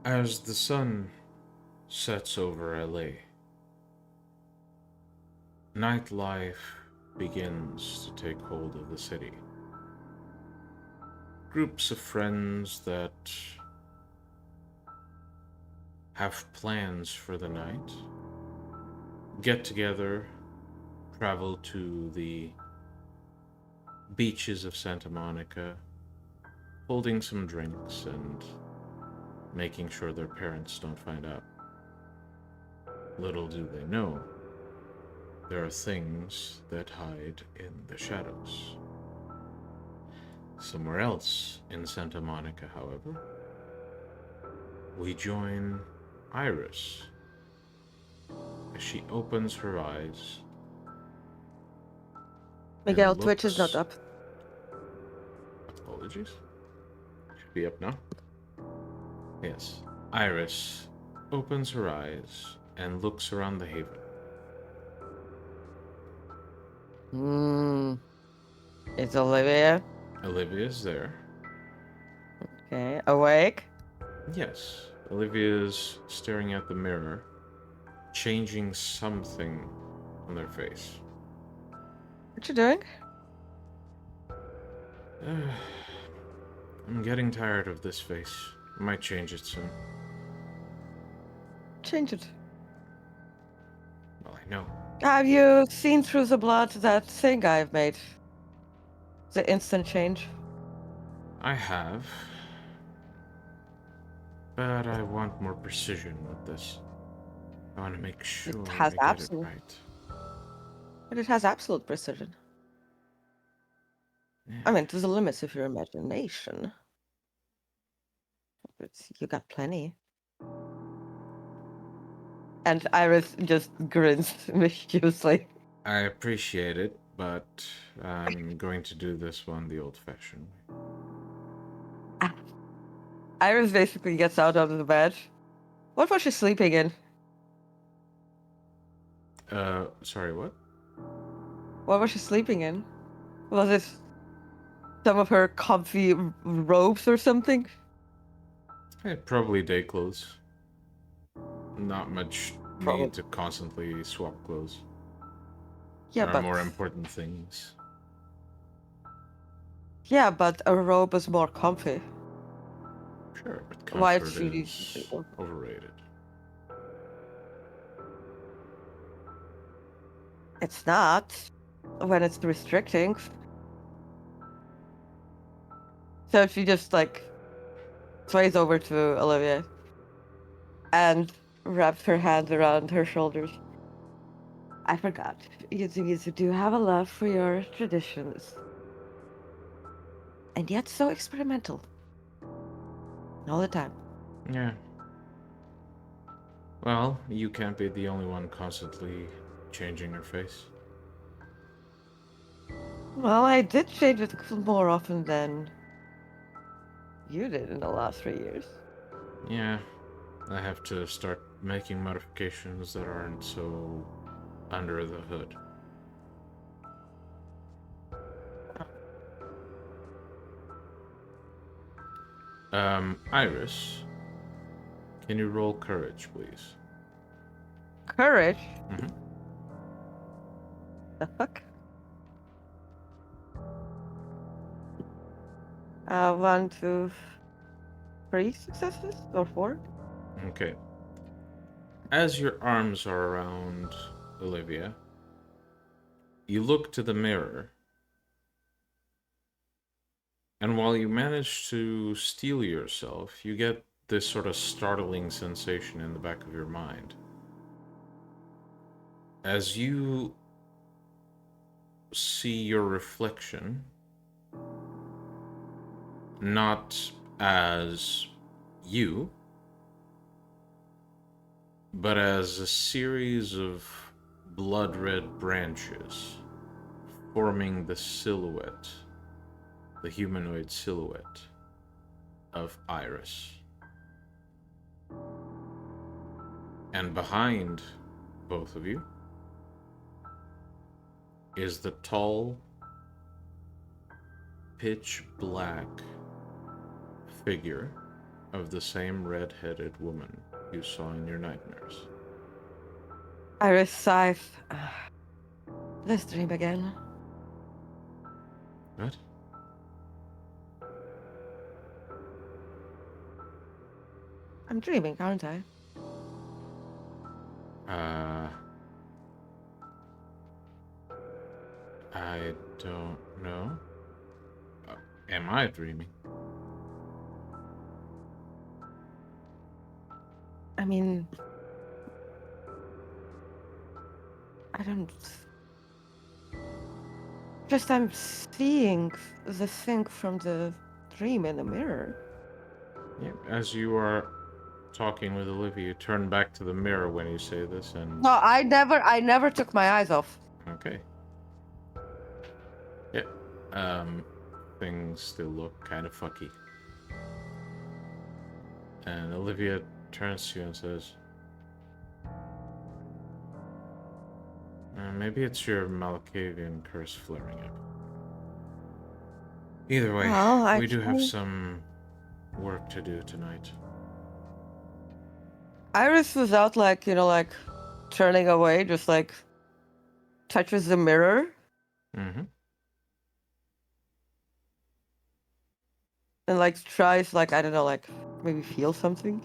As the sun sets over LA, nightlife begins to take hold of the city. Groups of friends that have plans for the night get together, travel to the beaches of Santa Monica, holding some drinks and making sure their parents don't find out. Little do they know, there are things that hide in the shadows. Somewhere else in Santa Monica, however, we join Iris as she opens her eyes Miguel, and Twitch is not looks. up. Apologies. Should be up now. Yes. Iris opens her eyes and looks around the haven. It's Olivia. Olivia's there. Okay, awake. Yes. Olivia's staring at the mirror, changing something on their face. What you doing? I'm getting tired of this face. I might change it soon. Change it. Well, I know. Have you seen through the blood that thing I've made? The instant change. I have. But I want more precision with this. I want to make sure It has I get it absolute, right. but it has absolute precision. Yeah. I mean, to the limits of your imagination. But you got plenty. And Iris just grins mischievously. I appreciate it, but I'm going to do this one the old-fashioned way. Iris basically gets out of the bed. What was she sleeping in? Sorry, what? What was she sleeping in? Was it some of her comfy robes or something? Probably day clothes. Not much Probably. need to constantly swap clothes. Yeah, There are but more important things. a robe is more comfy. Sure, but Why comfort should you? is overrated. It's not when it's restricting. So she just like sways over to Olivia and wraps her hands around her shoulders. I forgot. You do have a love for your traditions. And yet so experimental. All the time. Yeah. Well, you can't be the only one constantly changing your face. Well, I did change it more often than you did in the last 3 years. Yeah, I have to start making modifications that aren't so under the hood. Iris, can you roll courage, please? Courage? Mm-hmm. The fuck? 1, 2, 3 successes? Or 4? Okay. As your arms are around Olivia, you look to the mirror, and while you manage to steel yourself, you get this sort of startling sensation in the back of your mind. As you see your reflection, not as you, but as a series of blood red branches forming the silhouette, the humanoid silhouette of Iris. And behind both of you is the tall, pitch black figure of the same red-headed woman you saw in your nightmares. Iris sighs. This dream again. What? I'm dreaming, aren't I? I don't know. Am I dreaming? I mean, I don't. Just I'm seeing the thing from the dream in the mirror. Yeah, as you are talking with Olivia, you turn back to the mirror when you say this, and... No, I never took my eyes off. Okay. Yeah. Things still look kind of fucky. And Olivia turns to you and says, maybe it's your Malkavian curse flaring up. Either way, Well, we do have some work to do tonight. Iris was out, like, like turning away, just like touches the mirror. Mm-hmm. And like tries, like, I don't know, like maybe feel something.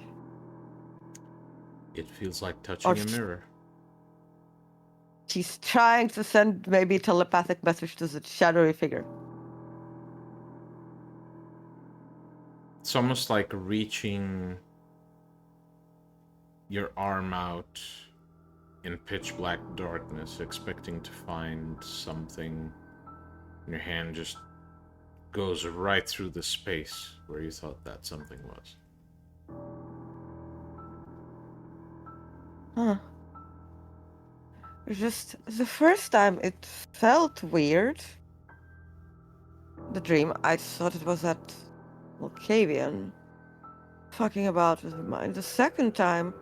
It feels like touching a mirror. She's trying to send maybe a telepathic message to the shadowy figure. It's almost like reaching your arm out in pitch black darkness, expecting to find something, and your hand just goes right through the space where you thought that something was. Huh. Just the first time it felt weird. The dream, I thought it was that Volcavian fucking about with mine. The second time,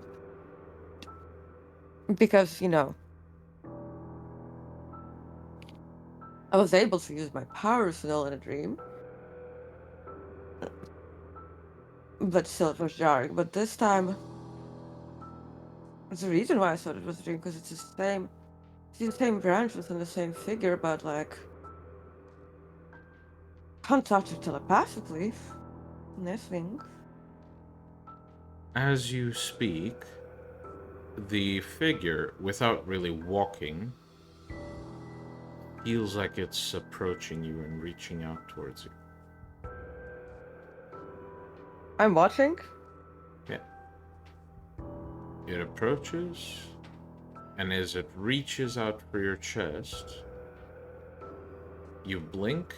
because, I was able to use my power still in a dream. But still, it was jarring. But this time, the reason why I thought it was a dream, because it's the same branches and the same figure, but like, can't touch it telepathically. Nothing. As you speak, the figure, without really walking, feels like it's approaching you and reaching out towards you. I'm watching? Yeah. It approaches, and as it reaches out for your chest, you blink,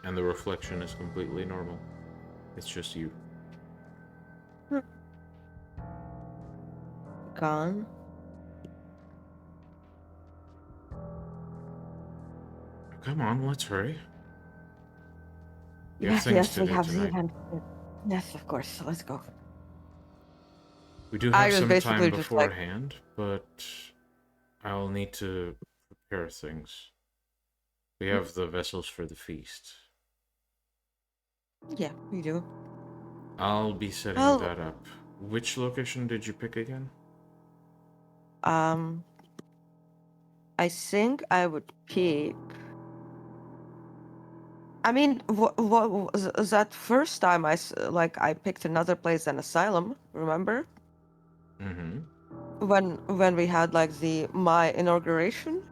and the reflection is completely normal. It's just you. Gone. Come on, let's hurry. We have Yes, things yes, to we do have the tonight. event. Yes, of course. So let's go. We do I have was some basically time just like, beforehand, but I'll need to prepare things. We have the vessels for the feast. yeah, we do. I'll be setting that up. Which location did you pick again? I think I would pick. I mean, what was that first time I picked another place than Asylum? Remember? Mm-hmm. When we had like my inauguration?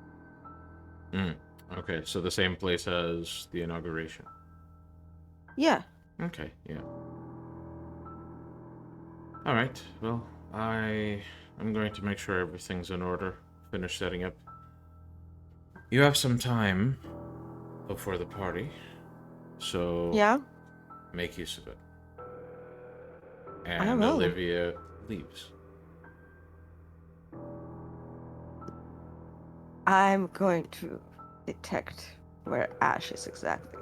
Okay, so the same place as the inauguration. Yeah. Okay, yeah. Alright, well, I'm going to make sure everything's in order. Finish setting up. You have some time before the party, so Yeah. make use of it. I And will. Olivia leaves. I'm going to detect where Ash is exactly.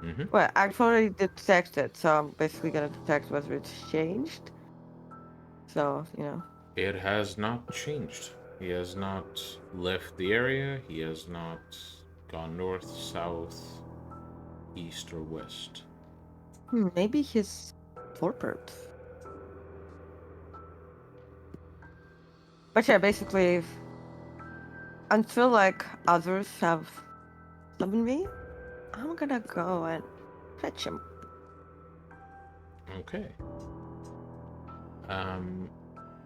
Mm-hmm. Well, I've already detected, so I'm basically gonna detect whether it's changed. So, It has not changed. He has not left the area. He has not gone north, south, east, or west. Maybe he's tortured. But yeah, basically, until like others have summoned me, I'm gonna go and fetch him. Okay.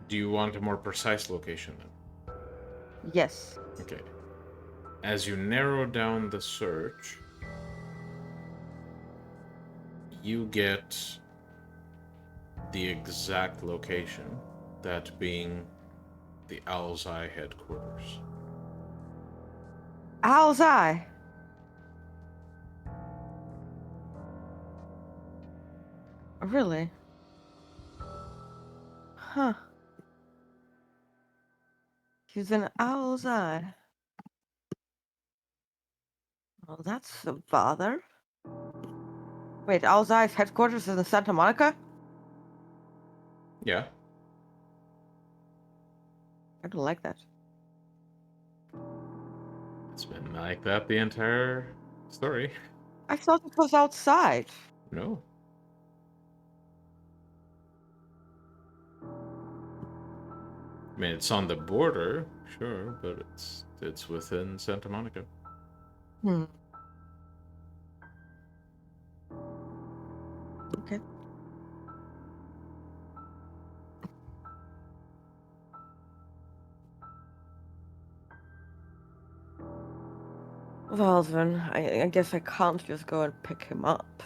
Do you want a more precise location then? Yes. Okay. As you narrow down the search, you get the exact location, that being the Owl's Eye headquarters. Owl's Eye. Really? Huh. He's an Owl's Eye. Well, that's a bother. Wait, Owl's Eye's headquarters is in Santa Monica? Yeah. I don't like that. It's been like that the entire story. I thought it was outside. No. I mean, it's on the border, sure, but it's within Santa Monica. Hmm. Okay. Well then, I guess I can't just go and pick him up.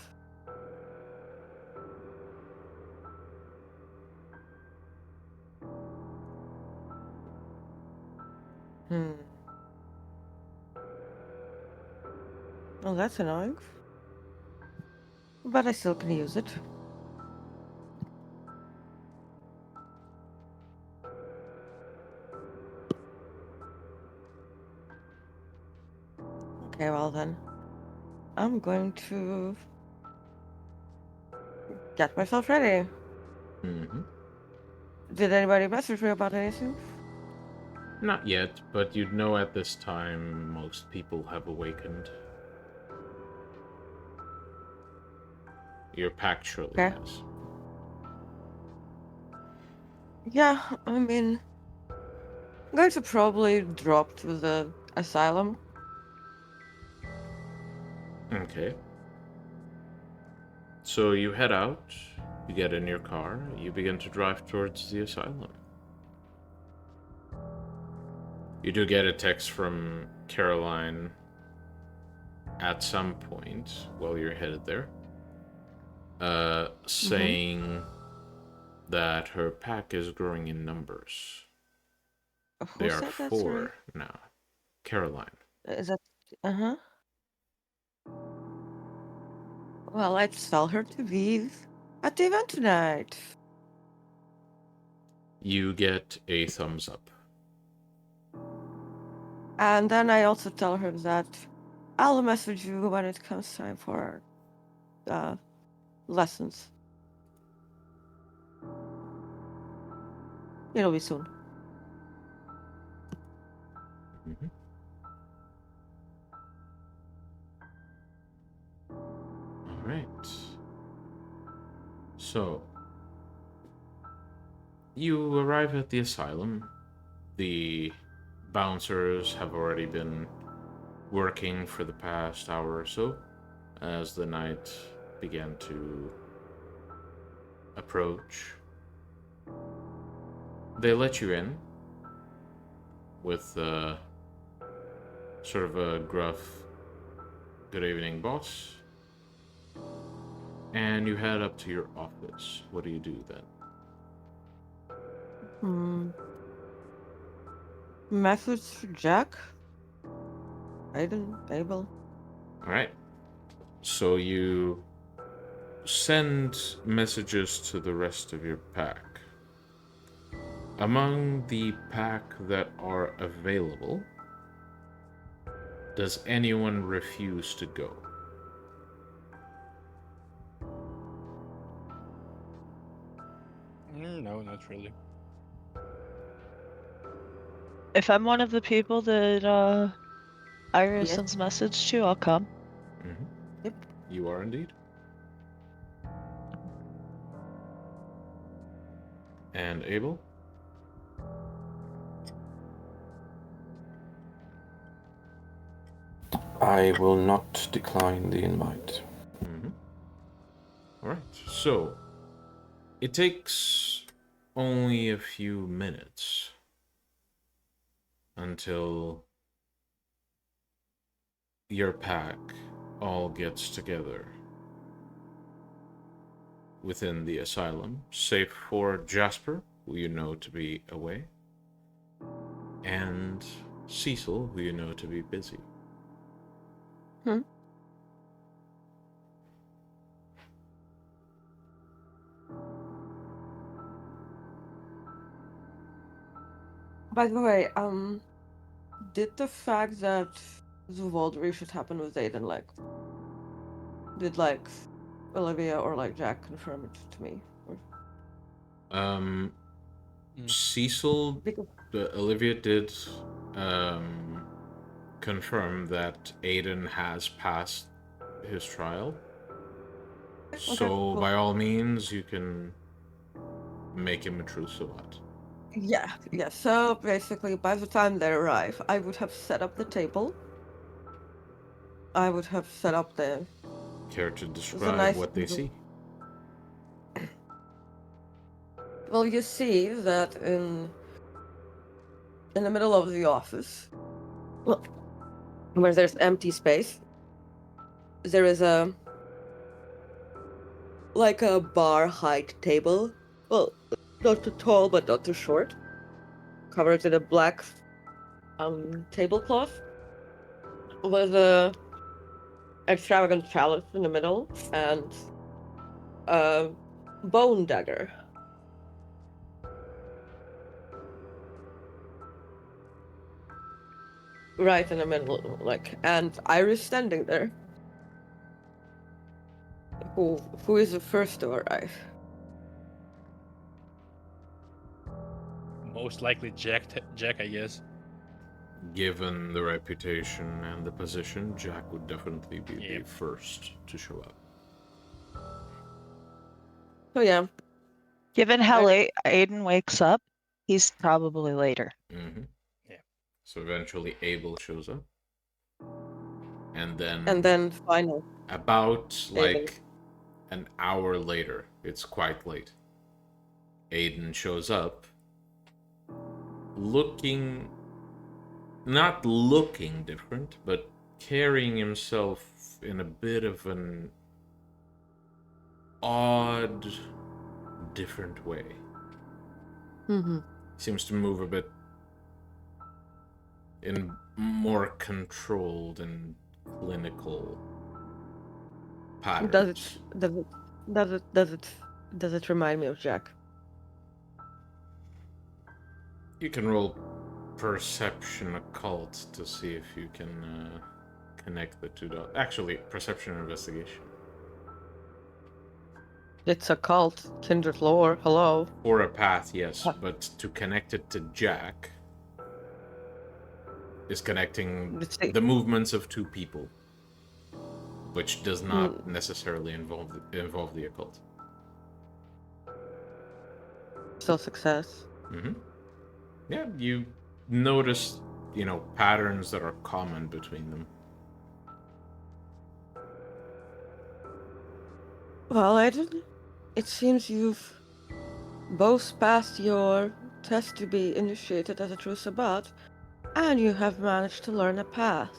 Hmm. Well, that's annoying. But I still can use it. Okay, well then. I'm going to get myself ready. Mm-hmm. Did anybody message me about anything? Not yet, but you'd know at this time most people have awakened. Your pack surely Okay. has. Yeah, I mean, I'm going to probably drop to the asylum. Okay. So you head out, you get in your car, you begin to drive towards the asylum. You do get a text from Caroline at some point while you're headed there, saying that her pack is growing in numbers. Who They are said that, sorry? 4 now. Caroline. Is that... Uh-huh. Well, I'd tell her to be at the event tonight. You get a thumbs up. And then I also tell her that I'll message you when it comes time for lessons. It'll be soon. Mm-hmm. All right. So, you arrive at the asylum. The bouncers have already been working for the past hour or so as the night began to approach. They let you in with sort of a gruff, "Good evening, boss." And you head up to your office. What do you do then? Message for Jack? Aidan? Abel? Alright. So you send messages to the rest of your pack. Among the pack that are available, does anyone refuse to go? No, not really. If I'm one of the people that Iris Yes. sends message to, I'll come. Mm-hmm. Yep. You are indeed. And Abel? I will not decline the invite. Mm-hmm. Alright, so it takes only a few minutes until your pack all gets together within the asylum, save for Jasper, who you know to be away, and Cecil, who you know to be busy. By the way, did the fact that Zuvaldery should happen with Aidan, like, did, like, Olivia or, like, Jack confirm it to me? Or... Cecil, Because... Olivia did confirm that Aidan has passed his trial. Okay, So, cool. by all means, you can make him a true Sabbat. Yeah. So basically, by the time they arrive, I would have set up the table. I would have set up the... Care to describe nice what they table. see? Well, you see that in the middle of the office, well, where there's empty space, there is a bar height table. Well, not too tall, but not too short. Covered in a black tablecloth with a extravagant chalice in the middle and a bone dagger. Right in the middle, and Iris standing there. Who is the first to arrive? Most likely Jack, I guess. Given the reputation and the position, Jack would definitely be Yep. the first to show up. Oh yeah. Given how late Aidan wakes up, he's probably later. Mm-hmm. Yeah. So eventually Abel shows up. And then final. about Aidan. like an hour later, it's quite late, Aidan shows up not looking different, but carrying himself in a bit of an odd, different way. Mm-hmm. Seems to move a bit in more controlled and clinical patterns. Does it remind me of Jack? You can roll perception occult to see if you can connect the two dots. Actually, perception investigation. It's a cult. Kindred lore. Hello. For a path, yes, but to connect it to Jack is connecting the movements of two people, which does not necessarily involve the occult. Still success. Mm-hmm. Yeah, you notice, patterns that are common between them. Well, Aidan, it seems you've both passed your test to be initiated as a true Sabbat, and you have managed to learn a path.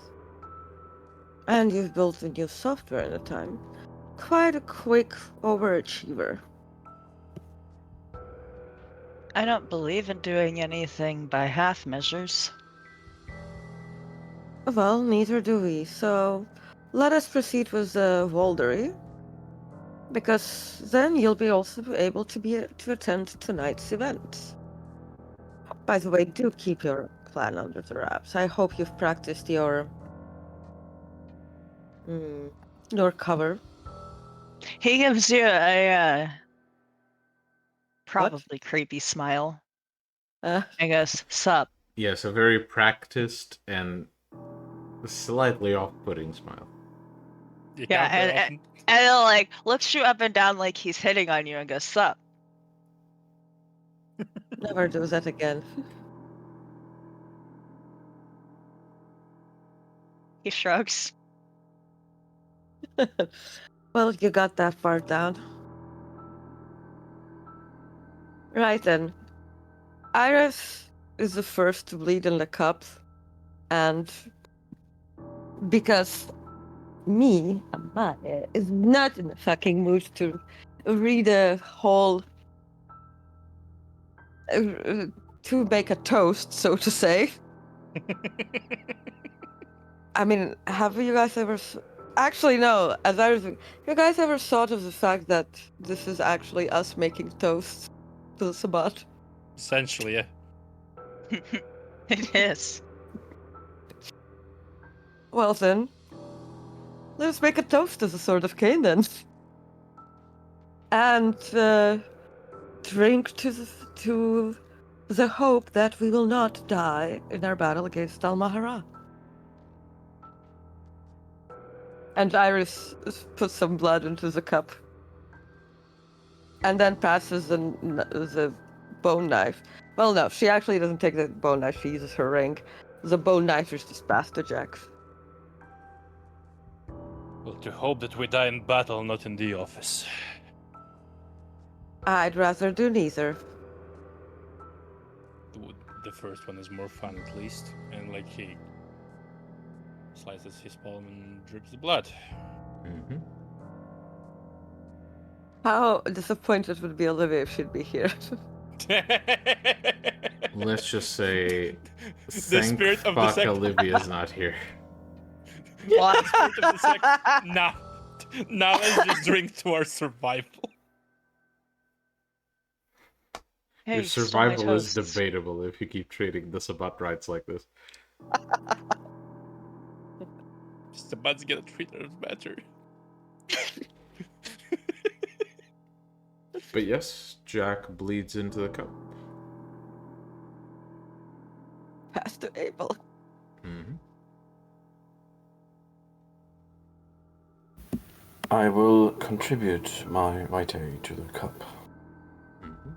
And you've built the new software in a time. Quite a quick overachiever. I don't believe in doing anything by half measures. Well, neither do we, so let us proceed with the Waldery, because then you'll be also able to attend tonight's event. By the way, do keep your plan under the wraps. I hope you've practiced your cover. He gives you a probably creepy smile. I guess, sup. Yes, a very practiced and slightly off-putting smile. Yeah, and then, looks you up and down like he's hitting on you and goes, sup. Never do that again. He shrugs. Well, you got that far down. Right then. Iris is the first to bleed in the cup, and because me, Amalia, is not in the fucking mood to read a whole to make a toast, so to say. I mean, have you guys ever? Actually, no. As I was, you guys ever thought of the fact that this is actually us making toasts to the Sabbat? Essentially, yeah. It is. Well then, let's make a toast to the Sword of Cain then, and drink to the hope that we will not die in our battle against Al-Mahara. And Iris puts some blood into the cup. And then passes the bone knife. Well, no, she actually doesn't take the bone knife, she uses her ring. The bone knife is just passed to Jack. Well, to hope that we die in battle, not in the office. I'd rather do neither. The first one is more fun, at least. And, like, he slices his palm and drips the blood. Mm-hmm. How disappointed would be Olivia if she'd be here? Let's just say, The thank spirit of the fuck sect. Olivia's not here. The spirit of the sect. Nah. Now let's just drink to our survival. Hey, Your you stole my survival is toasts. debatable if you keep treating the Sabbat rights like this. Sabbat's gonna treat us better. But yes, Jack bleeds into the cup. Pass to Abel. Mm-hmm. I will contribute my vitae to the cup. Mm-hmm.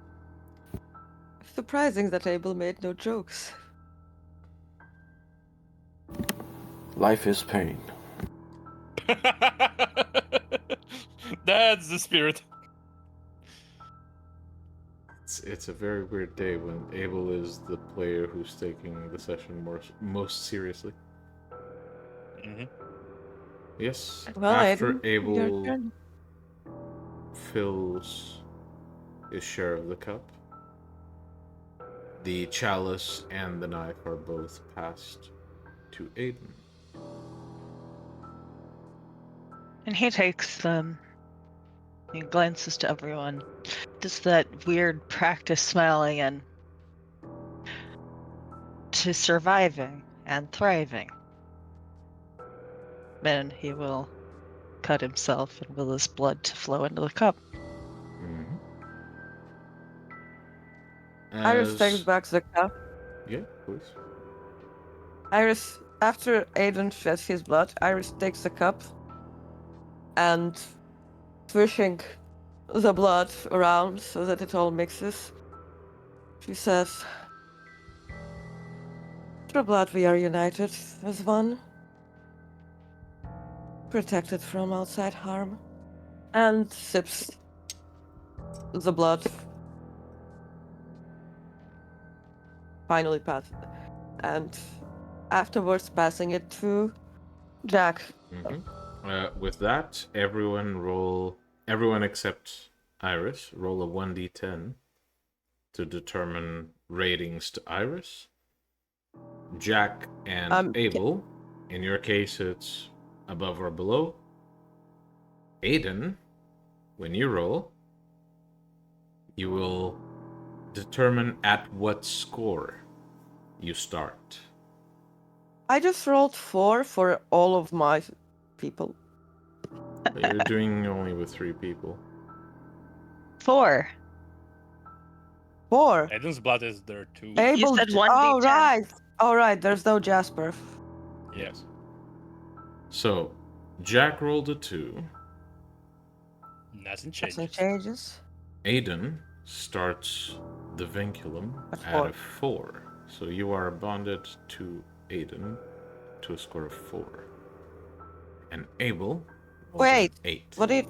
Surprising that Abel made no jokes. Life is pain. That's the spirit. It's a very weird day when Abel is the player who's taking the session most seriously. Mm-hmm. Yes, Well, after Aidan, your Abel turn. fills his share of the cup, the chalice and the knife are both passed to Aidan. And he takes them. He glances to everyone. Does that weird practice smiling and to surviving and thriving. Then he will cut himself and will his blood to flow into the cup. Mm-hmm. Iris takes back the cup. Yeah, please. Iris, after Aidan sheds his blood, Iris takes the cup and swishing the blood around so that it all mixes. She says, "Through blood we are united as one, protected from outside harm," and sips the blood. Finally passes, and afterwards passing it to Jack. Mm-hmm. With that, everyone except Iris, roll a 1d10 to determine ratings to Iris. Jack and Abel, in your case, it's above or below. Aidan, when you roll, you will determine at what score you start. I just rolled 4 for all of my people. But you're doing only with 3 people. 4. 4. Aidan's blood is there too. Abel. said 1d10. Oh right. Oh right. There's no Jasper. Yes. So, Jack rolled a 2. Nothing changes. Nothing changes. Aidan starts the vinculum At at a 4. So you are bonded to Aidan to a score of 4. And Abel rolled Wait, an 8. What did?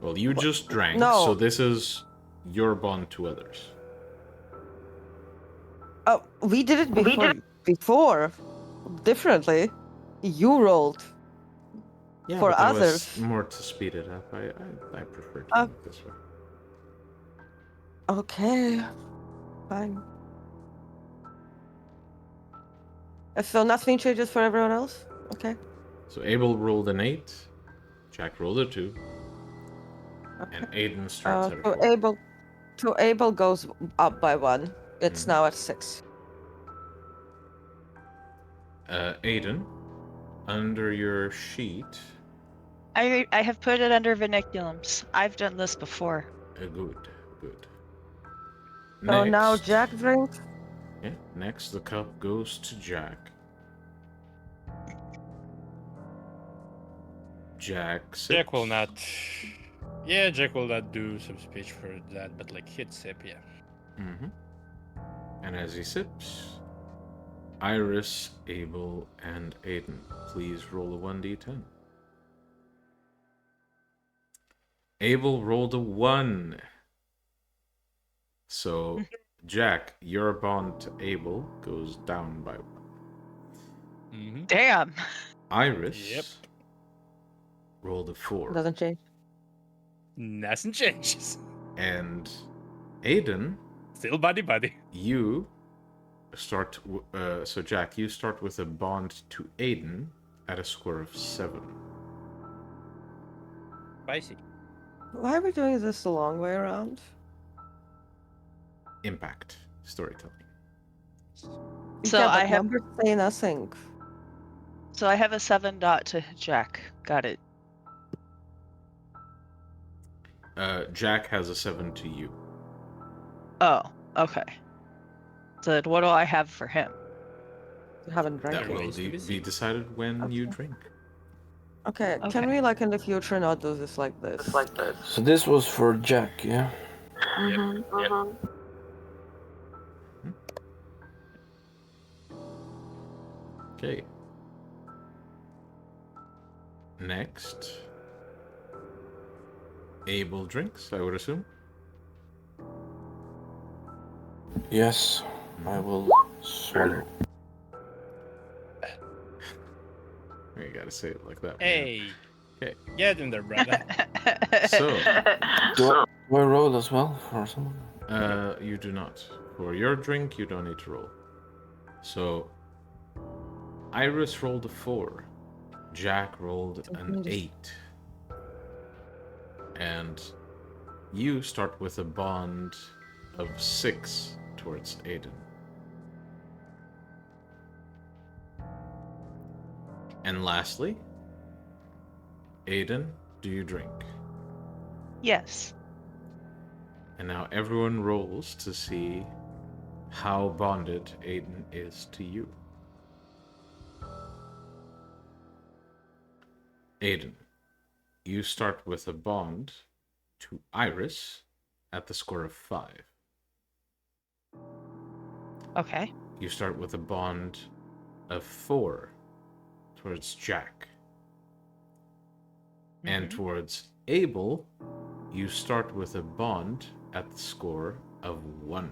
Well, you just drank, No. so this is your bond to others. Oh, we did it before, differently. You rolled. Yeah, For but that others. was more to speed it up. I prefer to Oh. do it this way. Okay, fine. So nothing changes for everyone else? Okay. So Abel rolled an 8, Jack rolled a 2, Okay. and Aidan starts at a So 4. Abel goes up by 1. It's Mhm. now at 6. Aidan, under your sheet, I have put it under vernaculums. I've done this before. good. So now Next, Jack drinks. yeah, next the cup goes to Jack. Jack sips. Jack will not. Yeah, Jack will not do some speech for that, but like hit sip, yeah. Mm-hmm. And as he sips, Iris, Abel, and Aidan, please roll a 1d10. Abel rolled a 1. So, Jack, your bond to Abel goes down by 1. Mm-hmm. Damn. Iris Yep. rolled a 4. Doesn't change. Nothing changes. And Aidan, Still buddy. you start. So, Jack, you start with a bond to Aidan at a score of 7. Spicy. Why are we doing this the long way around? Impact storytelling. So yeah, but I have numbers say nothing. so I have a 7 dot to Jack. Got it. Jack has a 7 to you. Oh, okay. So what do I have for him? You haven't drank That it. will Remains to be be seen. decided when you drink. Okay, can Okay. we, like, in the future not do this like this? So this was for Jack, yeah? Mm-hmm. Okay. Next, Abel drinks, I would assume. Yes, I will swallow. You gotta say it like that. Hey. Okay. Get in there, brother. So, Do I roll as well for someone? you do not. For your drink, you don't need to roll. So, Iris rolled a 4. Jack rolled an 8. And you start with a bond of 6 towards Aidan. And lastly, Aidan, do you drink? Yes. And now everyone rolls to see how bonded Aidan is to you. Aidan, you start with a bond to Iris at the score of 5. Okay. You start with a bond of 4 towards Jack. And towards Abel, you start with a bond at the score of 1.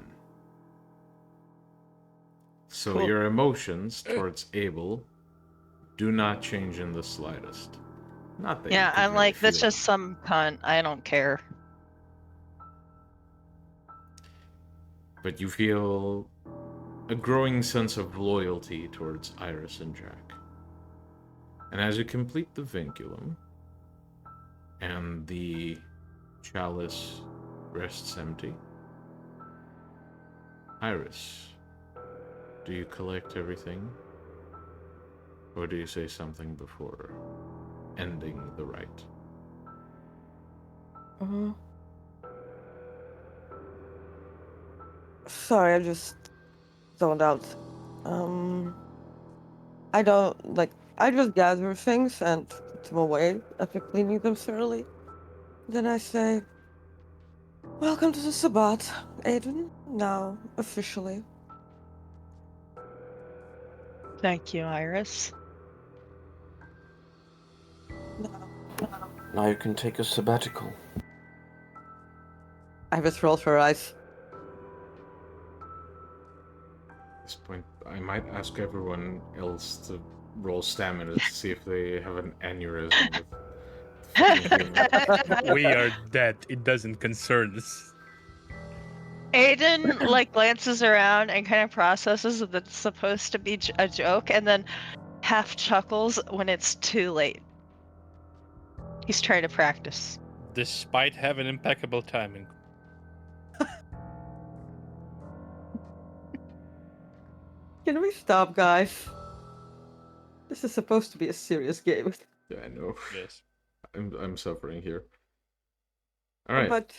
So Cool. your emotions towards Abel do not change in the slightest. Not that you Yeah, could I'm really like, that's feel just some cunt. I don't care. but you feel a growing sense of loyalty towards Iris and Jack. And as you complete the vinculum, and the chalice rests empty, Iris, do you collect everything? Or do you say something before ending the rite? Sorry, I just zoned out. I don't, like, I just gather things and put them away after cleaning them thoroughly. Then I say, "Welcome to the Sabbat. Aidan, now officially. Thank you, Iris. Now. Now you can take a sabbatical. Iris rolls her eyes. At this point, I might ask everyone else to roll stamina to see if they have an aneurysm with fucking humor. We are dead. It doesn't concern us. Aidan glances around and kind of processes that it's supposed to be a joke, and then half chuckles when it's too late. He's trying to practice. Despite having impeccable timing. Can we stop, guys? This is supposed to be a serious game. Yeah, I know. Yes. I'm suffering here. All right. But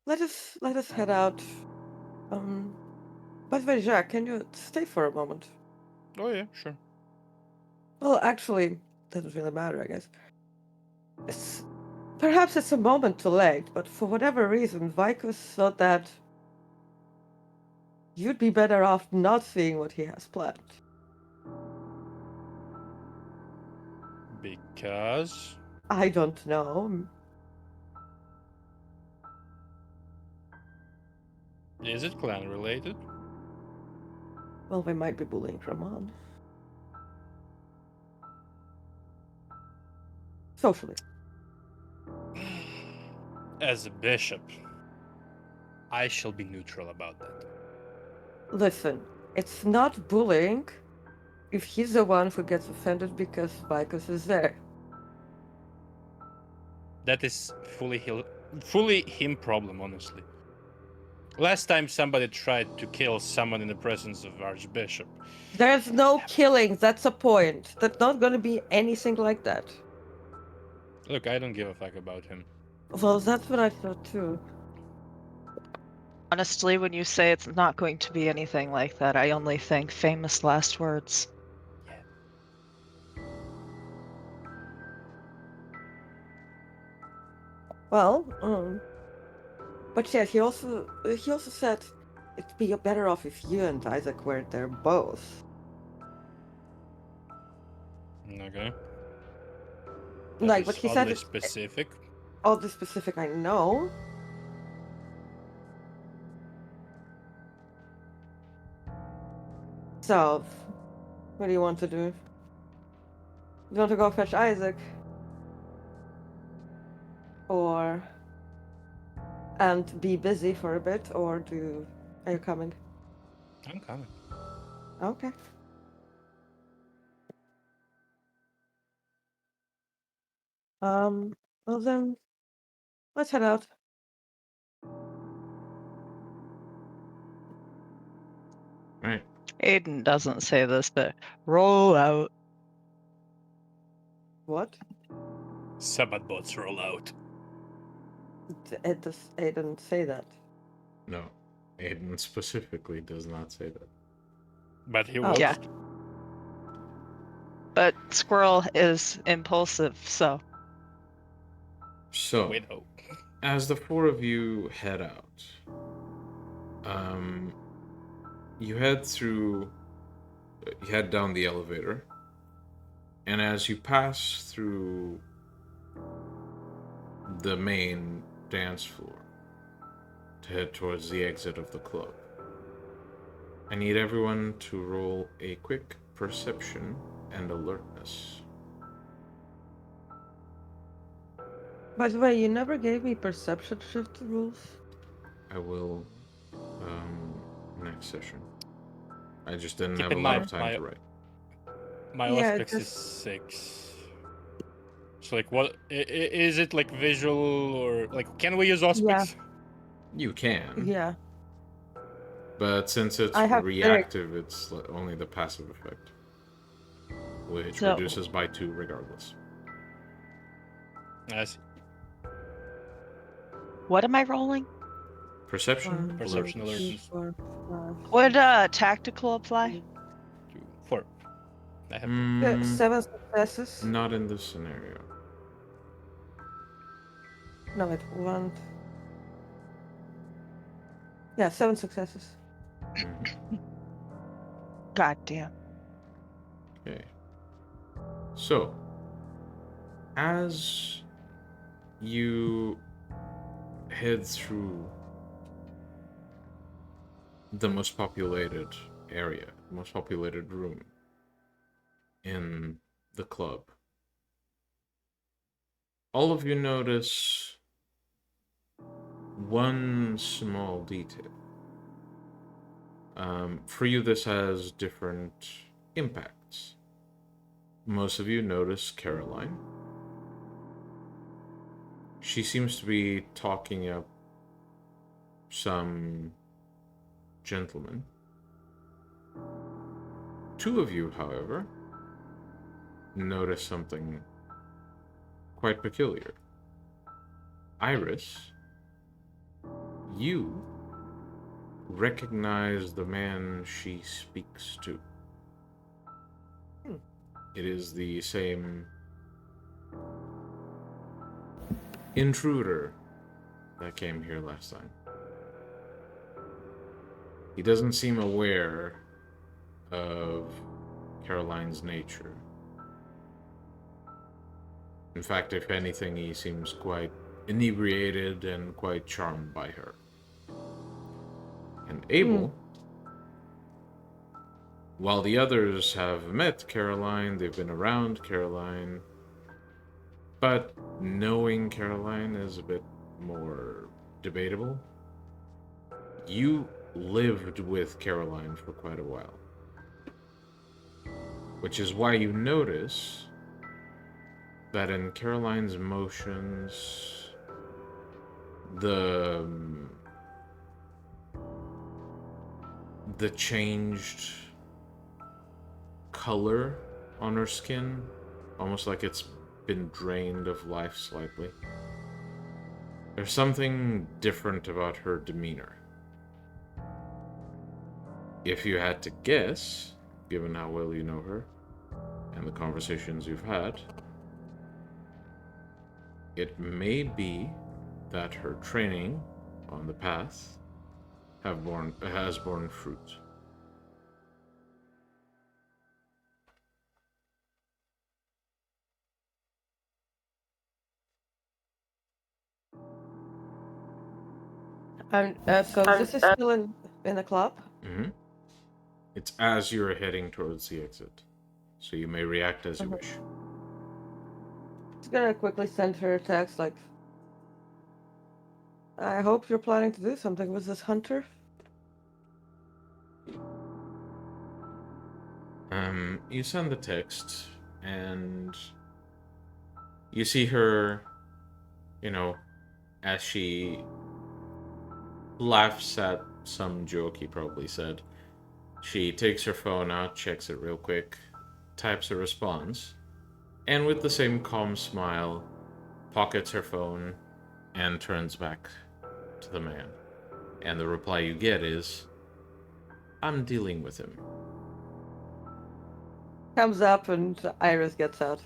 let us head out. By the way, Jacques, can you stay for a moment? Oh yeah, sure. Well, actually, doesn't really matter, I guess. Perhaps it's a moment too late, but for whatever reason, Vicus thought that you'd be better off not seeing what he has planned. Because I don't know. is it clan related? Well, we might be bullying Ramon. Socially. As a bishop, I shall be neutral about that. Listen, it's not bullying if he's the one who gets offended because Vicus is there. That is fully him problem, honestly. Last time somebody tried to kill someone in the presence of Archbishop. There's no killing, that's a point. There's not gonna be anything like that. Look, I don't give a fuck about him. Well, that's what I thought too. Honestly, when you say it's not going to be anything like that, I only think famous last words. Well, but yeah, he also said it'd be better off if you and Isaac were there both. Okay. Like, That but is he said oddly it's specific. all the specific I know. So, what do you want to do? You want to go fetch Isaac? Or and be busy for a bit, or are you coming? I'm coming. Okay. Well then, let's head out. Right. Aidan doesn't say this, but roll out. What? Sabbat bots roll out. It didn't say that. No. Aidan specifically does not say that. But he Oh. will. Yeah. But Squirrel is impulsive, so. So, We know. as the four of you head out, you head down the elevator, and as you pass through the main dance floor to head towards the exit of the club, I need everyone to roll a quick perception and alertness. By the way, you never gave me perception shift rules. I will next session. I just didn't Keep have in a lot mind, of time to write. My Yeah, aspects is just- 6. So what is it like visual or can we use aspects? You can, Yeah. but since it's I have reactive, it's only the passive effect, which So- reduces by 2 regardless. I see. What am I rolling? Perception, One, Perception two, alertness. three, 4, 5, Would tactical apply? 2, 4. I have. Mm, 7 successes. not in this scenario. No, wait. 1. Yeah, 7 successes. God damn. Okay. So, as you head through the most populated area, most populated room in the club, all of you notice one small detail. For you, this has different impacts. Most of you notice Caroline. She seems to be talking up some gentleman. 2 of you, however, notice something quite peculiar. Iris, you recognize the man she speaks to. It is the same intruder that came here last time. He doesn't seem aware of Caroline's nature. In fact, if anything, he seems quite inebriated and quite charmed by her. And Abel, while the others have met Caroline, they've been around Caroline, but knowing Caroline is a bit more debatable. You lived with Caroline for quite a while, which is why you notice that in Caroline's motions, the changed color on her skin, almost like it's been drained of life slightly. There's something different about her demeanor. If you had to guess, given how well you know her and the conversations you've had, it may be that her training on the path has borne fruit. And so this is still in the club? Mm-hmm. It's as you're heading towards the exit, so you may react as you wish. Just gonna quickly send her a text like, I hope you're planning to do something with this hunter. You send the text, and you see her, as she laughs at some joke he probably said. She takes her phone out, checks it real quick, types a response, and with the same calm smile, pockets her phone and turns back to the man. And the reply you get is, I'm dealing with him. Comes up and Iris gets out.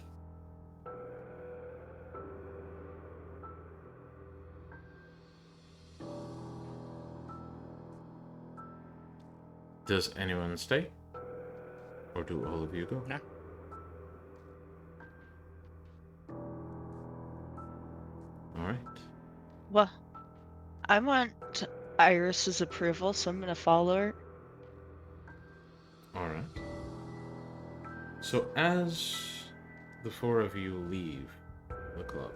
Does anyone stay? Or do all of you go? No. Alright. Well, I want Iris's approval, so I'm gonna follow her. Alright. So as the 4 of you leave the club,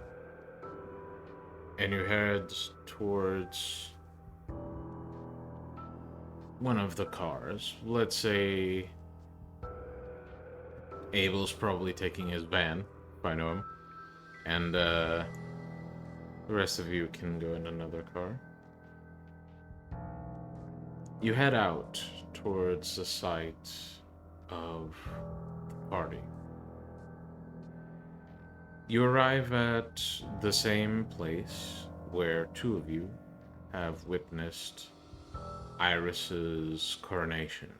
and you head towards one of the cars, let's say Abel's probably taking his van, if I know him, and the rest of you can go in another car. You head out towards the site of the party. You arrive at the same place where 2 of you have witnessed Iris's coronation,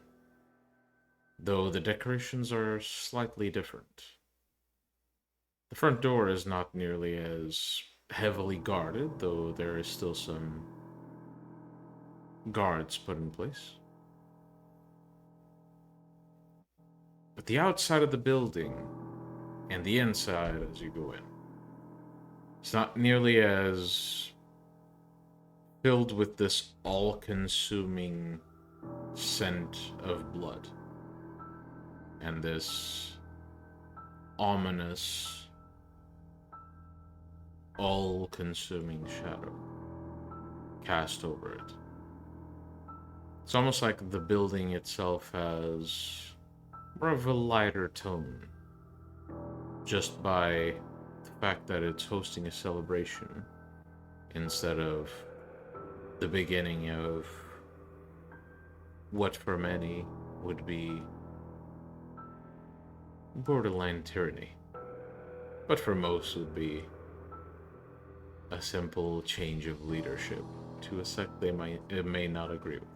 though the decorations are slightly different. The front door is not nearly as heavily guarded, though there is still some guards put in place. But the outside of the building and the inside as you go in, it's not nearly as filled with this all-consuming scent of blood and this ominous, all-consuming shadow cast over it. It's almost like the building itself has more of a lighter tone, just by the fact that it's hosting a celebration instead of the beginning of what for many would be borderline tyranny, but for most would be a simple change of leadership to a sect they may not agree with.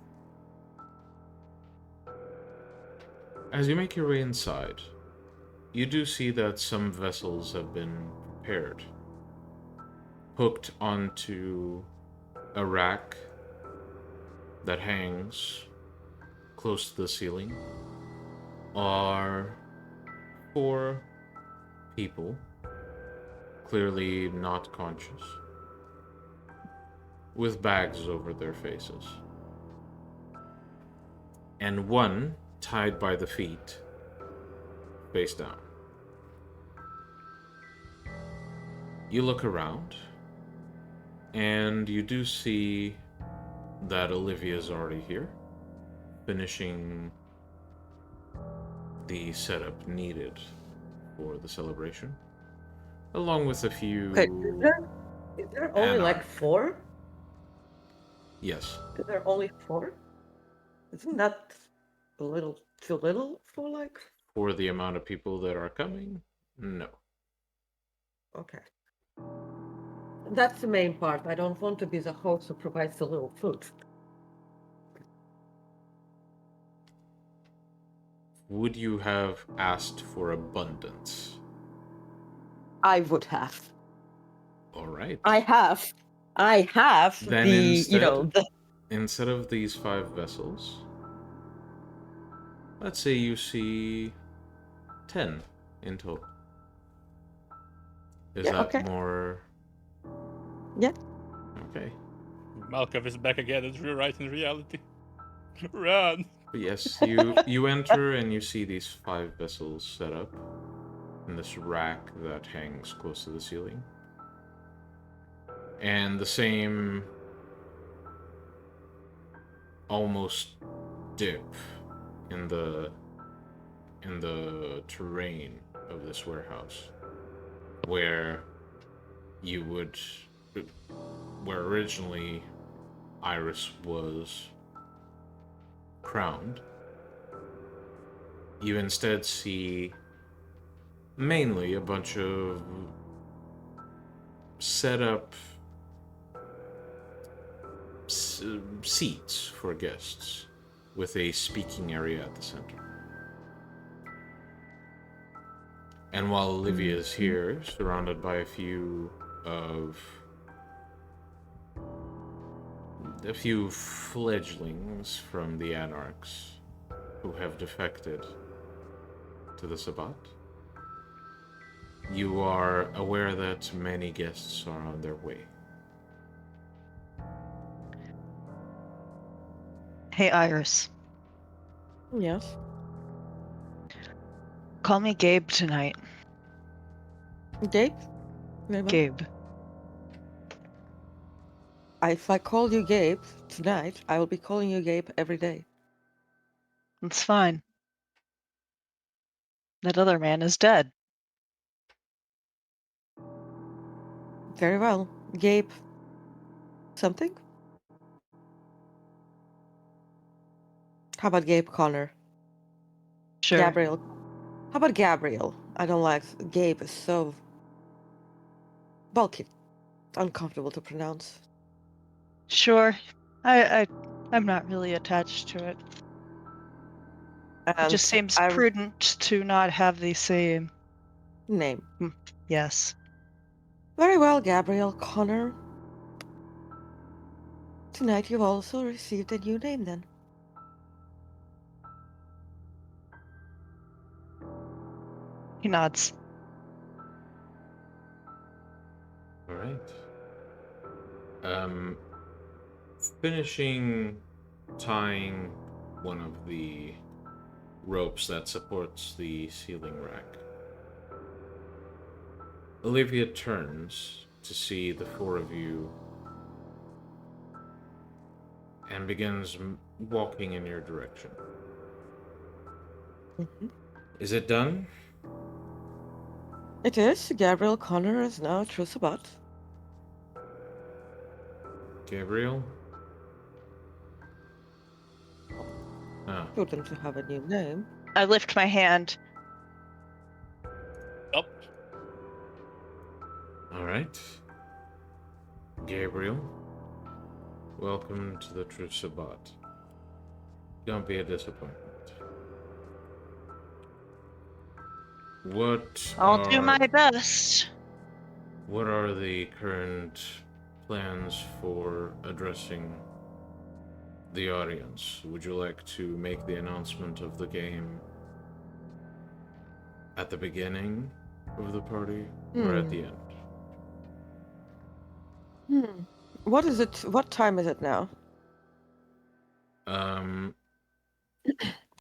As you make your way inside, you do see that some vessels have been prepared, hooked onto a rack that hangs close to the ceiling are 4 people, clearly not conscious, with bags over their faces, and one tied by the feet, face down. You look around, and you do see that Olivia's already here, finishing the setup needed for the celebration, along with a few... Okay, is there only like 4? Yes. Is there only 4? Isn't that a little too little for like... For the amount of people that are coming? No. Okay. That's the main part. I don't want to be the host who provides the little food. Would you have asked for abundance? I would have. All right. I have Then the, instead, instead of these 5 vessels, let's say you see 10 in total. Is that okay. more? Yeah. Okay. Malkov is back again as rewriting reality. Run! But yes, you enter and you see these 5 vessels set up in this rack that hangs close to the ceiling. And the same almost dip in the terrain of this warehouse where originally Iris was crowned. You instead see mainly a bunch of set up seats for guests with a speaking area at the center. And while Olivia is here, surrounded by a few fledglings from the Anarchs who have defected to the Sabbat, you are aware that many guests are on their way. Hey, Iris. Yes. Call me Gabe tonight. Gabe? Maybe. Gabe. If I call you Gabe tonight, I will be calling you Gabe every day. It's fine. That other man is dead. Very well. Gabe. Something? How about Gabe Connor? Sure. Gabriel. How about Gabriel? I don't like Gabe is so bulky. Uncomfortable to pronounce. Sure. I'm not really attached to it. It just seems prudent to not have the same name. Yes. Very well, Gabriel Connor. Tonight you've also received a new name then. He nods. All right. Finishing tying one of the ropes that supports the ceiling rack, Olivia turns to see the four of you and begins walking in your direction. Mm-hmm. Is it done? It is. Gabriel Connor is now true Sabbat. Gabriel? Ah, Shouldn't have a new name. I lift my hand. Up. all right. Gabriel, welcome to the True Sabbat. Don't be a disappointment. I'll do my best. What are the current plans for addressing the audience? Would you like to make the announcement of the game at the beginning of the party or at the end? What is it? What time is it now?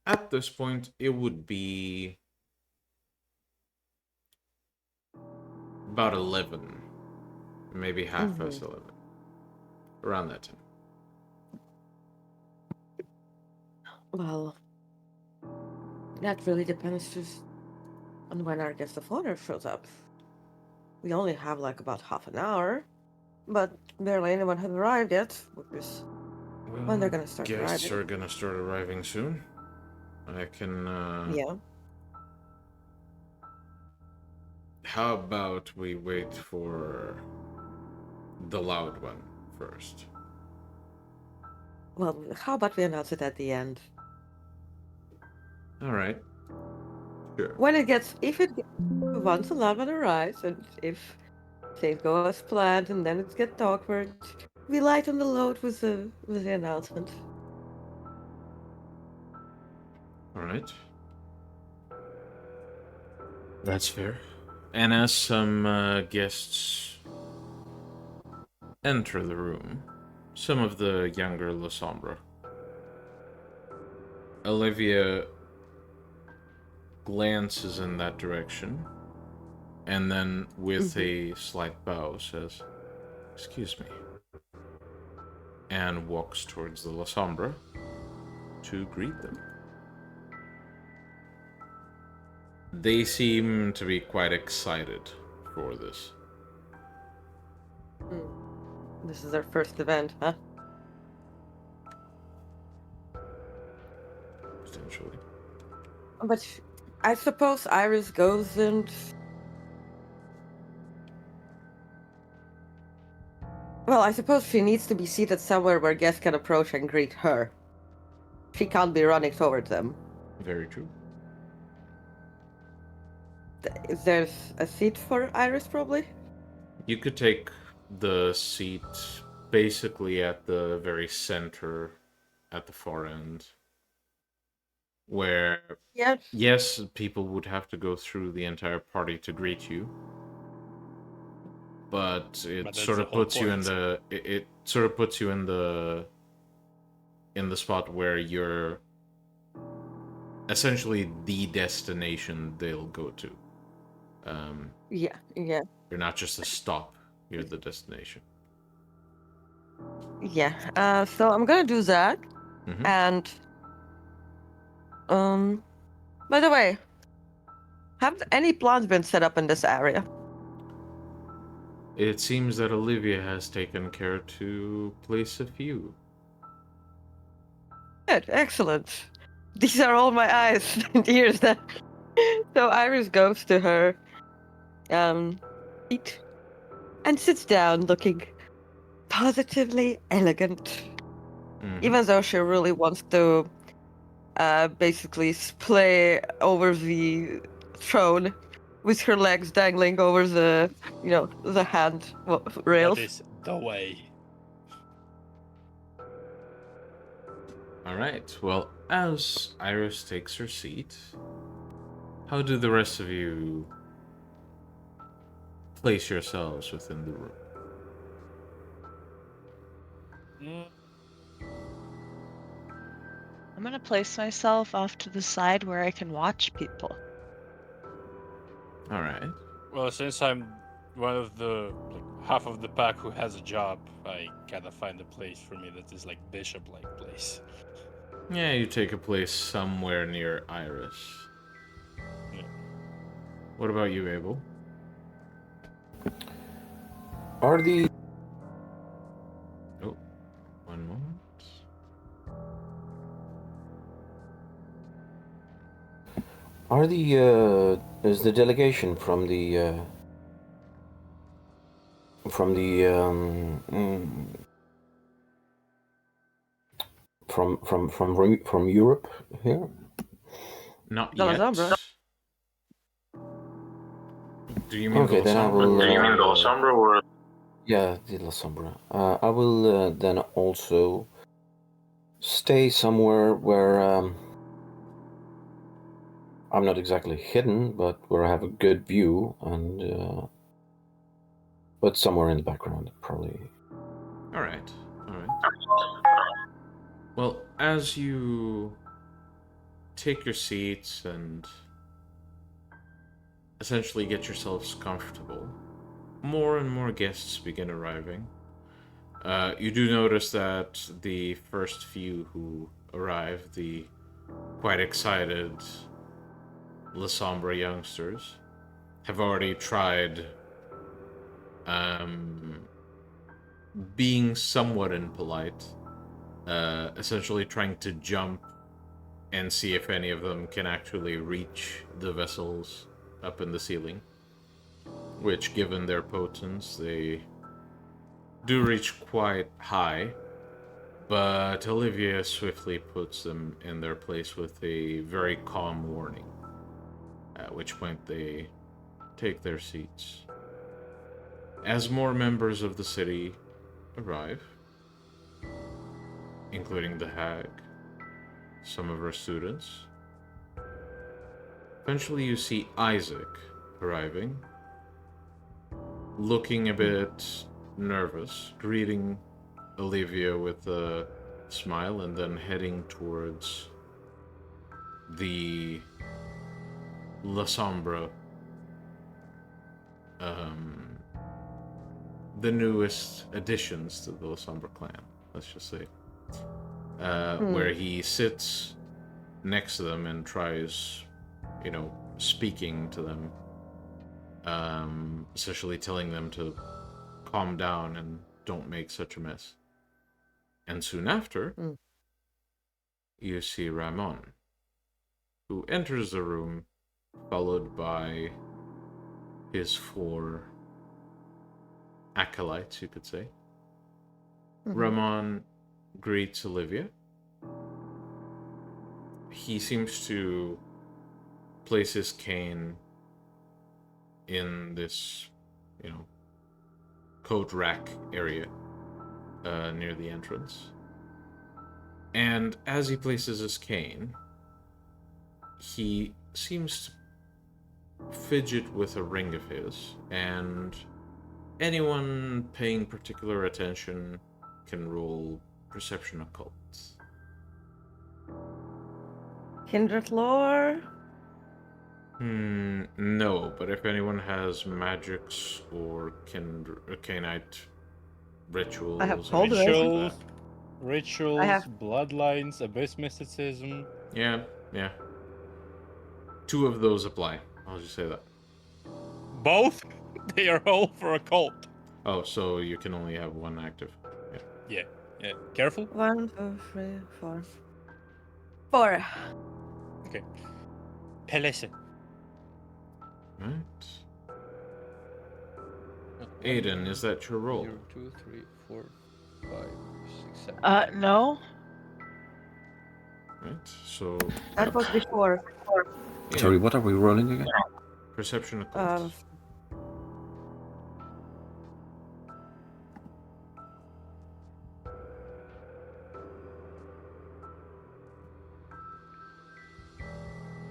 At this point, it would be about 11, maybe half past 11, around that time. Well, that really depends just on when our guest of honor shows up. We only have like about half an hour, but barely anyone has arrived yet, which is when they're gonna start Guests arriving. are gonna start arriving soon. I can, Yeah. How about we wait for the loud one first? Well, how about we announce it at the end? All right. Sure. When it gets, once the loud one arrives, and if things go as planned, and then it gets awkward, we lighten the load with the announcement. All right. That's fair. And as some guests enter the room, some of the younger La Sombra, Olivia glances in that direction, and then with a slight bow says, "Excuse me," and walks towards the La Sombra to greet them. They seem to be quite excited for this. This is our first event, huh? Potentially. But I suppose Iris goes and... Well, I suppose she needs to be seated somewhere where guests can approach and greet her. She can't be running towards them. Very true. There's a seat for Iris, probably? You could take the seat basically at the very center, at the far end, where, Yeah. yes, people would have to go through the entire party to greet you, but it But that's sort the of whole puts you in point. the it sort of puts you in the spot where you're essentially the destination they'll go to. Yeah. You're not just a stop, you're the destination. Yeah. So I'm gonna do that. Mhm. And... By the way, have any plans been set up in this area? It seems that Olivia has taken care to place a few. Good, excellent. These are all my eyes and ears then. So Iris goes to her seat and sits down looking positively elegant. Mhm. Even though she really wants to basically splay over the throne with her legs dangling over the, the hand rails. That is the way. All right. Well, as Iris takes her seat, how do the rest of you place yourselves within the room? Mm, I'm gonna place myself off to the side where I can watch people. All right. well, since I'm one of the half of the pack who has a job, I gotta find a place for me that is like bishop-like place. Yeah, you take a place somewhere near Iris. Yeah. What about you, Abel? Are the Oh, one moment. is the delegation from the from the from Europe here? Not The yet. Lasombra. Do you mean Okay, the then I will. Lasombra? Or... Yeah, the La Sombra. I will then also stay somewhere where I'm not exactly hidden, but where I have a good view, and but somewhere in the background, probably. All right. All right. Well, as you take your seats and essentially get yourselves comfortable, more and more guests begin arriving. You do notice that the first few who arrive, the quite excited La Sombra youngsters, have already tried being somewhat impolite, essentially trying to jump and see if any of them can actually reach the vessels up in the ceiling. Which, given their potence, they do reach quite high. But Olivia swiftly puts them in their place with a very calm warning. At which point they take their seats. As more members of the city arrive, including the hag, some of her students, eventually you see Isaac arriving, looking a bit nervous, greeting Olivia with a smile, and then heading towards the La Sombra, the newest additions to the La Sombra clan, let's just say, where he sits next to them and tries, speaking to them, essentially telling them to calm down and don't make such a mess. And soon after, you see Ramon, who enters the room, followed by his 4 acolytes, you could say. Ramon greets Olivia. He seems to place his cane in this, coat rack area near the entrance. And as he places his cane, he seems to fidget with a ring of his, and anyone paying particular attention can roll perception occult. Kindred lore. No, but if anyone has magics or Cainite rituals, I have or told anything her. like that. Rituals, I have- bloodlines, abyss mysticism. Yeah. 2 of those apply. I'll just say that. Both? They are all for a cult. Oh, so you can only have 1 active. Yeah. Careful. 1, 2, 3, 4. 4. Okay. Pelesse. Right. Aidan, is that your roll? 0, 2, 3, 4, 5, 6, 7. No. Right. So That was before. yeah, Sorry, what are we rolling again? perception occult.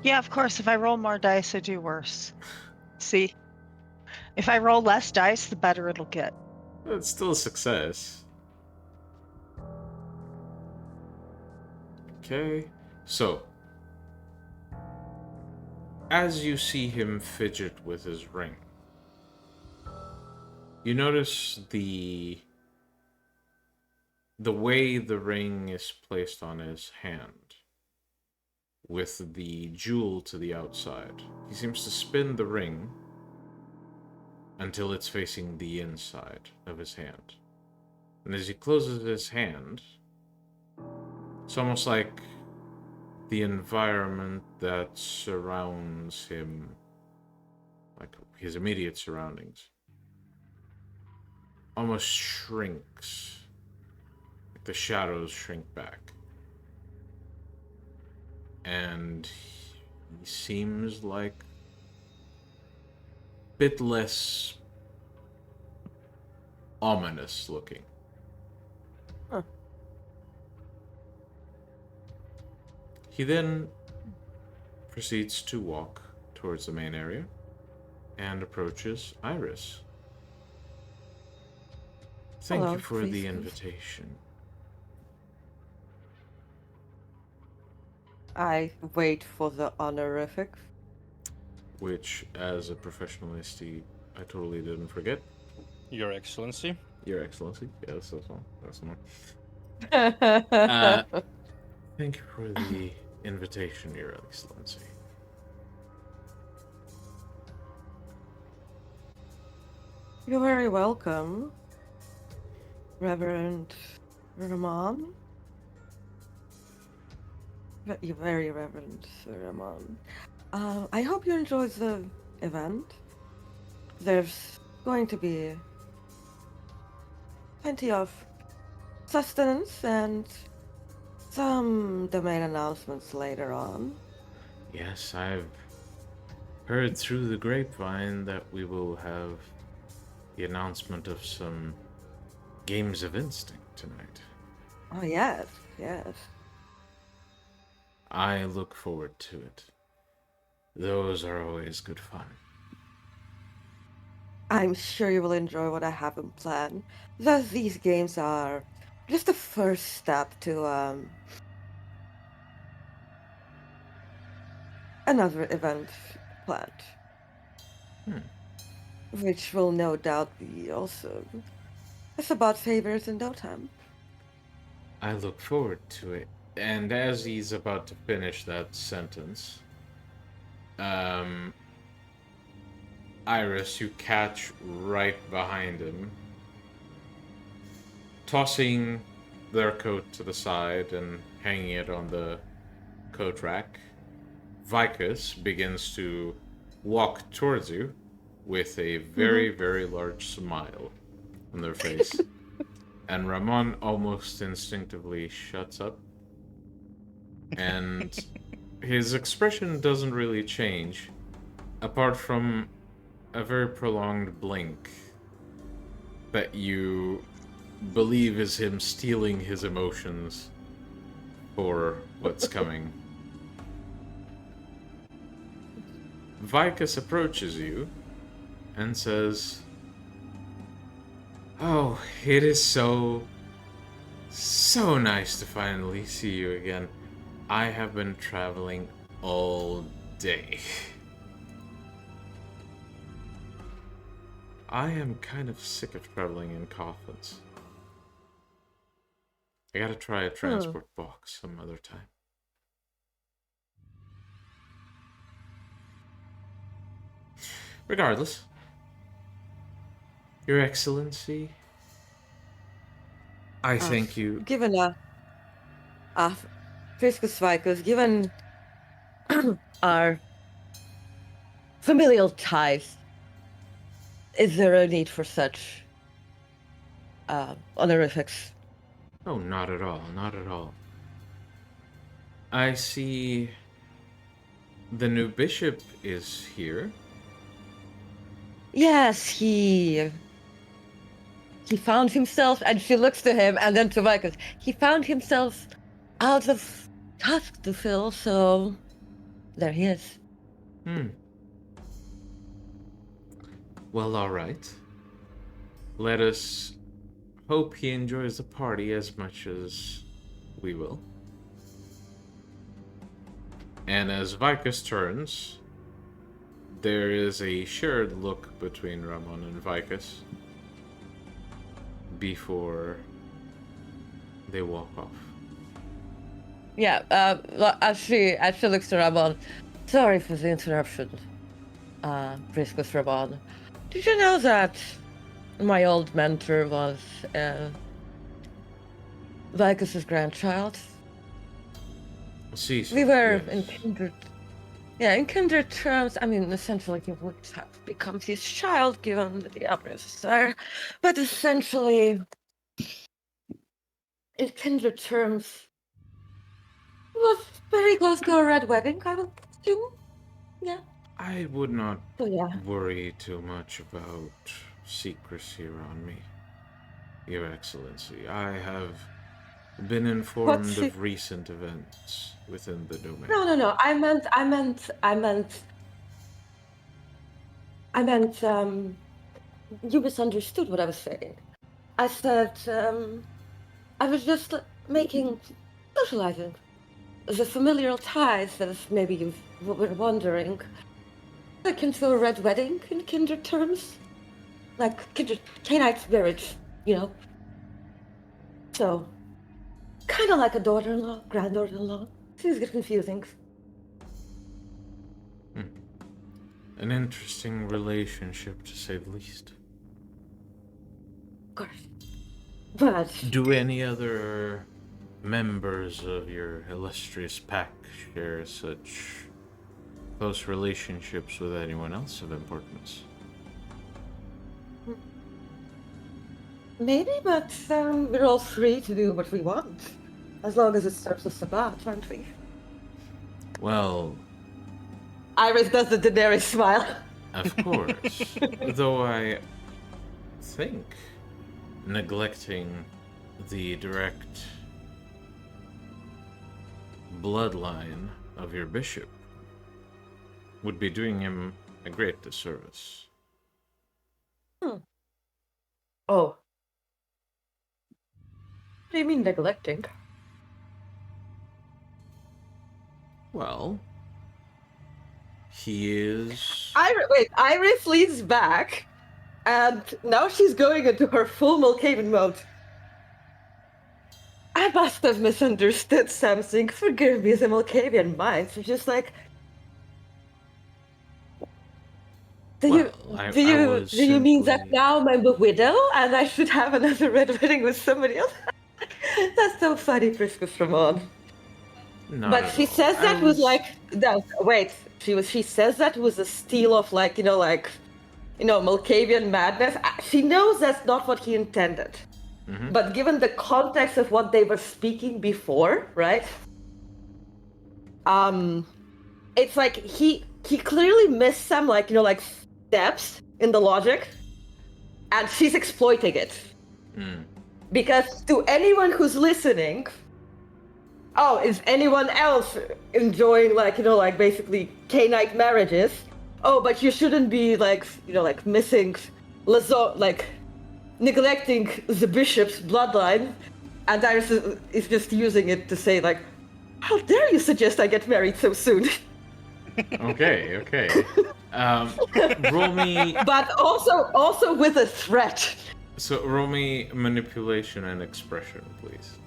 Yeah, of course. If I roll more dice, I do worse. See? If I roll less dice, the better it'll get. It's still a success. Okay, so as you see him fidget with his ring, you notice the way the ring is placed on his hand, with the jewel to the outside. He seems to spin the ring until it's facing the inside of his hand. And as he closes his hand, it's almost like the environment that surrounds him, like his immediate surroundings, almost shrinks. Like the shadows shrink back. And he seems like a bit less ominous looking. Huh. He then proceeds to walk towards the main area and approaches Iris. Thank Hello, you for please, the please. invitation. I wait for the honorific. Which, as a professional ST, I totally didn't forget. Your Excellency. Your Excellency. Yes, that's one. That's one. Thank you for the invitation, Your Excellency. You're very welcome, Reverend Ramon. You're very Reverend Ramon. I hope you enjoy the event. There's going to be plenty of sustenance and some domain announcements later on. Yes, I've heard through the grapevine that we will have the announcement of some games of instinct tonight. Oh, yes, yes. I look forward to it. Those are always good fun. I'm sure you will enjoy what I have in plan. Thus, these games are just the first step to another event planned, which will no doubt be also a Sabbat favorite in no time. I look forward to it. And as he's about to finish that sentence, Iris, you catch right behind him, tossing their coat to the side and hanging it on the coat rack. Vicus begins to walk towards you with a very, very large smile on their face. And Ramon almost instinctively shuts up. And his expression doesn't really change, apart from a very prolonged blink that you believe is him stealing his emotions for what's coming. Vicus approaches you and says, "Oh, it is so nice to finally see you again. I have been traveling all day. I am kind of sick of traveling in coffins. I gotta try a transport box some other time." Regardless, Your Excellency, I thank you. Given Fiscus Vicus, given our familial ties, is there a need for such honorifics? Oh, not at all, not at all. I see the new bishop is here. Yes, he found himself, and she looks to him and then to Vicus. He found himself out of task to fill, so there he is. Hmm. Well, all right. Let us hope he enjoys the party as much as we will. And as Vicus turns, there is a shared look between Ramon and Vicus before they walk off. Yeah, as she looks to Ramon, sorry for the interruption, Priscus Ramon. Did you know that my old mentor was Vicus's grandchild? Cecil, We were yes. in kindred terms. I mean, essentially, he would have become his child given the Emperor's desire, but essentially, in kindred terms, it was very close to a red wedding, I would assume. Yeah. I would not So yeah. worry too much about secrecy around me, Your Excellency. I have been informed of recent events within the domain. No. I meant. You misunderstood what I was saying. I said I was just socializing. The familial ties that maybe you were wondering. Akin to a red wedding in kindred terms. Like kindred Cainites marriage, you know. So, kind of like a daughter-in-law, granddaughter-in-law. Things get confusing. An interesting relationship, to say the least. Of course. But... Do any other members of your illustrious pack share such close relationships with anyone else of importance? Maybe, but we're all free to do what we want. As long as it serves the Sabbat, aren't we? Well... Iris does the Daenerys smile. Of course. Though I think neglecting the direct bloodline of your bishop would be doing him a great disservice. Oh. What do you mean neglecting? Well, he is... Iris leans back, and now she's going into her full Malkavian mode. I must have misunderstood something. Forgive me, the Malkavian mind. It's just like... Do you mean that now I'm a widow and I should have another red wedding with somebody else? That's so funny, Priscus Ramon. But she says that was like no. Wait, she says that was a steal of Malkavian madness. She knows that's not what he intended. Mm-hmm. But given the context of what they were speaking before, right? It's like he clearly missed some steps in the logic, and she's exploiting it. Because to anyone who's listening, oh, is anyone else enjoying basically Cainite marriages? Oh, but you shouldn't be missing neglecting the bishop's bloodline. And Iris is just using it to say how dare you suggest I get married so soon? Okay. Roll me... But also with a threat. So roll me manipulation and expression, please.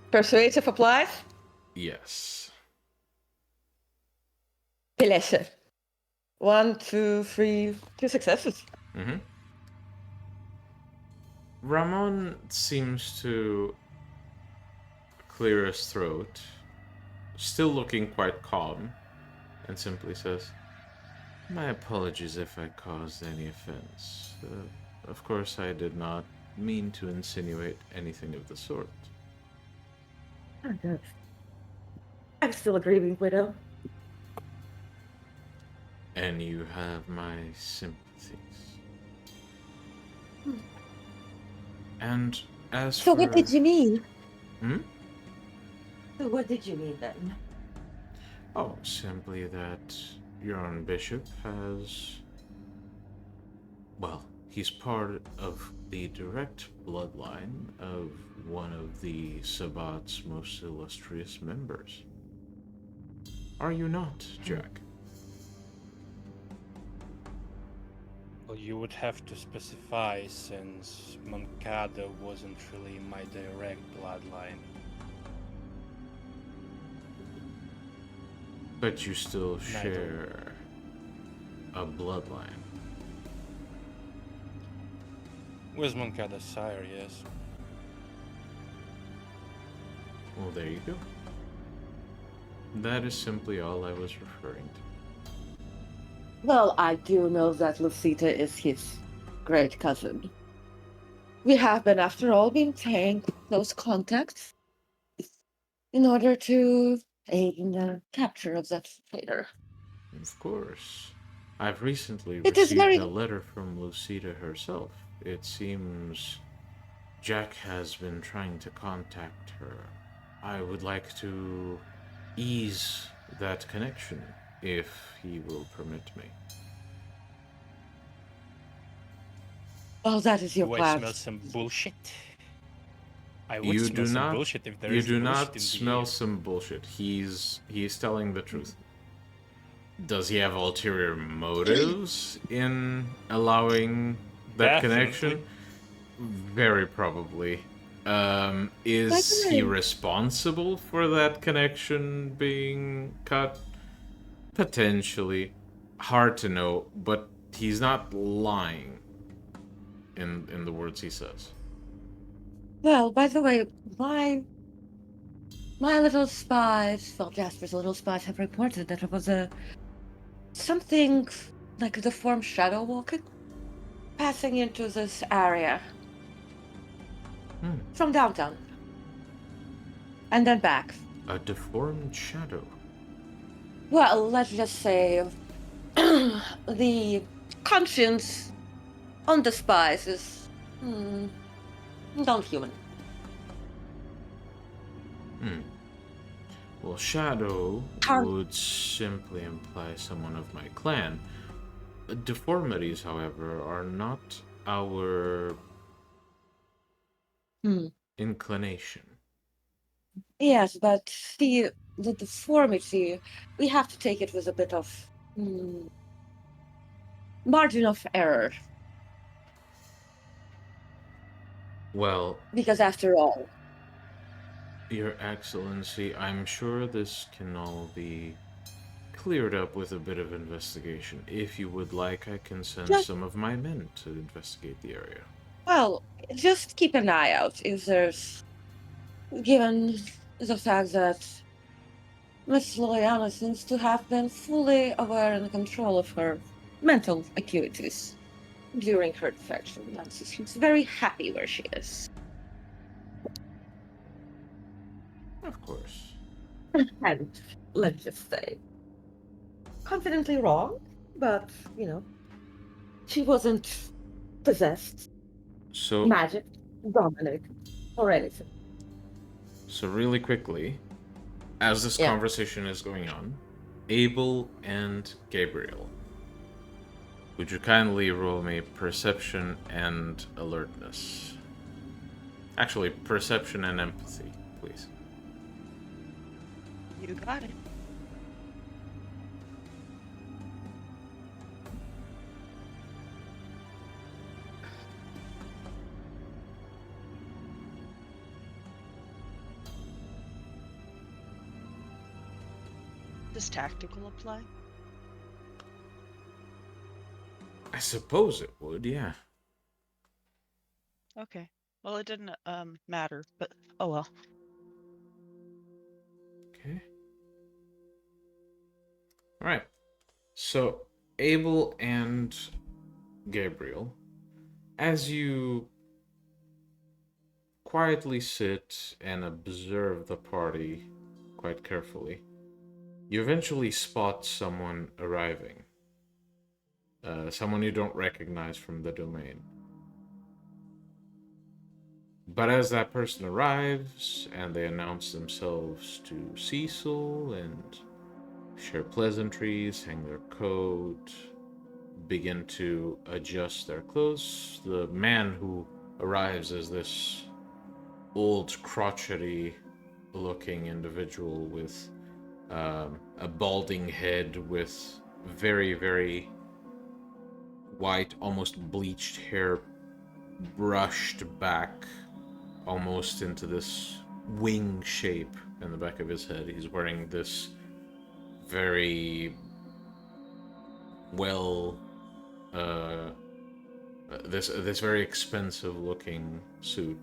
Persuasive applies? Yes. Pleasure. 1, 2, 3, 2 successes. Mm-hmm. Ramon seems to clear his throat, still looking quite calm, and simply says, "My apologies if I caused any offense. Of course, I did not mean to insinuate anything of the sort." Oh, good. I'm still a grieving widow. And you have my sympathies. Hmm. And as So for... what did you mean? So what did you mean then? Oh, simply that your own bishop has. Well, he's part of the direct bloodline of one of the Sabbat's most illustrious members. Are you not, Jack? Well, you would have to specify, since Moncada wasn't really my direct bloodline. But you still Neither. share a bloodline. With Moncada's sire, yes. Well, there you go. That is simply all I was referring to. Well, I do know that Lucita is his great cousin. We have been, after all, maintaining close contacts in order to aid in the capture of that traitor. Of course. I've recently It is received very- a letter from Lucida herself. It seems Jack has been trying to contact her. I would like to ease that connection, if he will permit me. Oh, that is your Do I plan. smell some bullshit? I would You smell do some not. bullshit if there You is do bullshit not in the smell air. some bullshit. He's telling the truth. Does he have ulterior motives in allowing that connection? Definitely. Very probably. Is By the he way- responsible for that connection being cut? Potentially. Hard to know, but he's not lying in the words he says. Well, by the way, my little spies, well, Jasper's little spies have reported that it was something like the form shadow walking passing into this area Hmm. from downtown and then back. A deformed shadow. Well, let's just say the conscience on the spies is non-human. Well, shadow Tar- would simply imply someone of my clan. Deformities, however, are not our inclination. Yes, but the deformity, we have to take it with a bit of margin of error. Well, Because after all, Your Excellency, I'm sure this can all be cleared up with a bit of investigation. If you would like, I can send Just- some of my men to investigate the area. well, just keep an eye out if there's, given the fact that Miss Loyana seems to have been fully aware and in control of her mental acuities during her defection, and she seems very happy where she is. Of course. And let's just say, confidently wrong, but she wasn't possessed, So, magic, dominated, or anything. so really quickly, as this Yeah. conversation is going on, Abel and Gabriel, would you kindly roll me perception and alertness? Actually, perception and empathy, please. You got it. Does tactical apply? I suppose it would, yeah. Okay. Well, it didn't matter, but oh well. Okay. Alright. So, Abel and Gabriel, as you quietly sit and observe the party quite carefully, you eventually spot someone arriving. Someone you don't recognize from the domain. But as that person arrives and they announce themselves to Cecil and share pleasantries, hang their coat, begin to adjust their clothes, the man who arrives as this old, crotchety looking individual with a balding head with very, very white, almost bleached hair brushed back almost into this wing shape in the back of his head. He's wearing this very well this very expensive looking suit.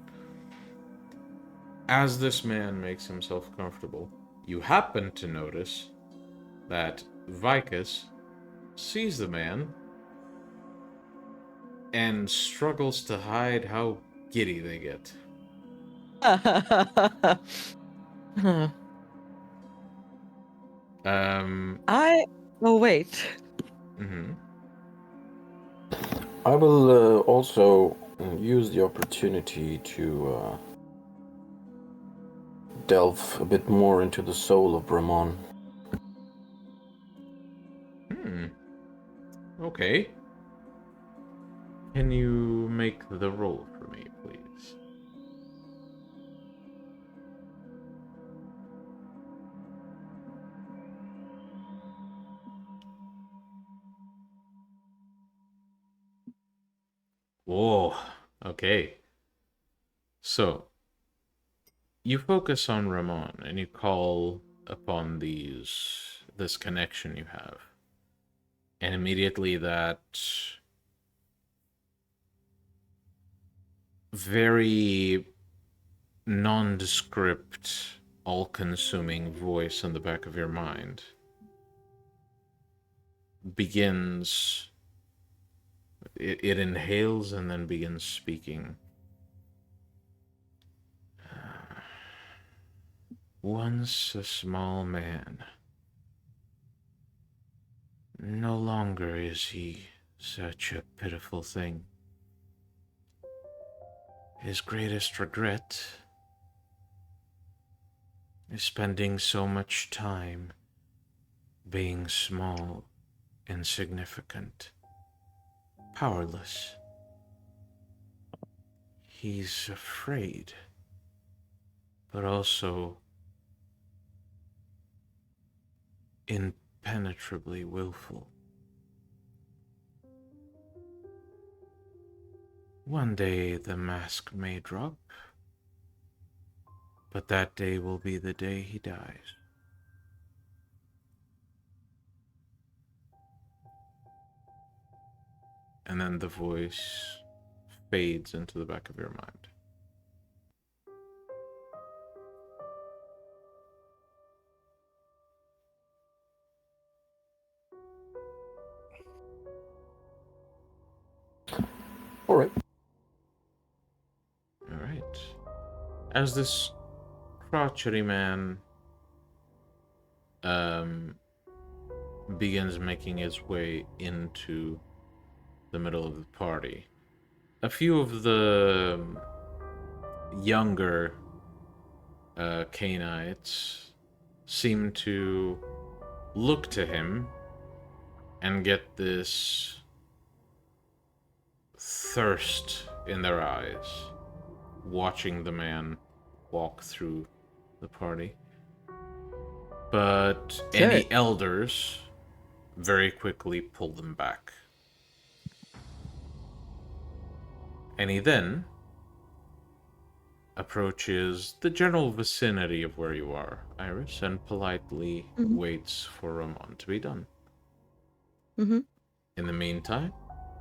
As this man makes himself comfortable, you happen to notice that Vicus sees the man and struggles to hide how giddy they get. Oh, wait. Mhm. I will also use the opportunity to delve a bit more into the soul of Ramon. Okay. Can you make the roll for me, please? Whoa. Okay. So, you focus on Ramon and you call upon this connection you have. And immediately that very nondescript, all-consuming voice in the back of your mind begins... It inhales and then begins speaking. Once a small man. No longer is he such a pitiful thing. His greatest regret is spending so much time being small, insignificant, powerless. He's afraid, but also impenetrably willful. One day the mask may drop, but that day will be the day he dies. And then the voice fades into the back of your mind. All right. All right. As this crotchety man begins making his way into the middle of the party, a few of the younger Cainites seem to look to him and get this thirst in their eyes, watching the man walk through the party. But any elders very quickly pull them back. And he then approaches the general vicinity of where you are, Iris, and politely waits for Ramon to be done. Mm-hmm. In the meantime,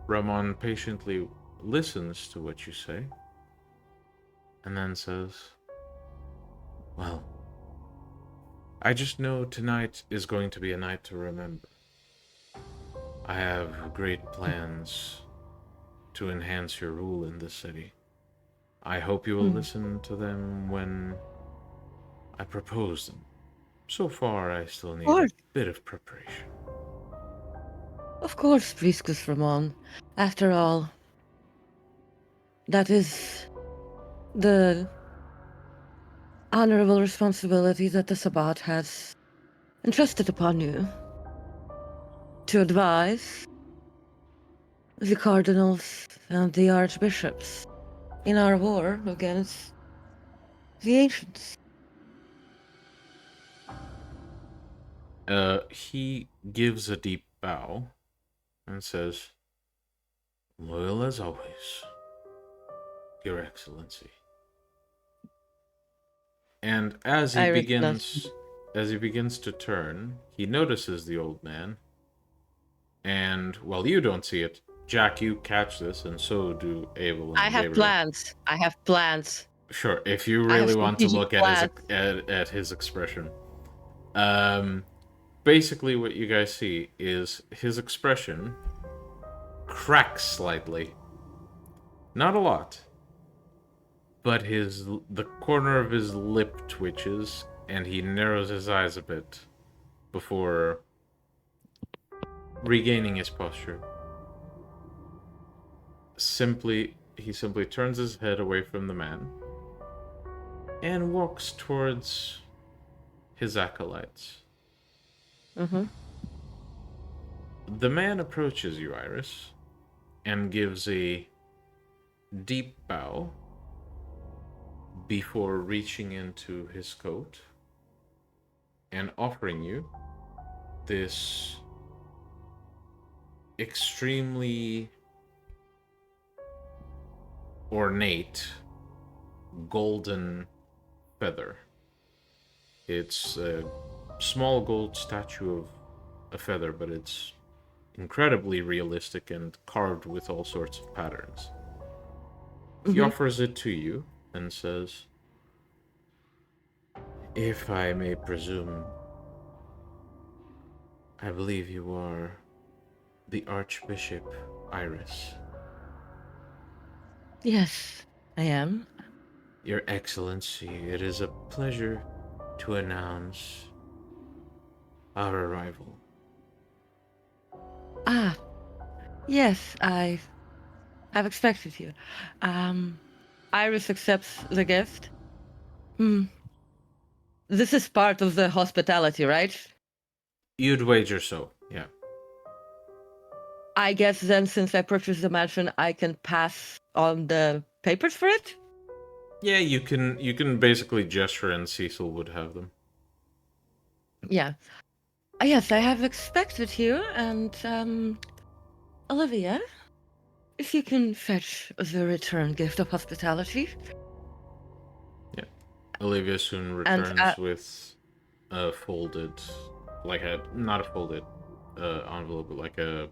Ramon patiently listens to what you say, and then says, well, I just know tonight is going to be a night to remember. I have great plans to enhance your rule in this city. I hope you will listen to them when I propose them. So far, I still need a bit of preparation. Of course, Viscous Ramon. After all, that is the honorable responsibility that the Sabbat has entrusted upon you to advise the cardinals and the archbishops in our war against the ancients. He gives a deep bow and says, "Loyal as always, Your Excellency." And as he Iris begins to turn, he notices the old man. And while you don't see it, Jack, you catch this, and so do Abel and I have Gabriel. plans. I have plans. Sure, if you I have really want to strategic look at his expression. Basically what you guys see is his expression cracks slightly. Not a lot. But the corner of his lip twitches, and he narrows his eyes a bit before regaining his posture. He simply turns his head away from the man and walks towards his acolytes. Mm-hmm. The man approaches you, Iris, and gives a deep bow before reaching into his coat and offering you this extremely ornate golden feather. It's a small gold statue of a feather, but it's incredibly realistic and carved with all sorts of patterns. He offers it to you and says, "If I may presume, I believe you are the Archbishop Iris." Yes, I am. "Your Excellency, it is a pleasure to announce our arrival." Ah, yes, I've expected you. Iris accepts the gift. This is part of the hospitality, right? You'd wager so, yeah. I guess then, since I purchased the mansion, I can pass on the papers for it? Yeah, you can basically gesture and Cecil would have them. Yeah. Yes, I have expected you, and, Olivia, if you can fetch the return gift of hospitality. Yeah. Olivia soon And, returns with a folded, not a folded envelope, but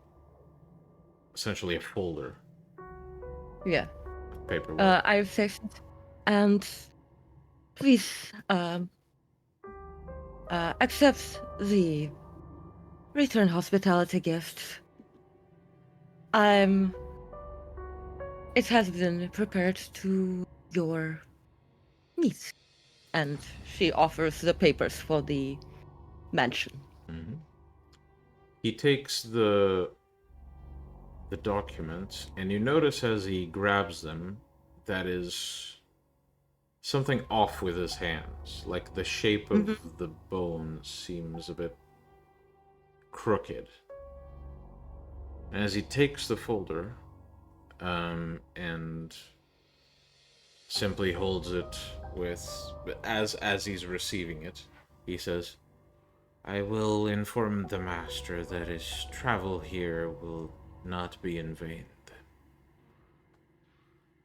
essentially a folder. Yeah. Paperwork. I've fixed it. And please, accept the return hospitality gift. It has been prepared to your needs. And she offers the papers for the mansion. Mm-hmm. He takes the documents, and you notice as he grabs them, that is something off with his hands. Like the shape of the bones seems a bit crooked. And as he takes the folder, and simply holds it as he's receiving it, he says, "I will inform the master that his travel here will not be in vain."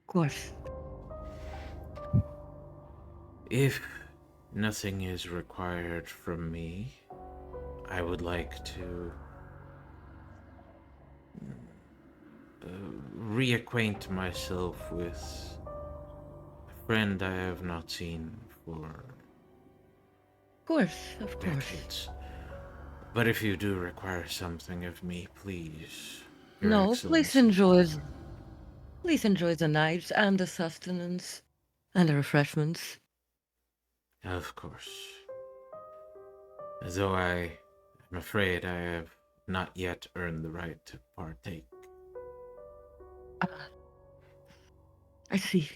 Of course. If nothing is required from me, I would like to reacquaint myself with a friend I have not seen for Of course, of course. decades. But if you do require something of me, please, Your No, Excellency. please enjoy the night and the sustenance and the refreshments. Of course. Though I am afraid I have not yet earned the right to partake. I see.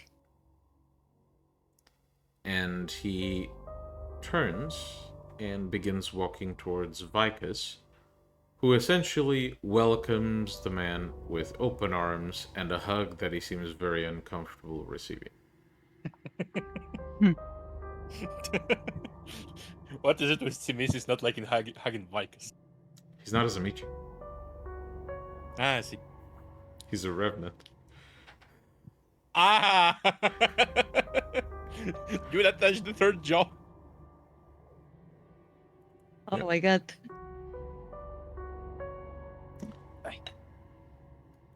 and he turns and begins walking towards Vicus, who essentially welcomes the man with open arms and a hug that he seems very uncomfortable receiving. What is it with Simis? It's not like in hugging Vicus. He's not a Zamichi. Ah, I see. He's a revenant. Ah! You that touched the third jaw. Oh Yep. my god.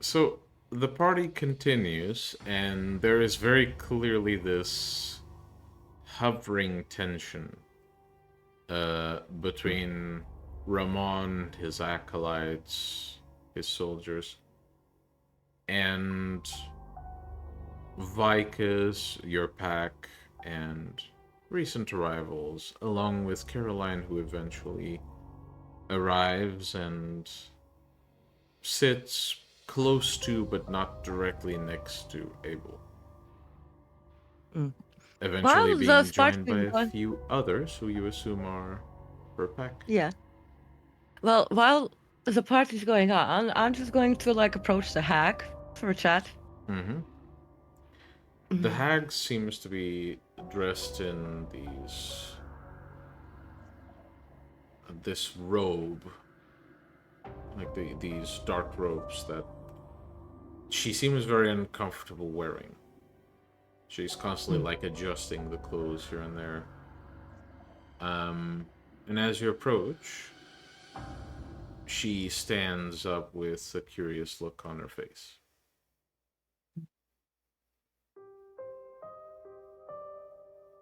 So the party continues, and there is very clearly this hovering tension between Ramon, his acolytes, his soldiers, and Vicus, your pack, and recent arrivals, along with Caroline, who eventually arrives and sits close to, but not directly next to, Abel. Mm. Eventually Well, being those joined by parts a going- few others who you assume are her pack. Yeah. Well, while the party's going on, I'm just going to like approach the hack for a chat. Mm-hmm. The hag seems to be dressed in this robe, like these dark robes that she seems very uncomfortable wearing. She's constantly like adjusting the clothes here and there. And as you approach, she stands up with a curious look on her face.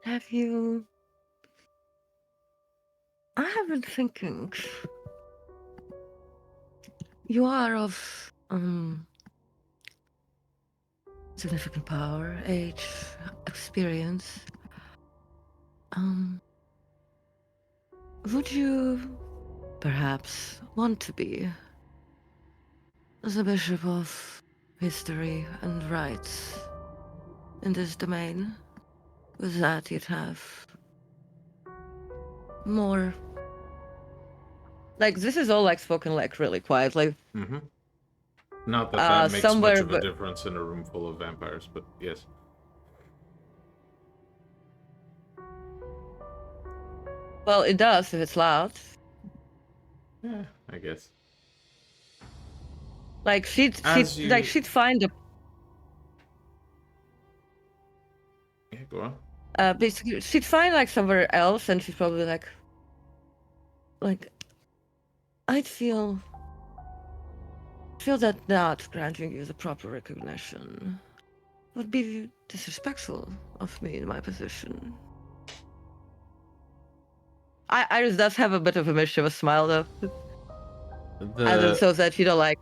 Have you? I have been thinking. You are of significant power, age, experience. Would you perhaps want to be the bishop of history and rights in this domain? With that, you'd have more. Like, this is all like spoken like really quietly. Mm-hmm. Not that that makes somewhere, much of a but- difference in a room full of vampires, but yes. Well, it does if it's loud. Yeah, I guess. Like she'd As you- like she'd find a Yeah, go on. basically she'd find like somewhere else, and she's probably like I'd feel that not granting you the proper recognition would be disrespectful of me in my position. Iris does have a bit of a mischievous smile though, and then so that like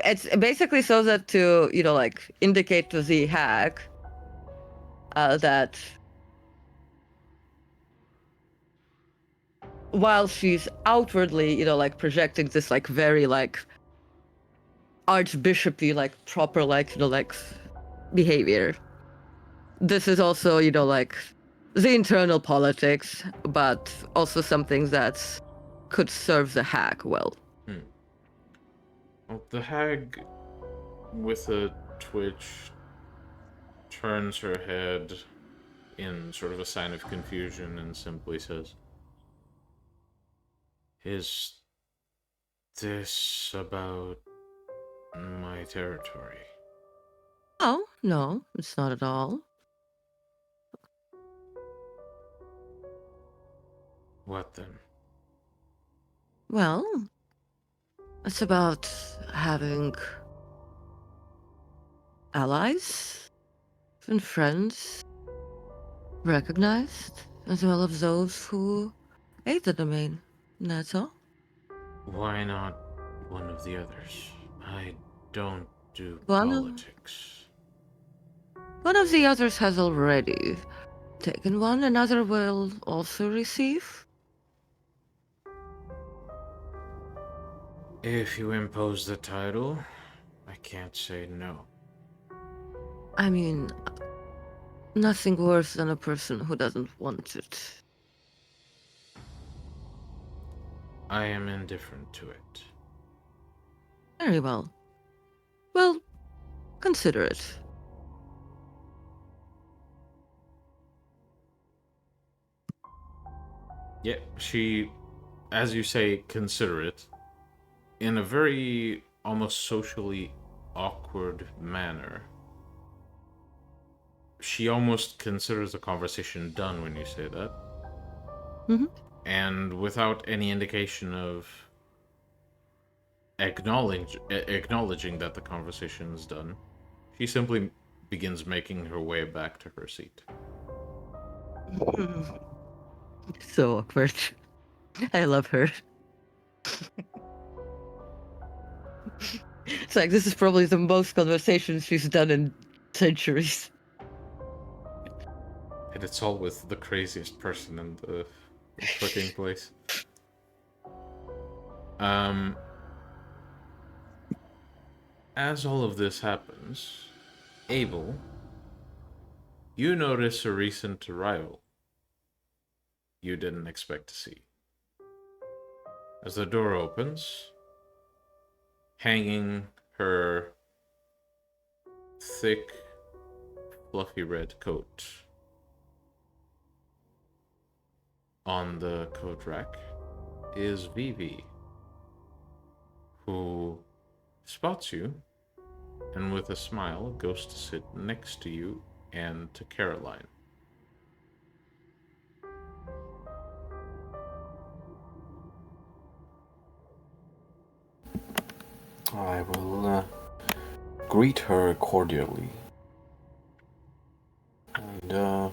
it's basically so that to like indicate to the hack that while she's outwardly like projecting this like very like archbishopy like proper like like behavior, this is also like the internal politics, but also something that could serve the hack well. Well, the hag, with a twitch, turns her head in sort of a sign of confusion and simply says, "Is this about my territory?" Oh no, it's not at all. What then? Well, it's about having allies and friends recognized, as well as those who aid the domain. That's all. Why not one of the others? I don't do One of- politics. One of the others has already taken one, another will also receive. If you impose the title, I can't say no. I mean, Nothing worse than a person who doesn't want it. I am indifferent to it. Very well. Well, consider it. Yeah, she, as you say, consider it in a very almost socially awkward manner. She almost considers the conversation done when you say that. Mm-hmm. And without any indication of acknowledging that the conversation is done, she simply begins making her way back to her seat. So awkward. I love her. It's like this is probably the most conversations she's done in centuries. And it's all with the craziest person in the fucking place. As all of this happens, Abel, you notice a recent arrival you didn't expect to see. As the door opens, hanging her thick, fluffy red coat on the coat rack is Vivi, who spots you and with a smile goes to sit next to you and to Caroline. I will greet her cordially. And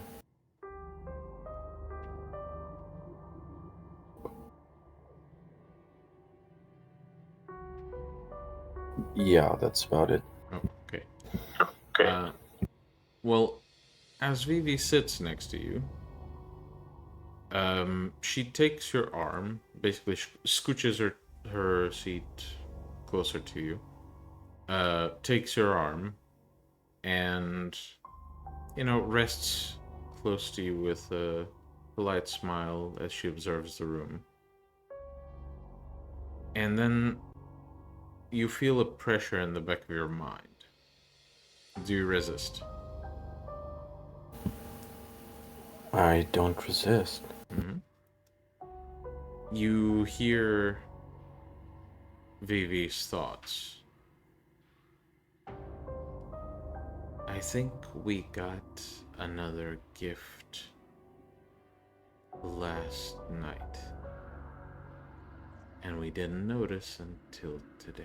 yeah, that's about it. Oh, okay. Okay. Well, as Vivi sits next to you, she takes your arm, basically scooches her seat closer to you, takes your arm, and, rests close to you with a polite smile as she observes the room. And then you feel a pressure in the back of your mind. Do you resist? I don't resist. Mm-hmm. You hear Vivi's thoughts. I think we got another gift last night, and we didn't notice until today.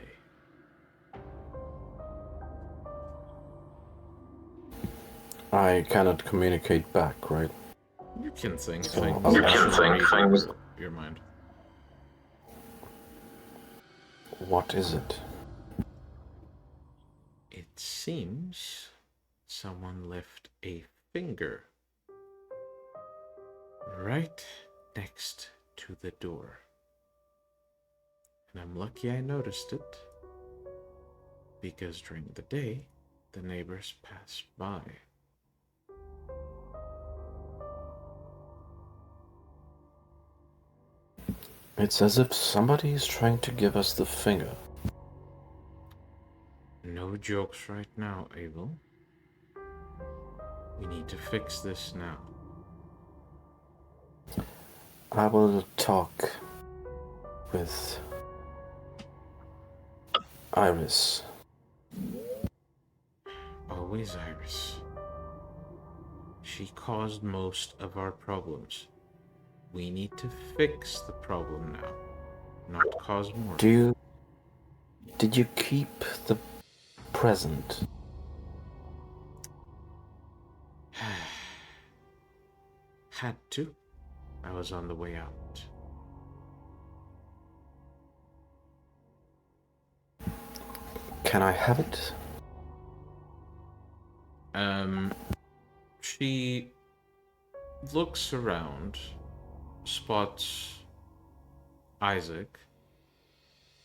I cannot communicate back, right? You can think So, things. you that can shouldn't think be things. your mind. What is it? It seems someone left a finger right next to the door. And I'm lucky I noticed it, because during the day, the neighbors pass by. It's as if somebody is trying to give us the finger. No jokes right now, Abel. We need to fix this now. I will talk with Iris. Always Iris. She caused most of our problems. We need to fix the problem now, not cause more. Did you keep the present? Had to. I was on the way out. Can I have it? She looks around, spots Isaac,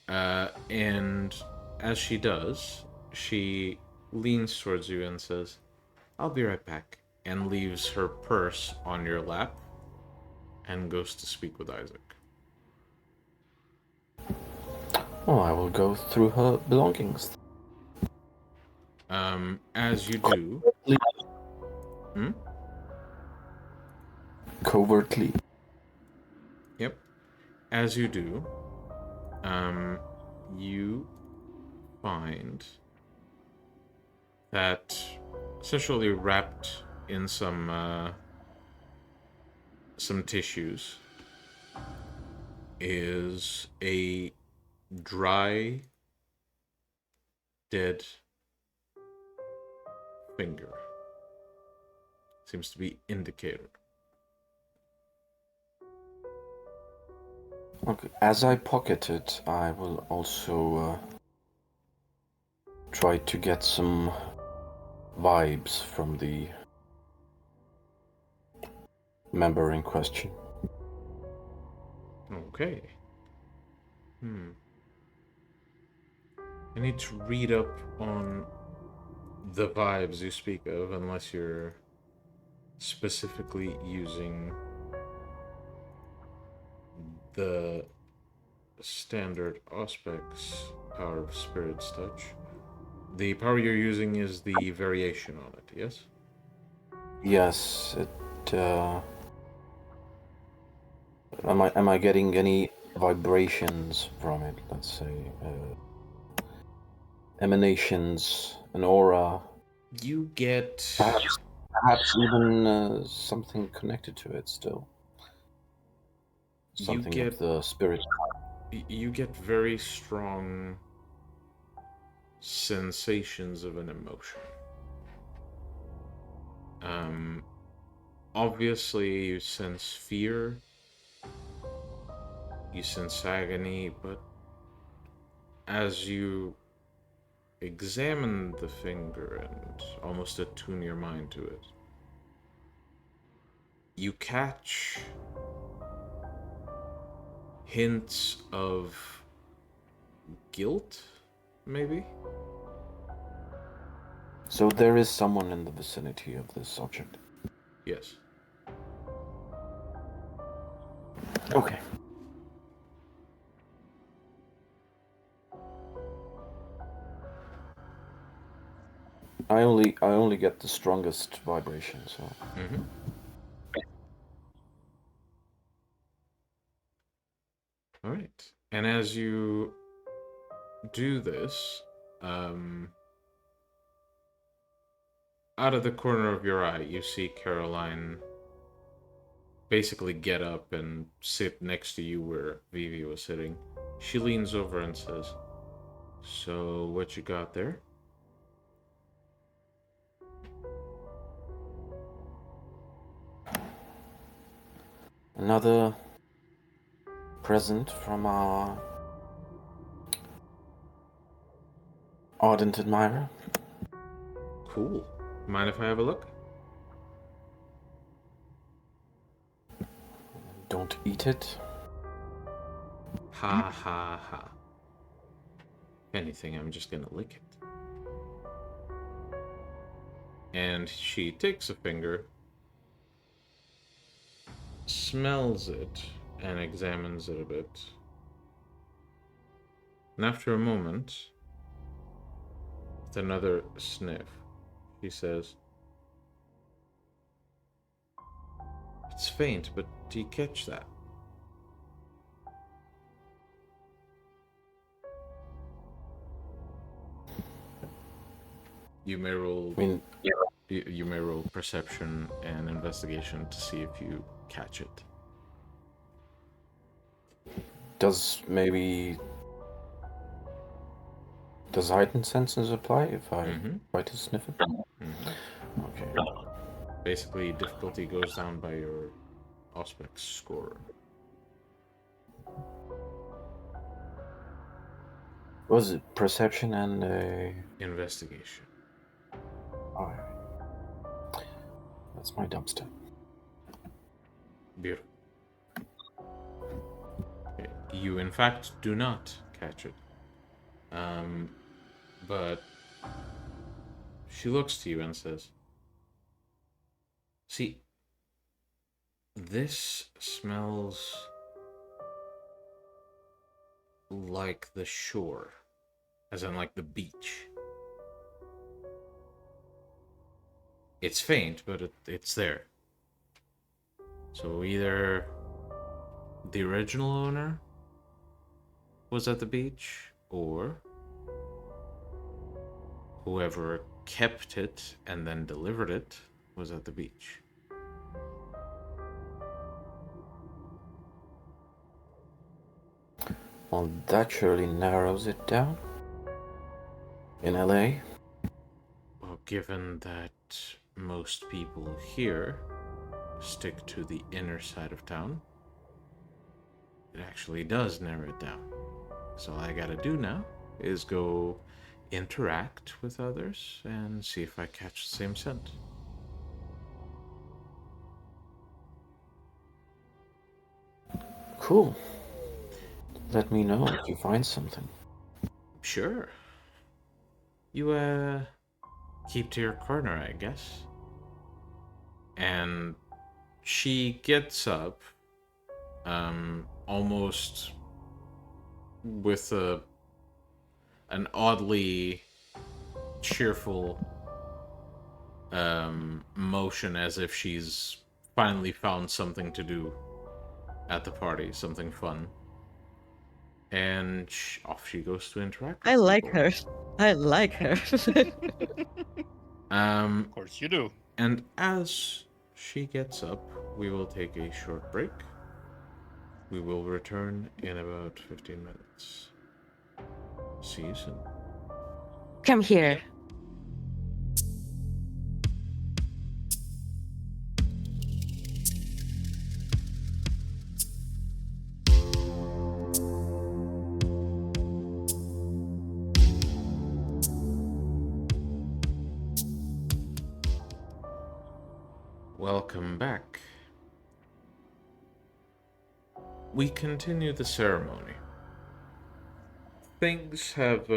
and as she does, she leans towards you and says, "I'll be right back," and leaves her purse on your lap and goes to speak with Isaac. Oh, I will go through her belongings. As you do... Hmm? Covertly. Yep. As you do, you find that essentially wrapped in some tissues is a dry, dead finger. Seems to be indicated. Okay, as I pocket it, I will also try to get some vibes from the member in question. Okay. I need to read up on the vibes you speak of, unless you're specifically using the standard Auspex Power of Spirit's Touch. The power you're using is the variation on it, yes? Yes, it. Am I getting any vibrations from it? Let's say emanations, an aura. You get... Perhaps even something connected to it still. Something of the spirit. You get very strong sensations of an emotion. Obviously you sense fear, you sense agony, but as you examine the finger and almost attune your mind to it, you catch hints of guilt, maybe? So there is someone in the vicinity of this object. Yes. Okay. I only get the strongest vibration, so. Mm-hmm. All right. And as you do this, out of the corner of your eye, you see Caroline basically get up and sit next to you where Vivi was sitting. She leans over and says, "So, what you got there?" Another present from our ardent admirer. Cool. Mind if I have a look? Don't eat it. Ha ha ha. If anything, I'm just gonna lick it. And she takes a finger, smells it, and examines it a bit. And after a moment, with another sniff, she says, "It's faint, but do you catch that?" You may roll. I mean, You may roll perception and investigation to see if you catch it. does heightened senses apply if I try to sniff it? Okay. Basically, difficulty goes down by your Auspex score. Was it perception and Investigation. Alright. That's my dumpster. Beautiful. Okay. You, in fact, do not catch it. But she looks to you and says, See, this smells like the shore, as in like the beach. It's faint, but it's there. So either the original owner was at the beach, or whoever kept it and then delivered it was at the beach. Well, that surely narrows it down. In LA? Well, given that most people here stick to the inner side of town, it actually does narrow it down. So all I gotta do now is go interact with others and see if I catch the same scent. Cool. Let me know if you find something. Sure. You, keep to your corner, I guess. And she gets up, almost with an oddly cheerful motion, as if she's finally found something to do at the party, something fun. And off she goes to interact with I like people. her. I like her. Of course you do. And as she gets up, we will take a short break. We will return in about 15 minutes. See you soon. Come here. Welcome back. We continue the ceremony. Things have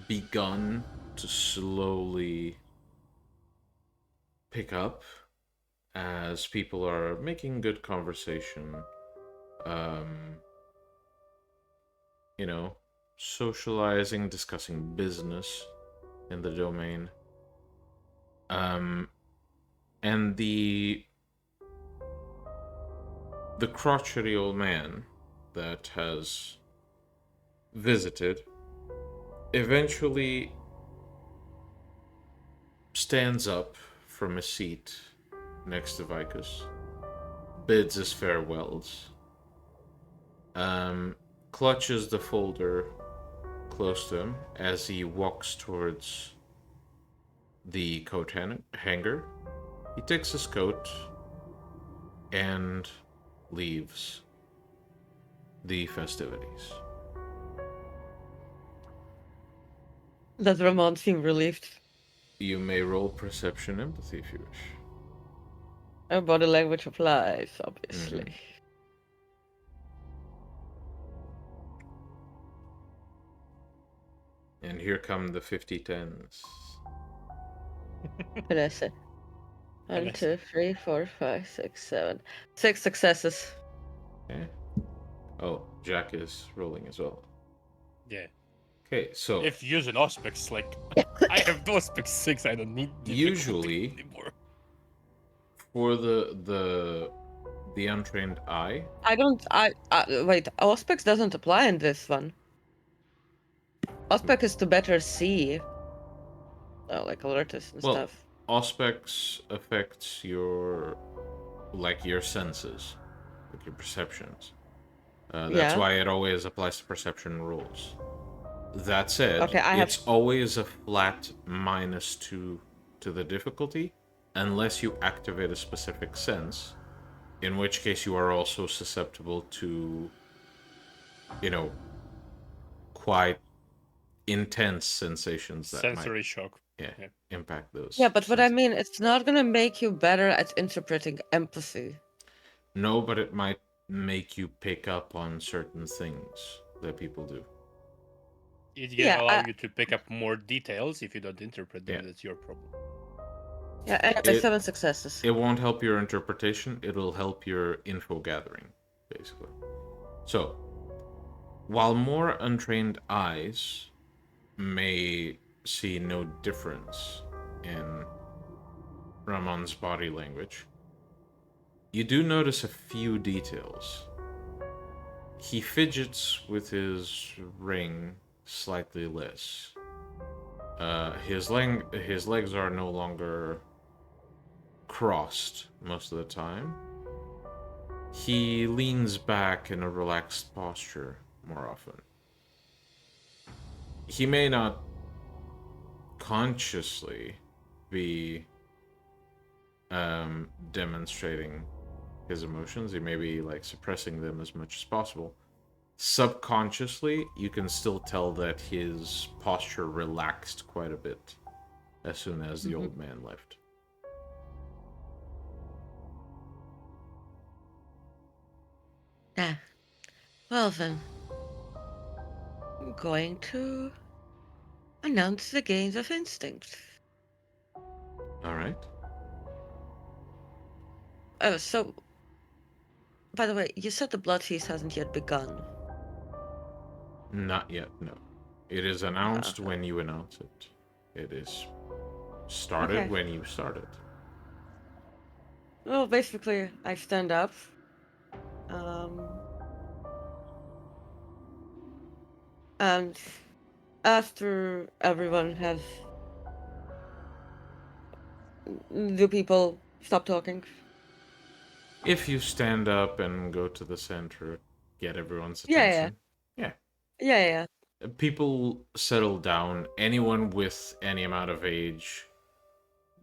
begun to slowly pick up as people are making good conversation. Socializing, discussing business in the domain. And the crotchety old man that has visited eventually stands up from his seat next to Vicus, bids his farewells, clutches the folder close to him as he walks towards the coat hanger. He takes his coat and leaves the festivities. Does Ramon seem relieved? You may roll perception empathy if you wish. Our body language applies, obviously. And here come the 50-10s. Vanessa. 1, Vanessa. 2, 3, 4, 5, 6, 7. 6 successes. Okay. Oh, Jack is rolling as well. Yeah. Okay, so If using Auspex, like I have Auspex 6, I don't need difficulty Usually- anymore. for the untrained eye, Wait, Auspex doesn't apply in this one. Auspex is to better see. Oh, like alertness and well, stuff. Auspex affects your senses, like your perceptions. That's Yeah. why it always applies to perception rules. That said, Okay, it's always a flat -2 to the difficulty, unless you activate a specific sense, in which case you are also susceptible to, quite intense sensations that Sensory shock. might impact those. Yeah, but what I senses. mean, it's not gonna make you better at interpreting empathy. No, but it might make you pick up on certain things that people do. It can Yeah, allow you to pick up more details if you don't interpret them. Yeah. That's your problem. Yeah, anyway, It- 7 successes. It won't help your interpretation, it'll help your info gathering, basically. So, while more untrained eyes may see no difference in Ramon's body language, you do notice a few details. He fidgets with his ring slightly less. His legs are no longer crossed most of the time. He leans back in a relaxed posture more often. He may not consciously be demonstrating his emotions. He may be like suppressing them as much as possible. Subconsciously, you can still tell that his posture relaxed quite a bit as soon as the old man left. Yeah. Well then, I'm going to announce the games of instinct. Alright. Oh, so, by the way, you said the blood feast hasn't yet begun. Not yet, no. It is announced when you announce it. It is started when you start it. Well, basically, I stand up. And after everyone has... Do people stop talking? If you stand up and go to the center, get everyone's Yeah, attention. Yeah. People settle down. Anyone with any amount of age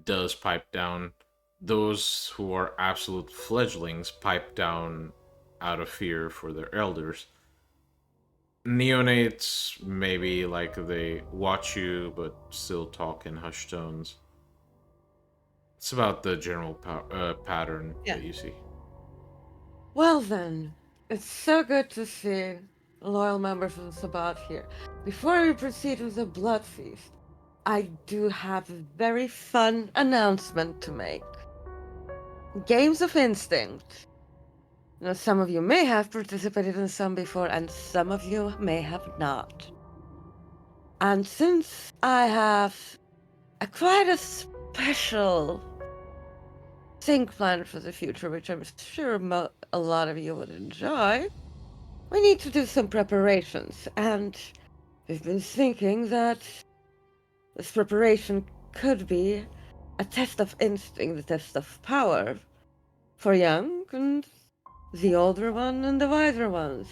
does pipe down. Those who are absolute fledglings pipe down out of fear for their elders. Neonates, maybe like they watch you but still talk in hushed tones. It's about the general pattern that you see. Well then, it's so good to see loyal members of the Sabbat here. Before we proceed with the blood feast, I do have a very fun announcement to make. Games of Instinct. Now, some of you may have participated in some before, and some of you may have not. And since I have quite a special thing planned for the future, which I'm sure a lot of you would enjoy, we need to do some preparations, and we've been thinking that this preparation could be a test of instinct, a test of power for young and the older one and the wiser ones.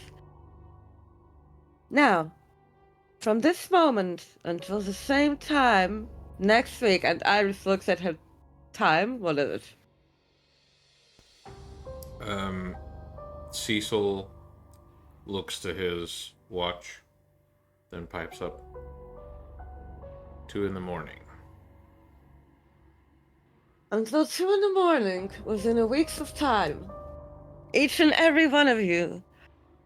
Now, from this moment until the same time next week, and Iris looks at her time, what is it? Cecil looks to his watch, then pipes up. 2 a.m. Until 2 a.m, within a week's of time, each and every one of you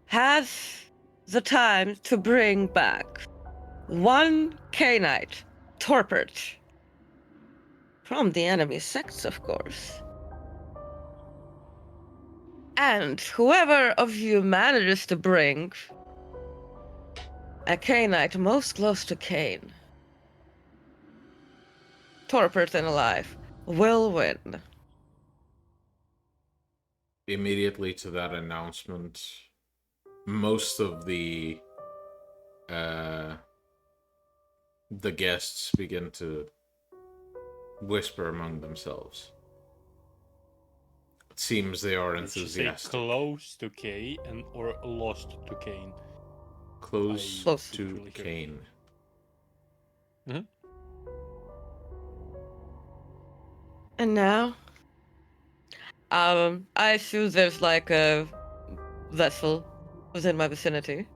has the time to bring back one Cainite, torpid, from the enemy sects, of course. And whoever of you manages to bring a Cainite most close to Cain, torpid and alive, will win. Immediately to that announcement, most of the guests begin to whisper among themselves. It seems they are Did you say enthusiastic. close to K and or lost to Cain? Close Close. to Really good. Cain. And now, I assume there's like a vessel within my vicinity.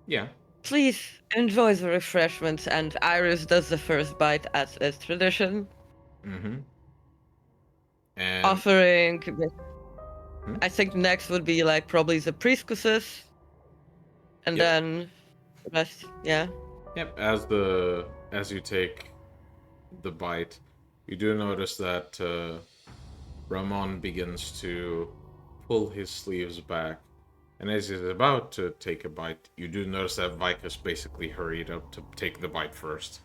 Yeah. Please enjoy the refreshments, and Iris does the first bite as is tradition. Mm-hmm. And Offering, I think next would be like probably the priestesses, and Yep. then the rest, yeah. yep, as you take the bite, You do notice that Ramon begins to pull his sleeves back, and as he's about to take a bite, you do notice that Vicus basically hurried up to take the bite first.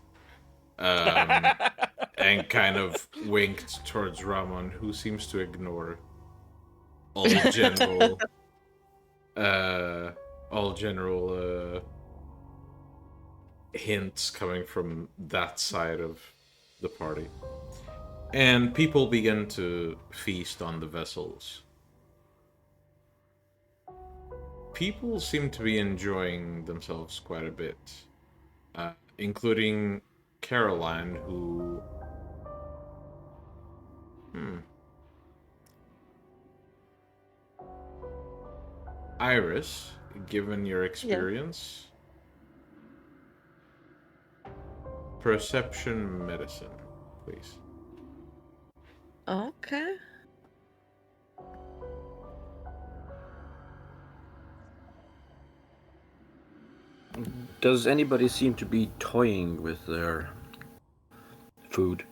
And kind of winked towards Ramon, who seems to ignore all general hints coming from that side of the party. And people begin to feast on the vessels. People seem to be enjoying themselves quite a bit, including Caroline, who... Iris, given your experience, perception medicine, please. Okay. Does anybody seem to be toying with their food?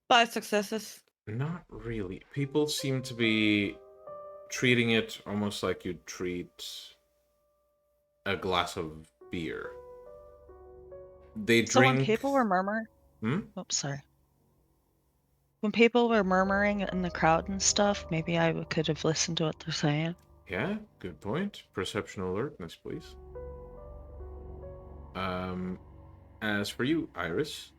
5 successes. Not really. People seem to be treating it almost like you'd treat a glass of beer. They So drink... when people were murmuring... Hmm? Oops, sorry. When people were murmuring in the crowd and stuff, maybe I could have listened to what they're saying. Yeah, good point. Perception alertness, please. As for you, Iris,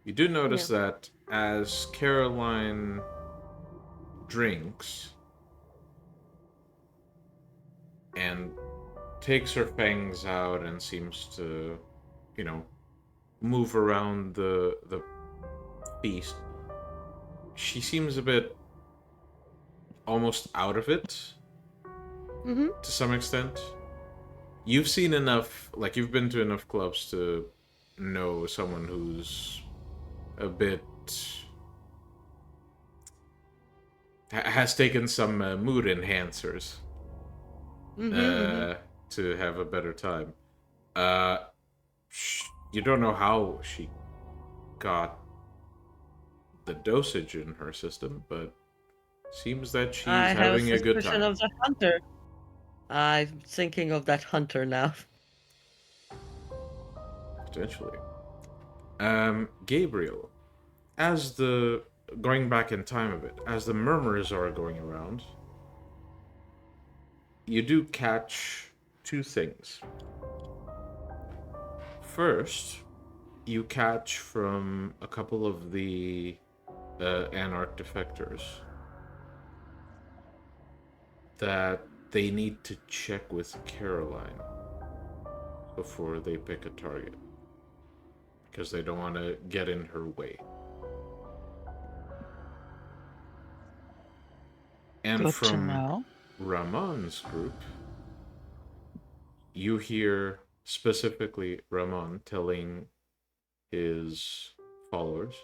you do notice that as Caroline drinks and takes her fangs out and seems to, move around the feast, she seems a bit almost out of it to some extent. You've seen enough, you've been to enough clubs to know someone who's a bit... has taken some mood enhancers to have a better time. You don't know how she got the dosage in her system, but seems that she's having a good time. Of the hunter. I'm thinking of that hunter now. Potentially. Gabriel, going back in time a bit, as the murmurs are going around, you do catch 2 things. First, you catch from a couple of the Anarch defectors that they need to check with Caroline before they pick a target, because they don't want to get in her way. And Good to from know. Ramon's group, you hear specifically Ramon telling his followers,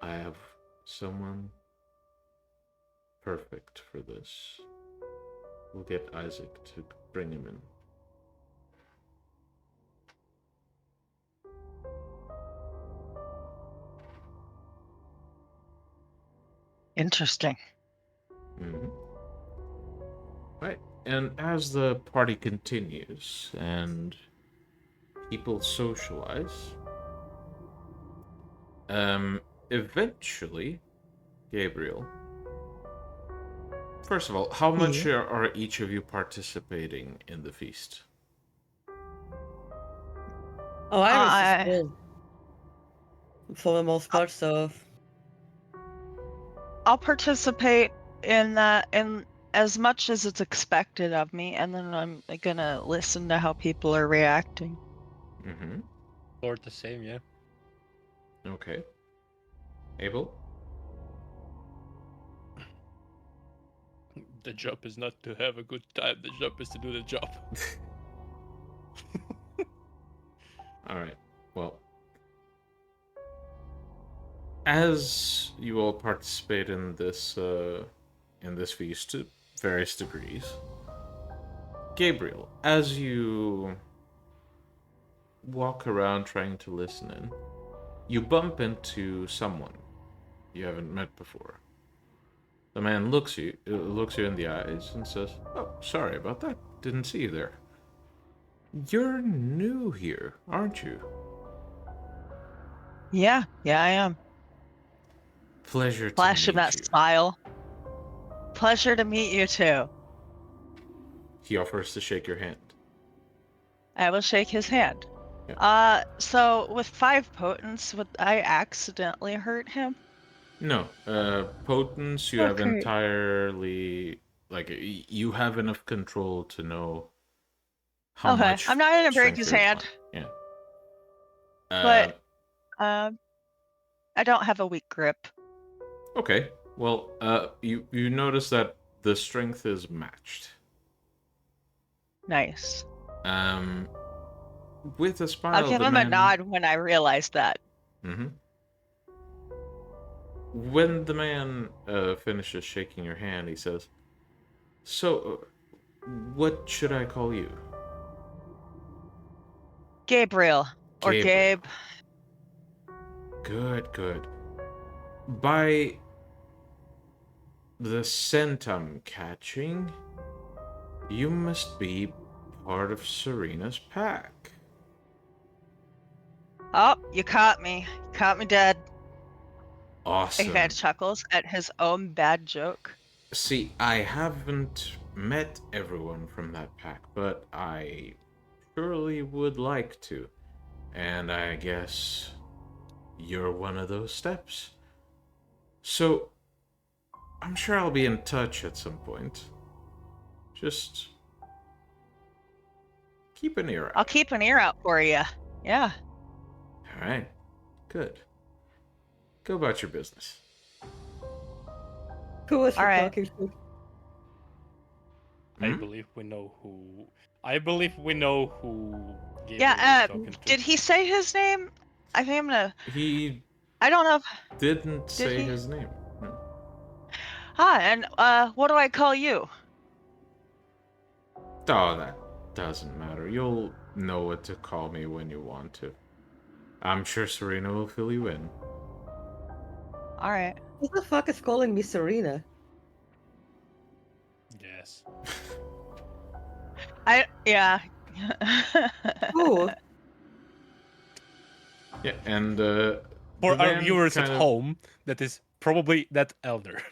I have someone perfect for this. We'll get Isaac to bring him in. Interesting. Right. And as the party continues and people socialize, eventually, Gabriel, first of all, how much are each of you participating in the feast? Oh, Iris is full. For the most part, so... I'll participate in that in as much as it's expected of me, and then I'm gonna listen to how people are reacting. Or the same, yeah. Okay. Abel? The job is not to have a good time, the job is to do the job. Alright, well. As you all participate in this feast to various degrees, Gabriel, as you walk around trying to listen in, you bump into someone you haven't met before. The man looks you in the eyes and says, "Oh, sorry about that. Didn't see you there. You're new here, aren't you?" Yeah, I am. Pleasure to Flash him meet that you. smile. Pleasure to meet you too. He offers to shake your hand. I will shake his hand. Yeah. So with 5 potence, would I accidentally hurt him? No, potence, you have Okay. entirely, you have enough control to know how Okay, much I'm not gonna break strength his you're hand, applying. Yeah. but I don't have a weak grip. Okay. Well, you notice that the strength is matched. Nice. With a I'll smile, give the him a man. nod when I realize that. Mm-hmm. When the man finishes shaking your hand, he says, "So, what should I call you?" Gabriel. Or Gabriel. Gabe. Good. By the scent I'm catching, you must be part of Serena's pack. Oh, you caught me. You caught me dead. He kind Awesome. of chuckles at his own bad joke. See, I haven't met everyone from that pack, but I surely would like to. And I guess you're one of those steps. So, I'm sure I'll be in touch at some point. Just keep an ear out. I'll keep an ear out for you. Yeah. Alright, good. Go about your business. Who was he All right. talking to? I Hmm? believe we know who. I believe we know who. Gabriel Yeah, is talking to. did he say his name? I think I'm gonna... He I don't know if... didn't say he? his name. No. And what do I call you? Oh, that doesn't matter. You'll know what to call me when you want to. I'm sure Serena will fill you in. All right. Who the fuck is calling me Serena? Yes. Yeah. Who? Yeah, and For the our man viewers at kind of- home, that is probably that elder.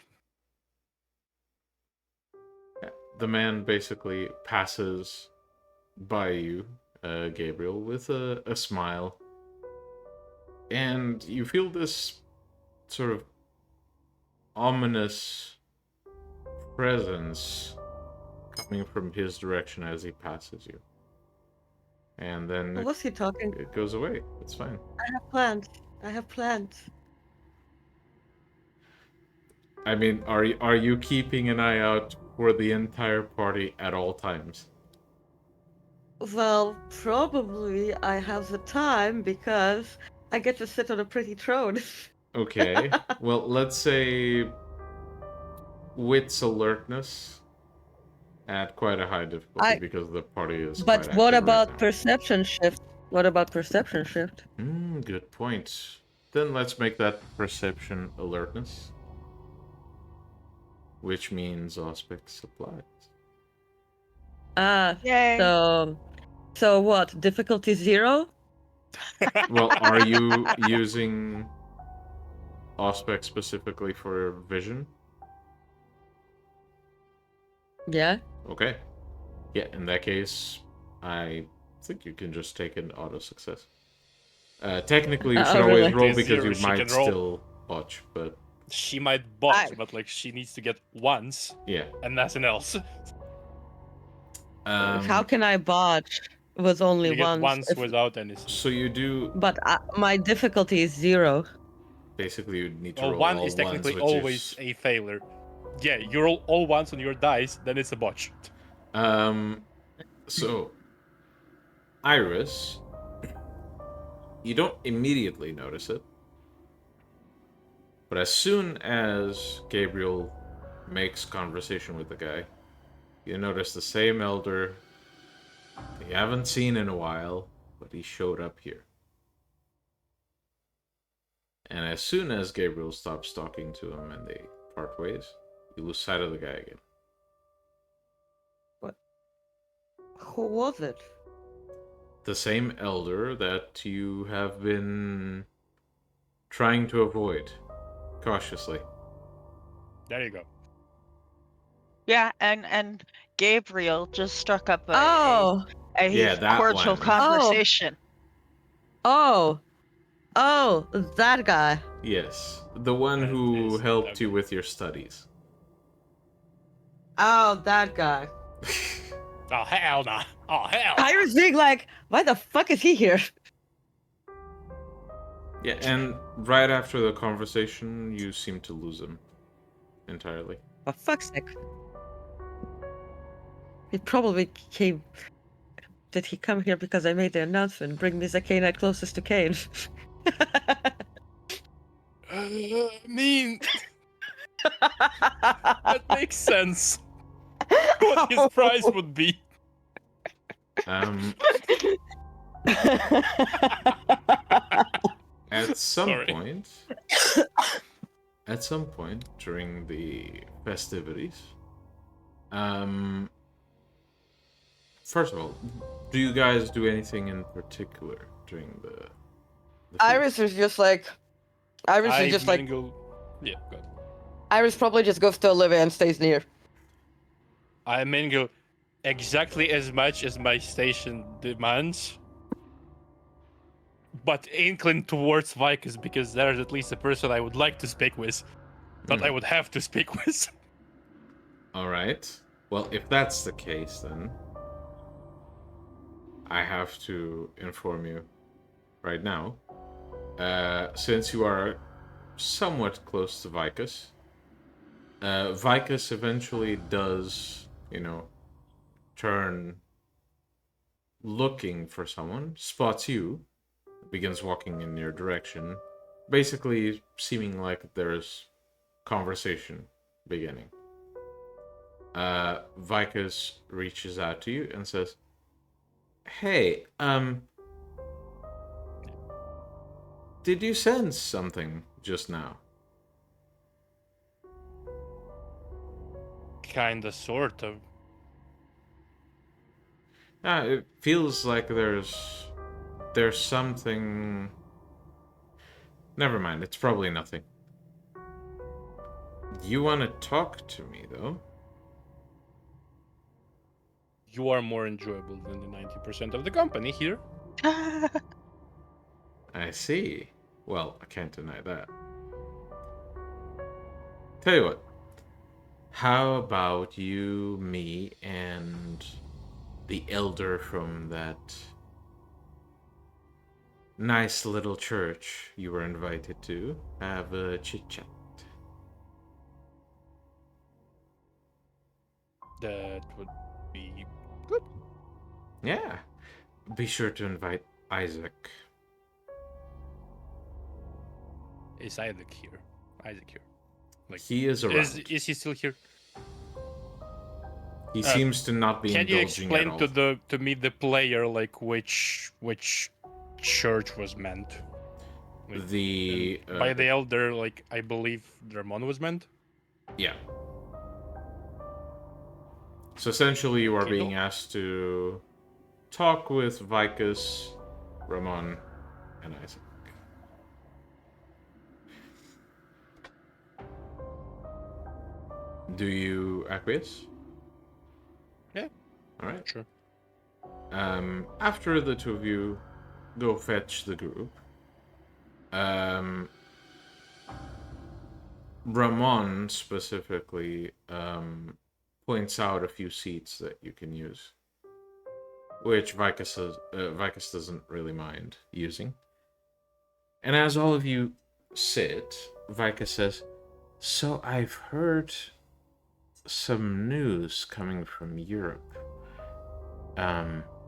the man basically passes by you, Gabriel, with a smile, and you feel this sort of ominous presence coming from his direction as he passes you. And then Who was he talking? it goes away. It's fine. I have plans. I have plans. I mean, are you keeping an eye out for the entire party at all times? Well, probably I have the time because I get to sit on a pretty throne. Okay. Well, let's say wits alertness at quite a high difficulty because the party is But quite what active right about now. perception shift? What about perception shift? Good point. Then let's make that perception alertness, which means auspic supplies. Yay. So what? Difficulty 0? Well, are you using auspic specifically for vision? Yeah. Okay. Yeah, in that case, I think you can just take an auto success. Technically, you should Oh, always really? roll There's because zero, you she might can roll. still botch, but She might botch, but like she needs to get once yeah. and nothing else. How can I botch with only You get once if- without anything. So you do But my difficulty is 0. basically you need to Well, roll one all is technically ones, which always is... a failure. Yeah, you roll all ones on your dice, then it's a botch. So Iris, you don't immediately notice it, but as soon as Gabriel makes conversation with the guy, you notice the same elder you haven't seen in a while, but he showed up here. And as soon as Gabriel stops talking to him and they part ways, you lose sight of the guy again. Who was it? The same elder that you have been trying to avoid cautiously. There you go. Yeah, and Gabriel just struck up Oh, Yeah, that cordial one. conversation. oh, that guy. Yes, the one That who is helped the you guy. with your studies. Oh, that guy. Oh hell no! Oh hell! I was being like, why the fuck is he here? Yeah, and right after the conversation, you seem to lose him entirely. For fuck's sake. He probably came. Did he come here because I made the announcement? Bring me the Cainite closest to Cain. Mean. That makes sense. What his price would be. At some Sorry. point, during the festivities, first of all, do you guys do anything in particular during the feast? Iris is just like. Iris is just like. mingle... Yeah, go ahead. Iris probably just goes to Olivia and stays near. I mingle exactly as much as my station demands, but inclined towards Vicus because there's at least a person I would like to speak with, but I would have to speak with. All right. Well, if that's the case, then I have to inform you right now. Since you are somewhat close to Vicus, Vicus eventually does, turn looking for someone, spots you, begins walking in your direction, basically seeming like there's conversation beginning. Vicus reaches out to you and says, "Hey, did you sense something just now?" Kinda, sort of. It feels like there's something. Never mind, it's probably nothing. You want to talk to me, though? You are more enjoyable than the 90% of the company here. I see. Well, I can't deny that. Tell you what. How about you, me, and the elder from that nice little church you were invited to have a chit-chat? That would be good. Yeah. Be sure to invite Isaac. Is Isaac here? Like, He is around. is he still here? He seems to not be Can you indulging explain at all. to me the player like which church was meant? Like, The by the elder, like I believe Ramon was meant. yeah. So essentially, you are Okay, being go. asked to talk with Vicus, Ramon, and Isaac. Do you acquiesce? Yeah. All right. Sure. After the two of you go fetch the group, Ramon specifically points out a few seats that you can use, which Vicus doesn't really mind using. And as all of you sit, Vicus says, "So I've heard some news coming from Europe.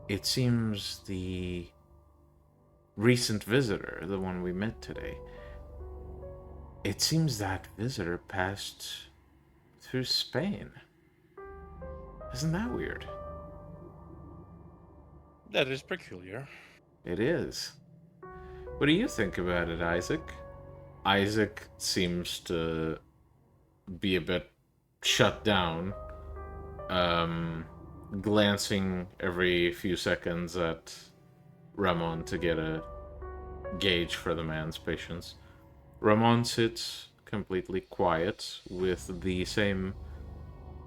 It seems the recent visitor, the one we met today, it seems that visitor passed through Spain. Isn't that weird?" That is peculiar. It is. What do you think about it, Isaac? Isaac seems to be a bit shut down, glancing every few seconds at Ramon to get a gauge for the man's patience. Ramon sits completely quiet with the same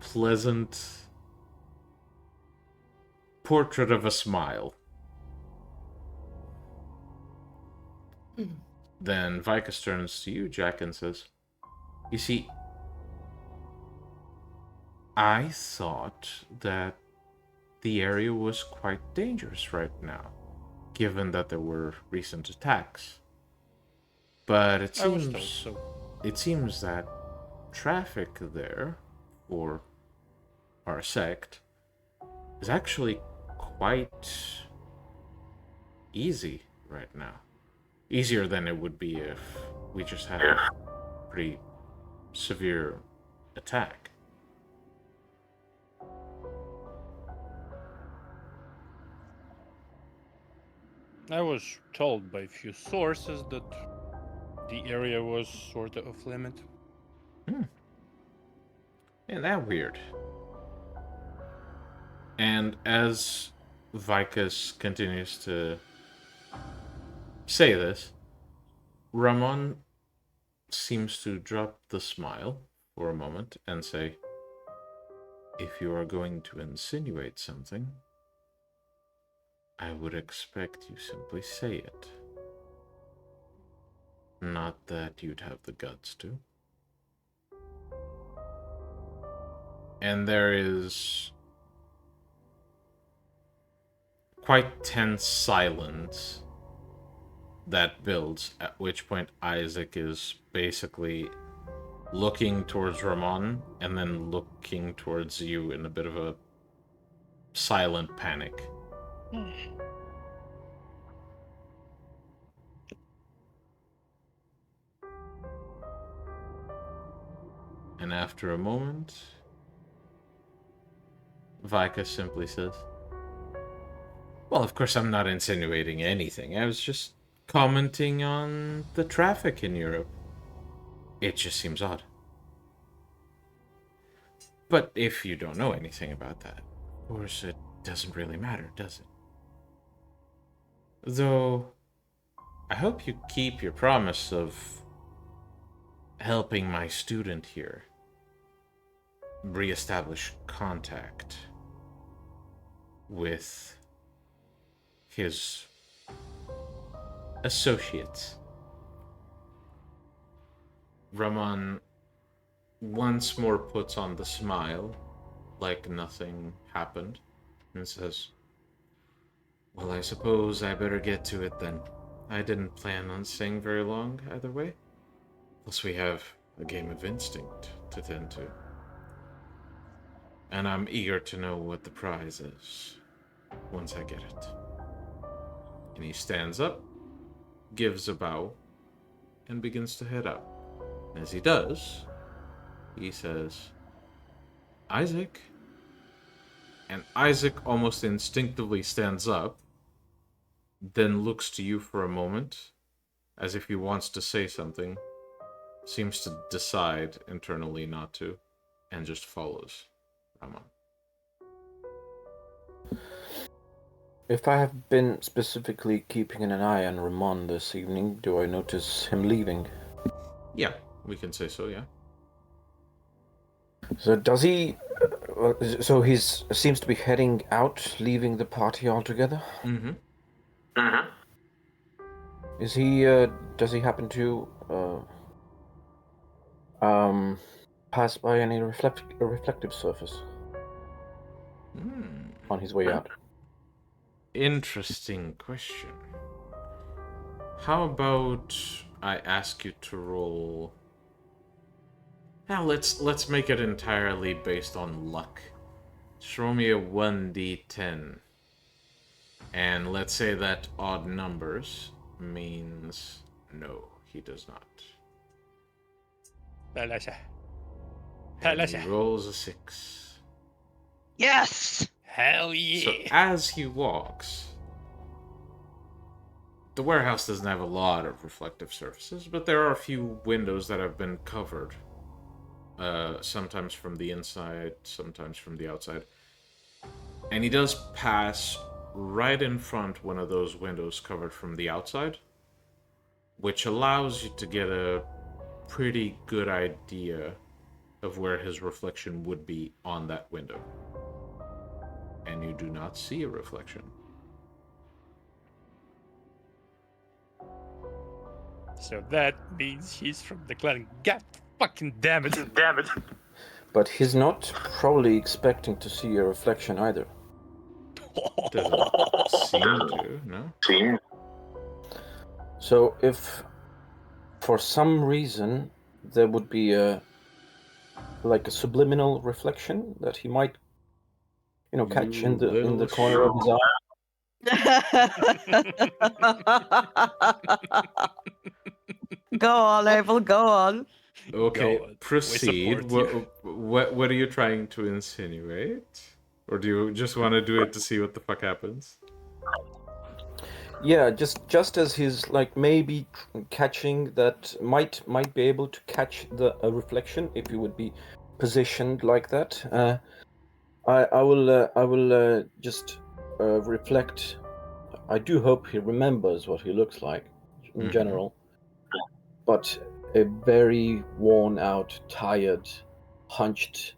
pleasant portrait of a smile. Then Vicus turns to you, Jack, and says, "You see, I thought that the area was quite dangerous right now, given that there were recent attacks. But it I was told seems so. it seems that traffic there for our sect is actually quite easy right now. Easier than it would be if we just had a pretty severe attack." I was told by a few sources that the area was sort of off limit. Isn't that weird? And as Vicus continues to say this, Ramon seems to drop the smile for a moment and say, "If you are going to insinuate something, I would expect you simply say it. Not that you'd have the guts to." And there is quite tense silence that builds, at which point Isaac is basically looking towards Ramon and then looking towards you in a bit of a silent panic. And after a moment, Vicus simply says, "Well, of course I'm not insinuating anything. I was just commenting on the traffic in Europe. It just seems odd. But if you don't know anything about that, of course it doesn't really matter, does it? Though, I hope you keep your promise of helping my student here reestablish contact with his associates." Ramon once more puts on the smile, like nothing happened, and says, "Well, I suppose I better get to it then. I didn't plan on staying very long either way. Plus we have a game of Instinct to tend to. And I'm eager to know what the prize is once I get it." And he stands up, gives a bow, and begins to head out. As he does, he says, "Isaac." And Isaac almost instinctively stands up, then looks to you for a moment, as if he wants to say something, seems to decide internally not to, and just follows Ramon. If I have been specifically keeping an eye on Ramon this evening, do I notice him leaving? Yeah, we can say so, yeah. So does he... so he's seems to be heading out, leaving the party altogether? Mm-hmm. Is he, does he happen to, pass by any reflective surface on his way out? Interesting question. How about I ask you to roll... Now let's make it entirely based on luck. Show me a 1d10. And let's say that odd numbers means no, he does not. And he rolls a 6. Yes! Hell yeah! So as he walks, the warehouse doesn't have a lot of reflective surfaces, but there are a few windows that have been covered. Sometimes from the inside, sometimes from the outside. And he does pass right in front one of those windows covered from the outside, which allows you to get a pretty good idea of where his reflection would be on that window. And you do not see a reflection. So that means he's from the clan. God fucking damn it. But he's not probably expecting to see a reflection either. Doesn't seem to, no? So if for some reason there would be a subliminal reflection that he might catch in the corner of his eye. Go on, Abel, go on. Okay, Go on. We proceed. support What are you trying to insinuate? Or do you just want to do it to see what the fuck happens? Yeah, just as he's maybe catching that, might be able to catch a reflection if he would be positioned like that. I will just reflect. I do hope he remembers what he looks like in general, but a very worn out, tired, hunched,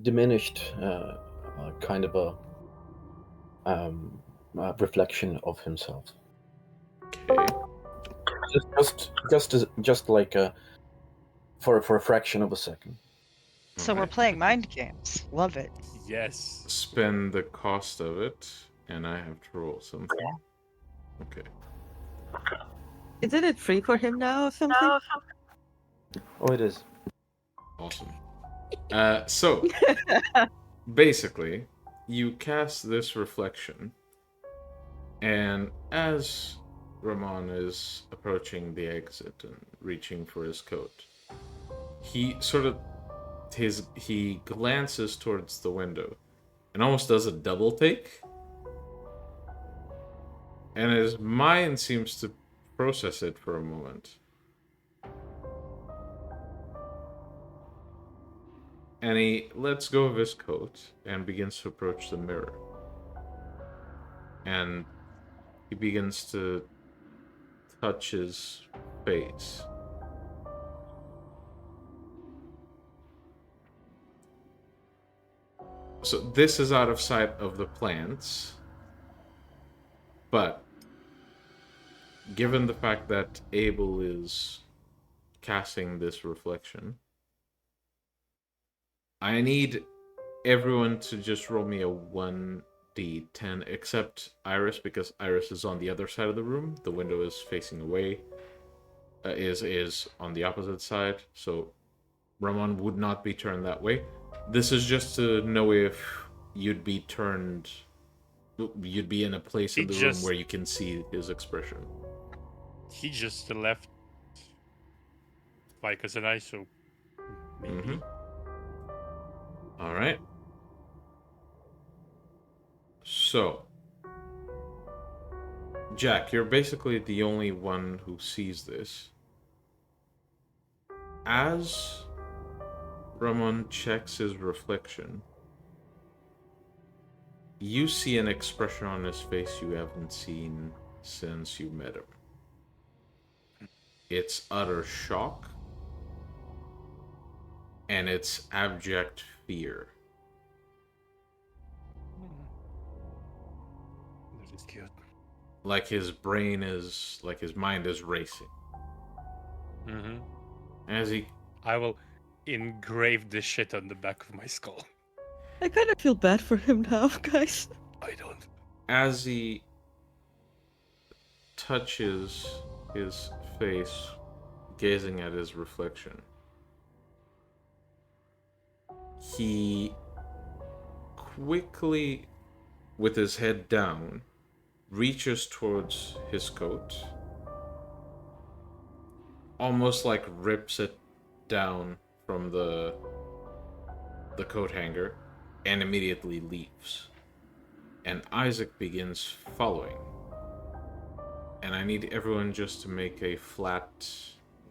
diminished kind of a reflection of himself. Okay. Just like for a fraction of a second. So we're Alright. playing mind games. Love it. Yes. Spend the cost of it, and I have to roll something. Okay. Isn't it free for him now or something? Oh, it is. Awesome. So, basically, you cast this reflection, and as Ramon is approaching the exit and reaching for his coat, he he glances towards the window and almost does a double take, and his mind seems to process it for a moment. And he lets go of his coat and begins to approach the mirror. And he begins to touch his face. So this is out of sight of the plants. But given the fact that Abel is casting this reflection, I need everyone to just roll me a 1d10, except Iris, because Iris is on the other side of the room. The window is facing away, is on the opposite side, so Ramon would not be turned that way. This is just to know if you'd be in a place in the room where you can see his expression. He just left Vicus and I, so maybe. All right. So, Jack, you're basically the only one who sees this. As Ramon checks his reflection, you see an expression on his face you haven't seen since you met him. It's utter shock, and it's abject fear. That is cute. Like his mind is racing. As I will engrave this shit on the back of my skull. I kind of feel bad for him now, guys. I don't. As he touches his face, gazing at his reflection, he quickly, with his head down, reaches towards his coat, almost like rips it down from the coat hanger, and immediately leaves. And Isaac begins following. and I need everyone just to make a flat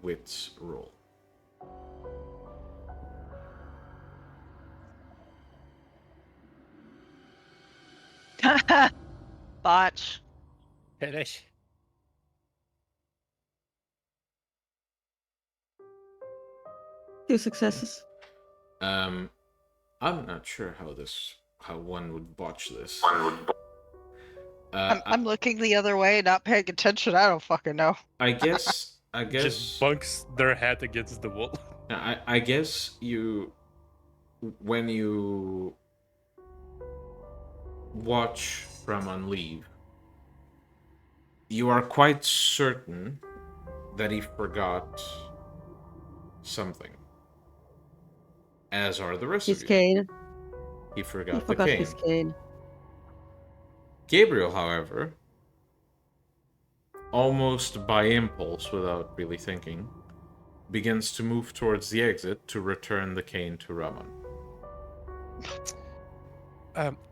wits roll. Botch. Beleş. 2 successes. I'm not sure how one would botch this. I'm looking the other way, not paying attention. I don't fucking know. I guess Just bunks their head against the wall. I guess when you watch Raman leave, you are quite certain that he forgot something. As are the rest His of you. cane. He He forgot the forgot cane. his cane. Gabriel, however, almost by impulse, without really thinking, begins to move towards the exit to return the cane to Raman.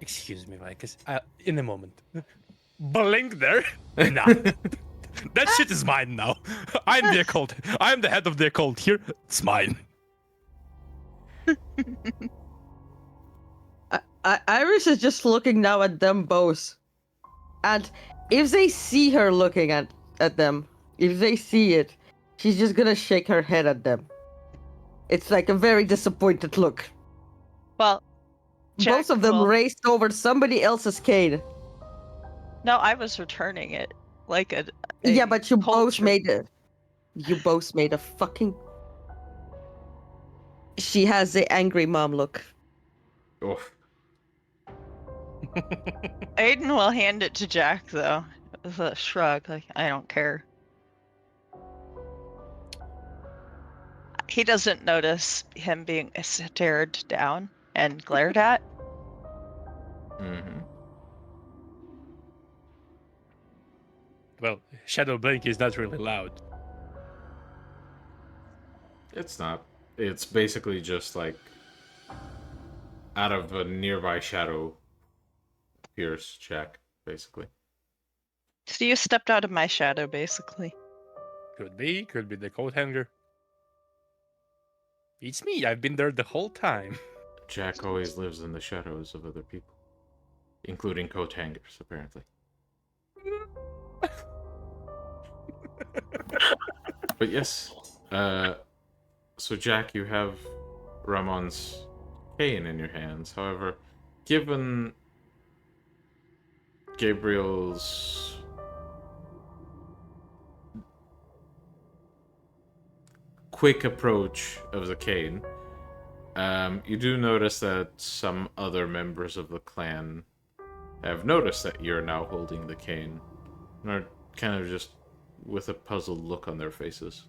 Excuse me, Vicus. In a moment. Blink there? Nah. That shit is mine now. I'm the occult. I'm the head of the occult here. It's mine. Iris is just looking now at them both. And if they see her looking at them, if they see it, she's just gonna shake her head at them. It's like a very disappointed look. Well, Both of them will- raced over somebody else's cane. No, I was returning it like a Yeah, but you both culture. made it. You both made a fucking. She has the angry mom look. Oof. Aidan will hand it to Jack though, with a shrug, like I don't care. He doesn't notice him being stared down and glared at. Mm-hmm. Well, Shadow Blink is not really loud. It's not. It's basically just like out of a nearby shadow appears Jack, basically. So you stepped out of my shadow, basically. Could be the coat hanger. It's me. I've been there the whole time. Jack always lives in the shadows of other people, including coat hangers, apparently. But yes, so Jack, you have Ramon's cane in your hands. However, given Gabriel's quick approach of the cane, you do notice that some other members of the clan have noticed that you're now holding the cane, and are kind of just with a puzzled look on their faces,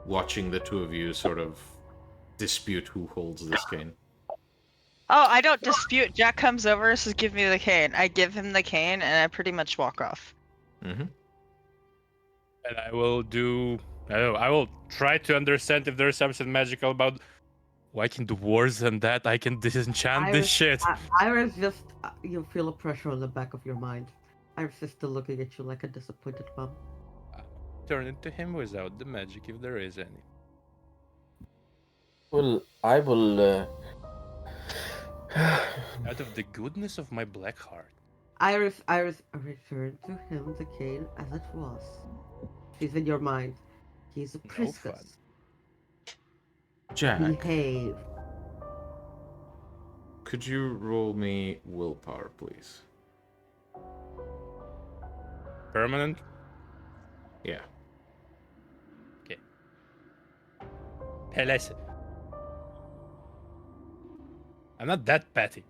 watching the two of you sort of dispute who holds this cane. Oh, I don't dispute. Jack comes over, says, "Give me the cane." I give him the cane, and I pretty much walk off. Mm-hmm. And I will do. I don't know. I will try to understand if there's something magical about. Oh, I can do wars and that. I can disenchant this shit. Iris just, you feel a pressure on the back of your mind. Iris is still looking at you like a disappointed mom. Turn into him without the magic, if there is any. Well, I will. Out of the goodness of my black heart. Iris returned to him the cane as it was. She's in your mind. He's a No priestess. fun. Jack, Behave. could you roll me willpower, please? Permanent? Yeah. Pelese. I'm not that petty.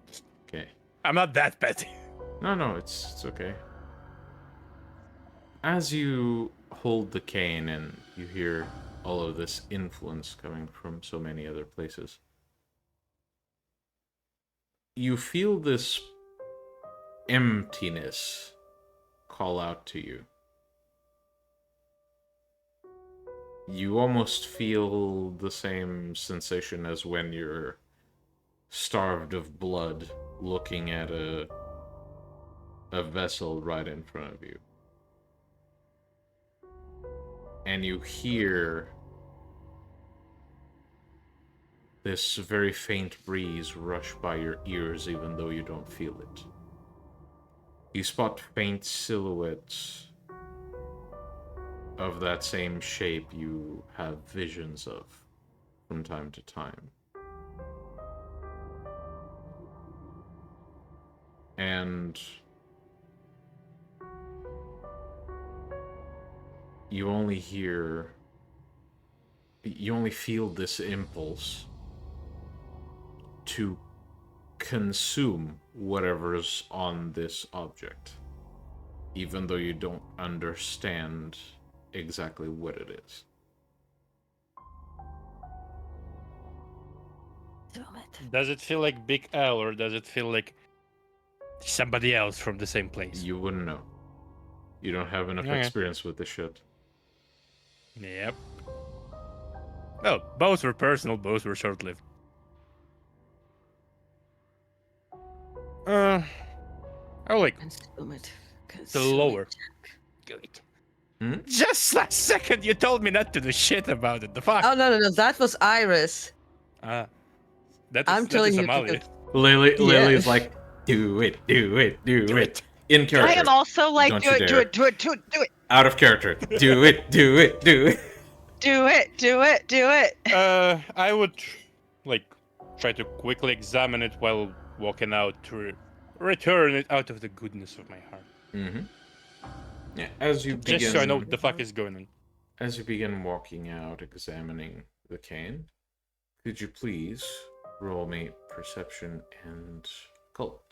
Okay. I'm not that petty. No, it's okay. As you hold the cane and you hear all of this influence coming from so many other places, you feel this emptiness call out to you. You almost feel the same sensation as when you're starved of blood looking at a vessel right in front of you. and you hear this very faint breeze rush by your ears even though you don't feel it. You spot faint silhouettes of that same shape you have visions of from time to time. And you only feel this impulse to consume whatever's on this object, even though you don't understand exactly what it is. Does it feel like Big L, or does it feel like somebody else from the same place? You wouldn't know. You don't have enough Okay. experience with this shit. Yep. Well, both were personal, both were short-lived. I like Consume it. the Consume lower. it. Good. Hmm? Just last second you told me not to do shit about it. The fuck? Oh no, that was Iris. That is, I'm telling you to Amalia. Lily's Yeah. like, do it. Do In character. I am also like, Don't do you it, do dare. it, do it, do it, do it, Out of character. Do it. do it, do it. I would like try to quickly examine it while walking out to return it out of the goodness of my heart. Mm-hmm. Yeah, as you begin, Just so I know what the fuck is going on. as you begin walking out, examining the cane, could you please roll me perception and cult?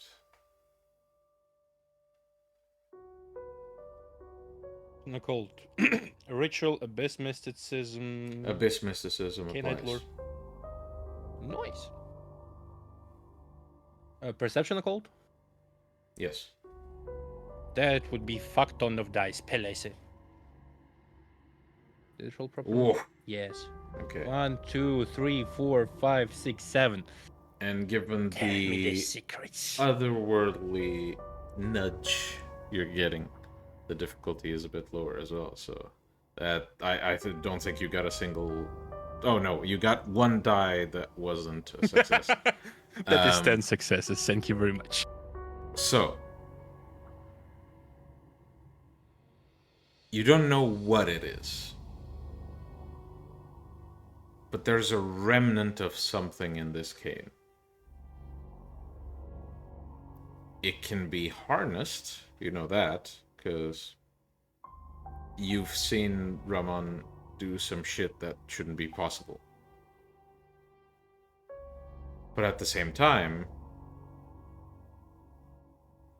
Occult. Ritual, abyss mysticism. Abyss mysticism Cainite applies. lore. Nice. Perception occult? Yes. That would be fuck ton of dice. Pelese. Did it roll properly? Whoa. Yes. Okay. 1, 2, 3, 4, 5, 6, 7. And given Tell me the the secrets. otherworldly nudge you're getting, the difficulty is a bit lower as well. So that I don't think you got a single. Oh no, you got one die that wasn't a success. That is 10 successes. Thank you very much. So you don't know what it is, but there's a remnant of something in this cane. It can be harnessed, you know that, because you've seen Ramon do some shit that shouldn't be possible. But at the same time,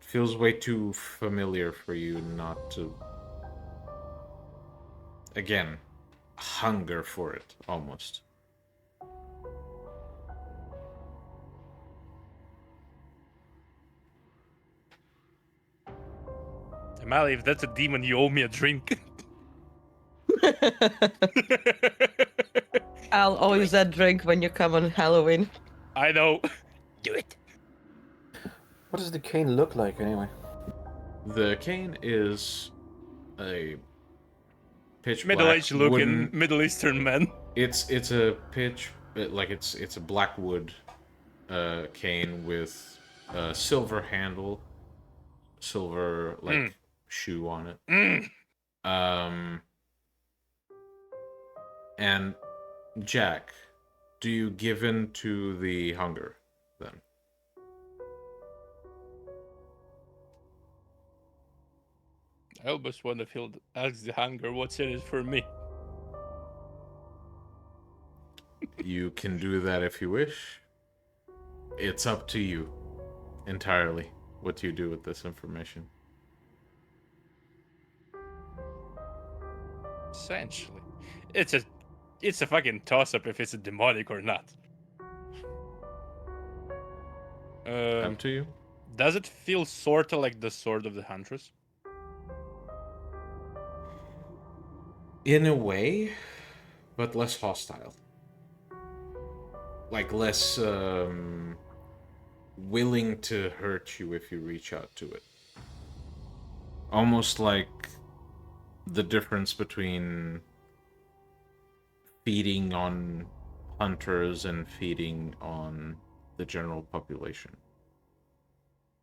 it feels way too familiar for you not to, again, hunger for it, almost. Amalia, if that's a demon, you owe me a drink. I'll always that drink when you come on Halloween. I know. Do it. What does the cane look like anyway? The cane is a pitch black Middle-aged looking wooden- Middle Eastern man. It's a pitch like it's a black wood cane with a silver handle, silver like shoe on it. And Jack, do you give in to the hunger then? I almost want to ask the hunger what's in it for me. You can do that if you wish. It's up to you entirely what you do with this information. Essentially. It's a fucking toss-up if it's a demonic or not. Up to you. Does it feel sorta like the sword of the Huntress? In a way, but less hostile. Like less willing to hurt you if you reach out to it. Almost like the difference between feeding on hunters and feeding on the general population.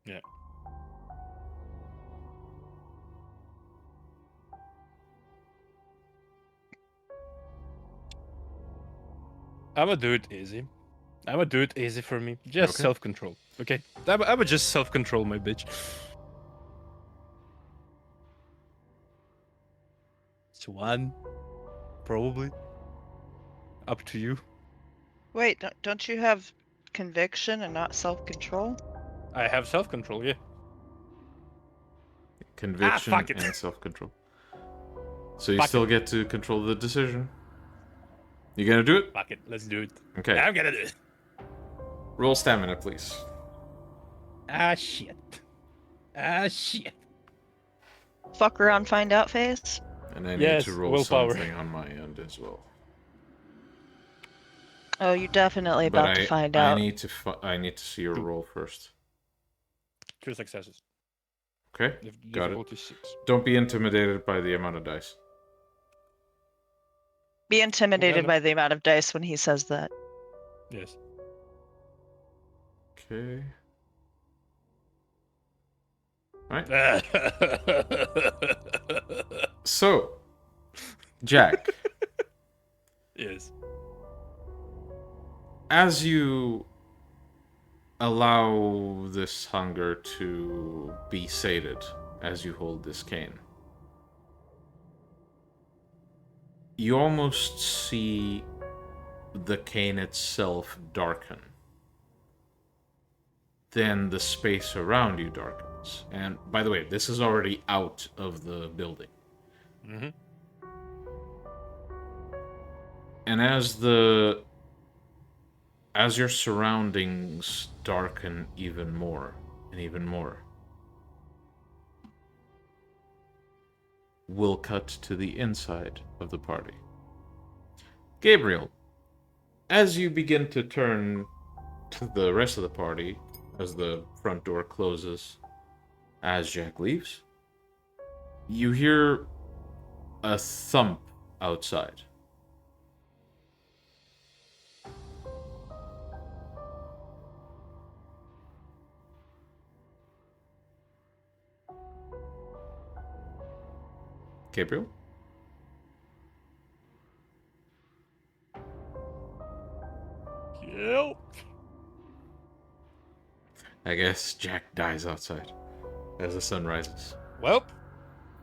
Yeah. I'ma do it easy. I'ma do it easy for me. Just Okay. self-control. Okay? I'ma just self-control my bitch. It's one. Probably. Up to you. Wait, don't you have conviction and not self-control? I have self-control, yeah. Conviction fuck it. and self-control. So you Fuck still it. get to control the decision. You gonna do it? Fuck it, let's do it. Okay. I'm gonna do it. Roll stamina, please. Ah, shit. Ah, shit. Fuck around, find out phase? And I need Yes, to roll willpower. something on my end as well. Oh, you're definitely But about to find I out. need to I need to see your roll first. 2 successes. Okay? Got it. Difficulty 6. Don't be intimidated by the amount of dice. Be intimidated no. by the amount of dice when he says that. Yes. Okay. Right. So, Jack, Yes. as you allow this hunger to be sated as you hold this cane, you almost see the cane itself darken. Then the space around you darkens. And by the way, this is already out of the building. Mm-hmm. And as your surroundings darken even more and even more, we'll cut to the inside of the party. Gabriel, as you begin to turn to the rest of the party, as the front door closes, as Jack leaves, you hear a thump outside. Gabriel? Yep. I guess Jack dies outside as the sun rises. Well,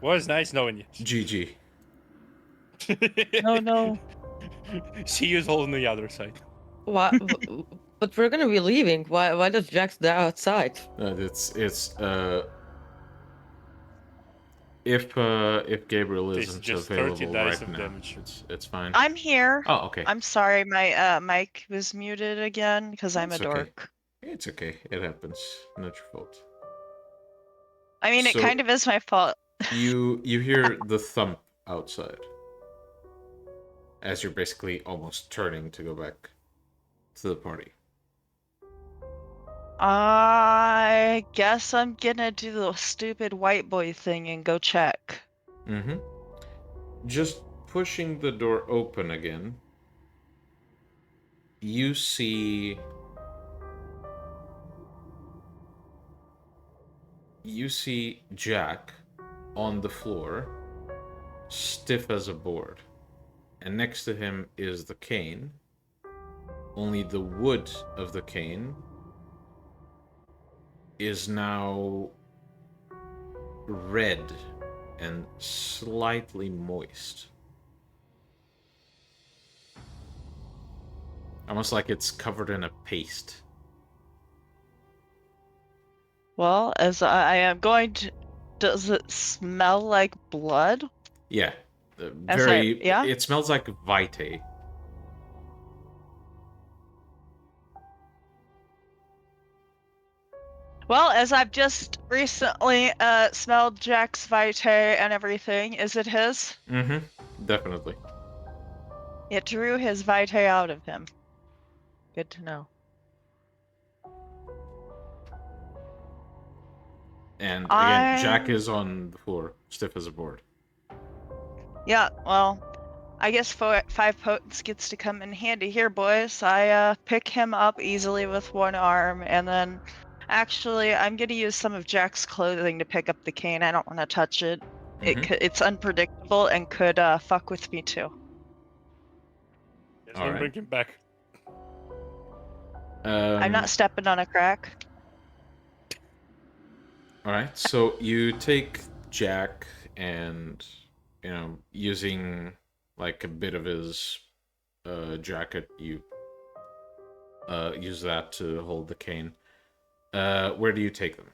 was nice knowing you. GG. No, no. See you all on the other side. Why? But we're gonna be leaving. Why does Jax die outside? If Gabriel It's isn't just 30 available dice right of now, damage. it's fine. I'm here. Oh, okay. I'm sorry, my mic was muted again because I'm a That's okay. dork. It's okay. It happens. Not your fault. I mean, it So- kind of is my fault. You hear the thump outside as you're basically almost turning to go back to the party. I guess I'm gonna do the stupid white boy thing and go check. Mm-hmm. Just pushing the door open again, you see Jack on the floor, stiff as a board. And next to him is the cane. Only the wood of the cane is now red and slightly moist. Almost like it's covered in a paste. Well, as I am going to. Does it smell like blood? Yeah. As yeah? It smells like vitae. Well, as I've just recently smelled Jack's vitae and everything, is it his? Mm-hmm. Definitely. It drew his vitae out of him. Good to know. And again, Jack is on the floor, stiff as a board. Yeah, well, I guess 5 potence gets to come in handy here, boys. I pick him up easily with one arm, and then actually I'm gonna use some of Jack's clothing to pick up the cane. I don't want to touch it. It's unpredictable and could fuck with me too. Yes, All then right. bring him back. I'm not stepping on a crack. All right, so you take Jack and, using like a bit of his jacket, you use that to hold the cane. Where do you take them?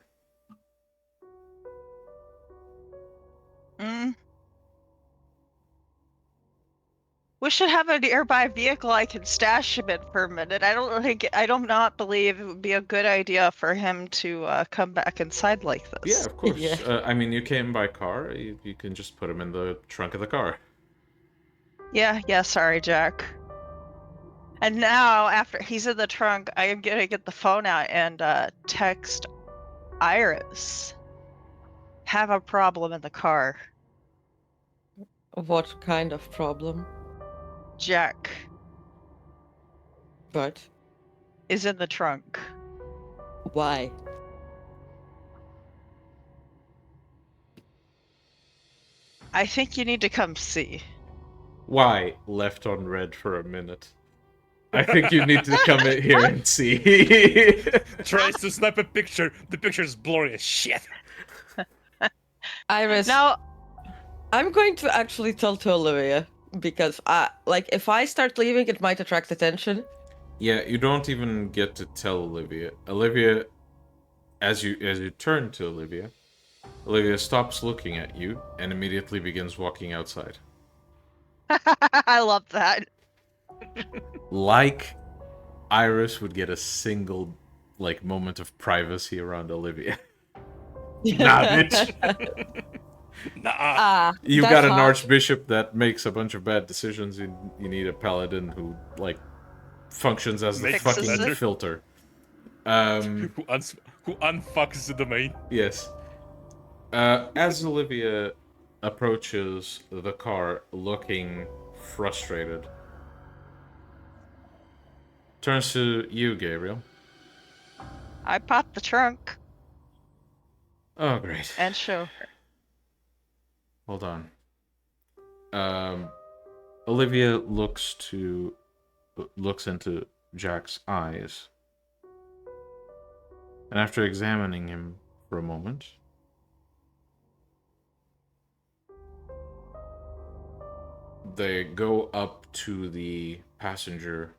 We should have a nearby vehicle I can stash him in for a minute. I do not believe it would be a good idea for him to come back inside like this. Yeah, of course. Yeah. I mean, you came by car. You can just put him in the trunk of the car. Yeah, sorry, Jack. And now, after he's in the trunk, I am gonna get the phone out and text Iris. Have a problem in the car. What kind of problem? Jack But is in the trunk. why? I think you need to come see. Why left on red for a minute? I think you need to come in here and see. Tries to snap a picture. The picture is blurry as shit. Iris, Now, I'm going to actually tell to Olivia because if I start leaving, it might attract attention. Yeah, you don't even get to tell Olivia. Olivia, as you turn to Olivia, Olivia stops looking at you and immediately begins walking outside. I love that. Like Iris would get a single moment of privacy around Olivia. Nah, bitch. Nah. You that's got an hot. archbishop that makes a bunch of bad decisions. You need a paladin who functions as the Makes fucking sense. filter. Who unfucks the domain? Yes. As Olivia approaches the car, looking frustrated, turns to you, Gabriel. I popped the trunk Oh, great. and show her. Hold on. Olivia looks into Jack's eyes, and after examining him for a moment, they go up to the passenger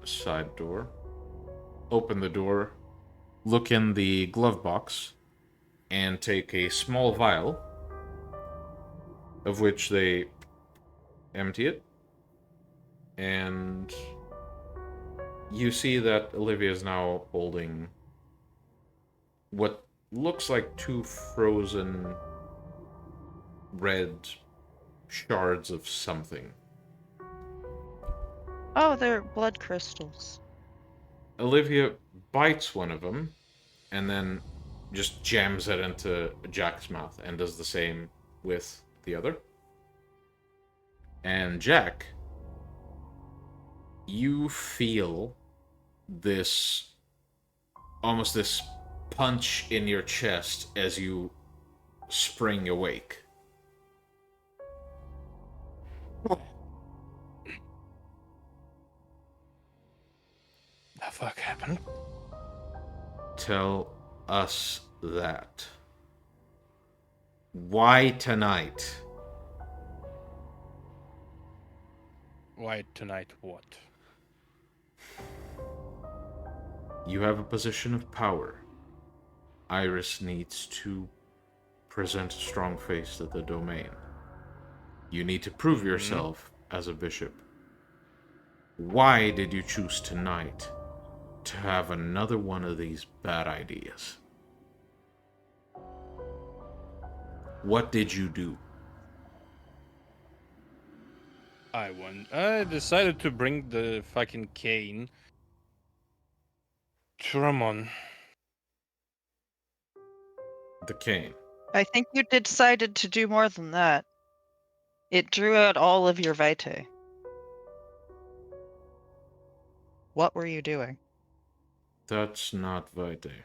side door, open the door, look in the glove box, and take a small vial, of which they empty it, and you see that Olivia is now holding what looks like 2 frozen red shards of something. Oh, they're blood crystals. Olivia bites one of them and then just jams it into Jack's mouth and does the same with the other. And Jack, you feel almost this punch in your chest as you spring awake. The fuck happened? Tell us that. Why tonight? Why tonight what? You have a position of power. Iris needs to present a strong face to the domain. You need to prove yourself as a bishop. Why did you choose tonight to have another one of these bad ideas? What did you do? I decided to bring the fucking cane to Ramon. The cane. I think you decided to do more than that. It drew out all of your vitae. What were you doing? That's not vitae.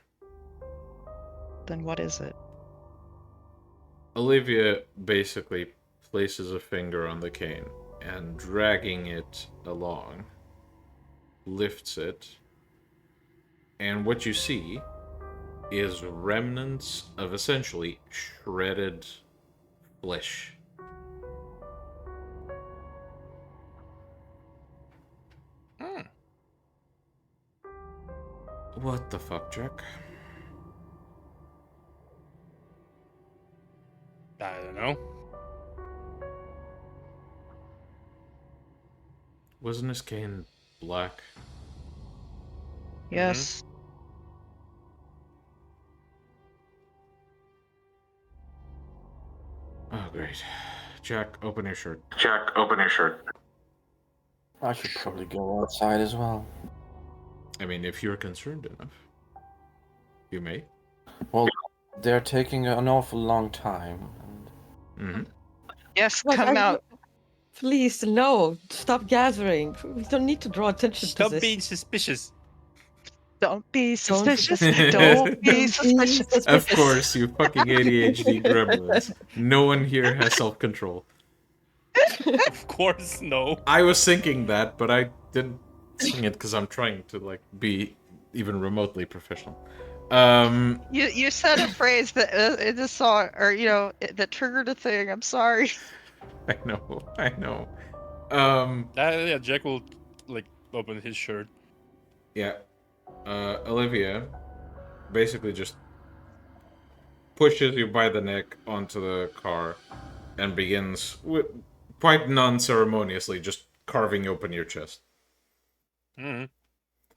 Then what is it? Olivia basically places a finger on the cane and, dragging it along, lifts it, and what you see is remnants of essentially shredded flesh. What the fuck, Jack? I don't know. Wasn't his cane black? Yes. Oh, great. Jack, open your shirt. Jack, open your shirt. I should probably go outside as well. I mean, if you're concerned enough, you may. Well, they're taking an awful long time. Mm-hmm. Yes, Like, come out. Please, no. Stop gathering. We don't need to draw attention Stop to this. being suspicious. Don't be Don't- suspicious. Don't be suspicious. Of course, you fucking ADHD gremlins. No one here has self-control. Of course, no. I was thinking that, but I didn't sing it because I'm trying to, like, be even remotely professional. You said a phrase that in the song, or that triggered a thing. I'm sorry. I know. Yeah, Jack will like open his shirt. Yeah. Olivia basically just pushes you by the neck onto the car and begins, quite non-ceremoniously, just carving open your chest.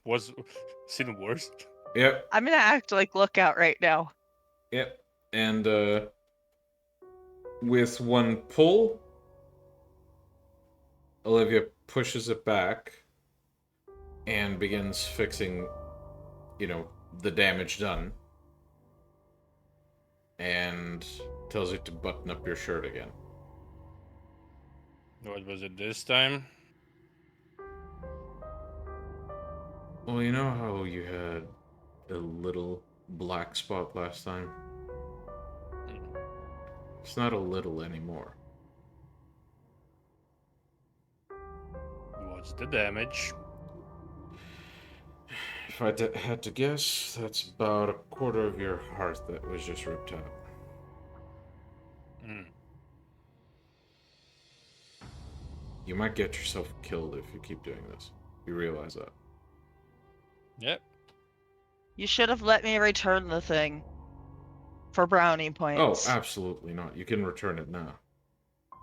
Was seen worse. Yep, I'm gonna act like Lookout right now. yep. And with one pull, Olivia pushes it back and begins fixing, the damage done. And tells you to button up your shirt again. What was it this time? Well, you know how you had a little black spot last time? It's not a little anymore. What's the damage? If I had to guess, that's about a quarter of your heart that was just ripped out. You might get yourself killed if you keep doing this. You realize that? Yep. You should have let me return the thing for brownie Oh, points. absolutely not. You can return it now.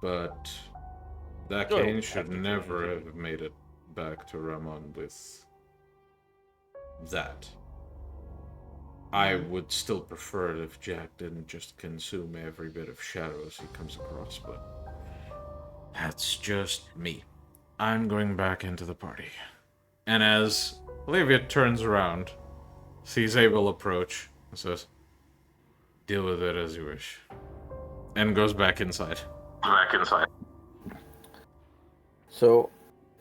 But that Oh, cane should have to never return it. have made it back to Ramon with that. I would still prefer it if Jack didn't just consume every bit of shadows he comes across, but that's just me. I'm going back into the party. And as Olivia turns around, sees Abel approach, and says, "Deal with it as you wish," and goes back inside. Back inside. So,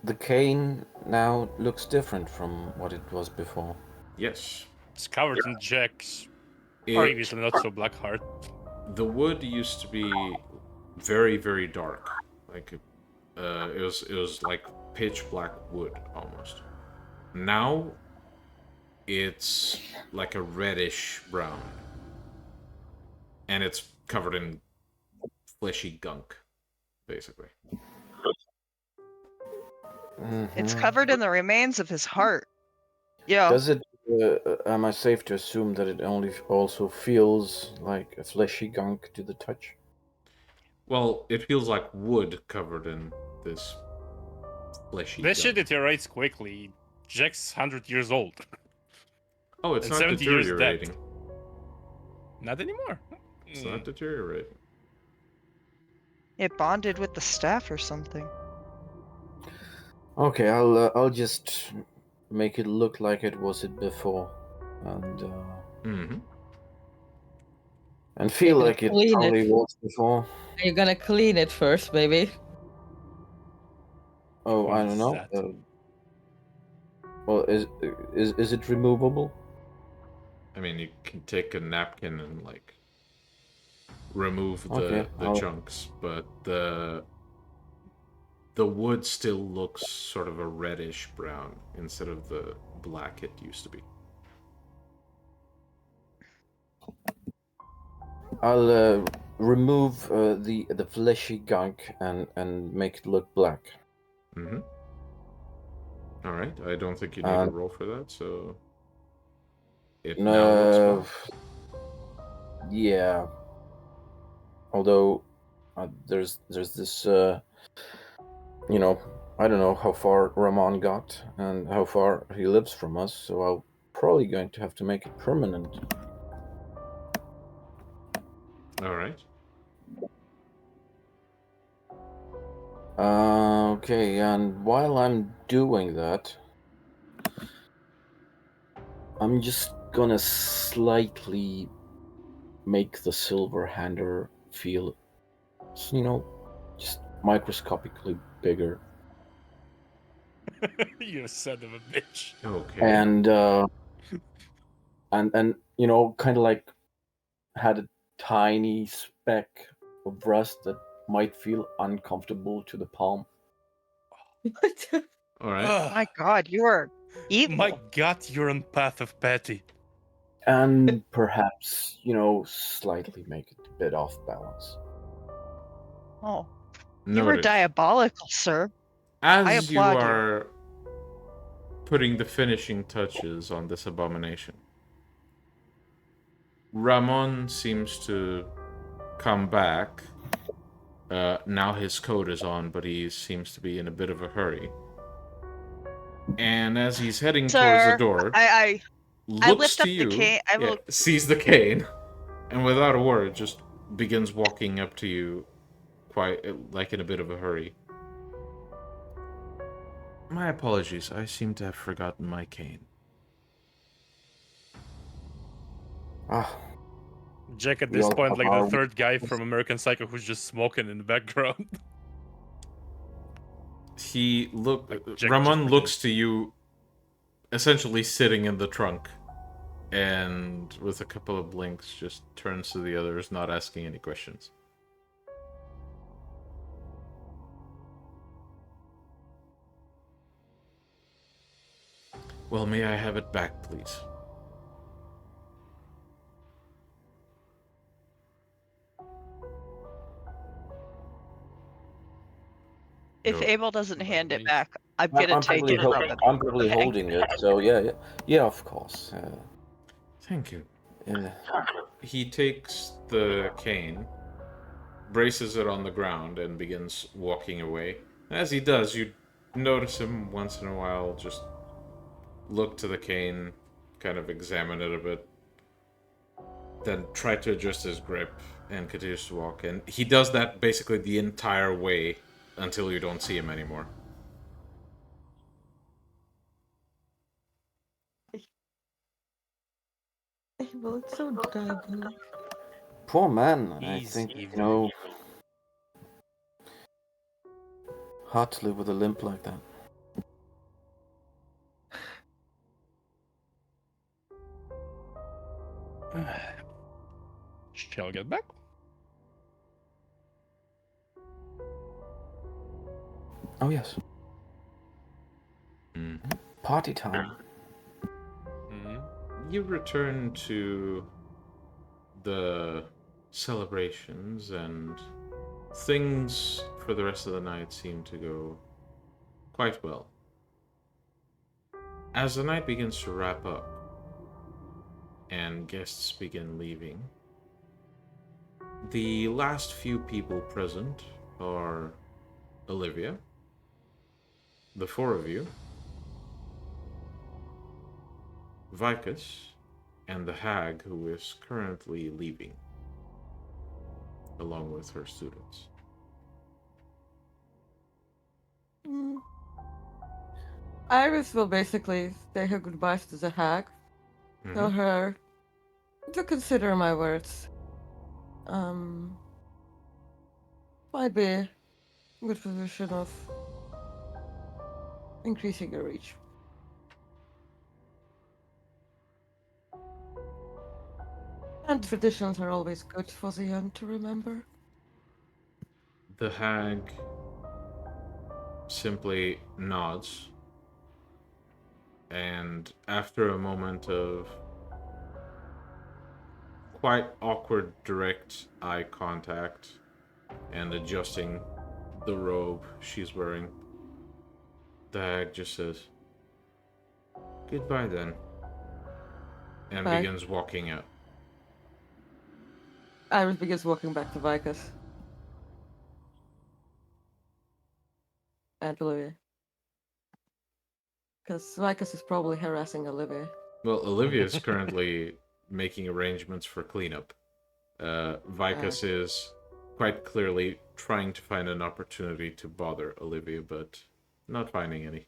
the cane now looks different from what it was before. Yes. It's covered in Jack's It- previously not so black heart. the wood used to be very, very dark. Like, it was like pitch black wood almost. Now, it's like a reddish brown. And it's covered in fleshy gunk, basically. It's Mhm. covered in the remains of his heart. Yeah. Does it? Am I safe to assume that it only also feels like a fleshy gunk to the touch? Well, it feels like wood covered in this fleshy This shit gunk. deteriorates quickly. Jack's 100 years old. Oh, it's and not 70 years dead. deteriorating. Not anymore. It's not deteriorating. It bonded with the staff or something. Okay, I'll just make it look like it was it before, and Mm-hmm. and feel gonna like it clean probably it. was before. Are you gonna clean it first, maybe? Oh, I don't What's know. that? Well, is it removable? I mean, you can take a napkin and like remove Okay, the chunks, but the wood still looks sort of a reddish brown instead of the black it used to be. I'll remove the fleshy gunk and make it look black. Mm-hmm. All right. I don't think you need a roll for that, so it now looks black. Yeah. Although there's this I don't know how far Ramon got and how far he lives from us, so I'm probably going to have to make it permanent. All right. Okay, and while I'm doing that, I'm just gonna slightly make the silver hander feel, just microscopically bigger. You son of a bitch. Okay. And kind of like had a tiny speck of rust that might feel uncomfortable to the palm. All right. Ugh, My God, you are evil. my gut, you're on path of petty. And perhaps, slightly make it a bit off balance. Oh, you were Noted. diabolical, sir. I As you applaud you. are putting the finishing touches on this abomination, Ramon seems to come back. Now his coat is on, but he seems to be in a bit of a hurry. And as he's heading towards the Sir, door, I looks lift to up you, the cane. I will. sees the cane, and without a word, just begins walking up to you, quite like in a bit of a hurry. My apologies, I seem to have forgotten my cane. Ah, Jack at We this all point, have like our the third guy from American Psycho who's just smoking in the background. Ramon Jack just pretends. looks to you, essentially sitting in the trunk, and with a couple of blinks, just turns to the others, not asking any questions. Well, may I have it back, please? If No. Abel doesn't hand it Nice. back, I'm gonna take it from him. I'm probably holding it, so yeah, of course. Thank you. Yeah. He takes the cane, braces it on the ground, and begins walking away. As he does, you notice him once in a while just look to the cane, kind of examine it a bit, then try to adjust his grip and continues to walk. And he does that basically the entire way until you don't see him anymore. Well, it's so diabolical. Poor man. I He's think, evil. hard to live with a limp like that. Shall I get back? Oh yes, Mm-hmm. party time. Mm-hmm. You return to the celebrations, and things for the rest of the night seem to go quite well. As the night begins to wrap up and guests begin leaving, the last few people present are Olivia, the four of you, Vicus, and the hag who is currently leaving, along with her students. Iris will basically say her goodbyes to the hag. Tell Mhm. her to consider my words. might be a good position of increasing your reach. And traditions are always good for the young to remember. The hag simply nods, and after a moment of quite awkward direct eye contact and adjusting the robe she's wearing, the hag just says, "Goodbye then," and Bye. begins walking out. Iris begins walking back to Vicus. And Olivia. Because Vicus is probably harassing Olivia. Well, Olivia is currently making arrangements for cleanup. Vicus is quite clearly trying to find an opportunity to bother Olivia, but not finding any.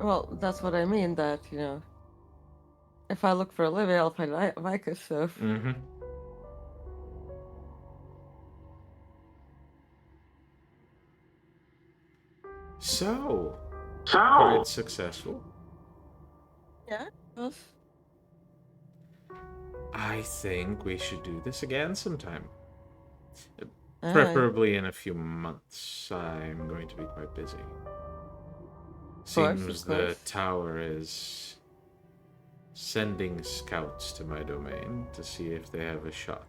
Well, that's what I mean, that, you know, if I look for Olivia, I'll find Vicus, so... Mm-hmm. So, quite successful. Yeah, yes. I think we should do this again sometime. Aye. Preferably in a few months. I'm going to be quite busy. Seems of the course. tower is sending scouts to my domain to see if they have a shot.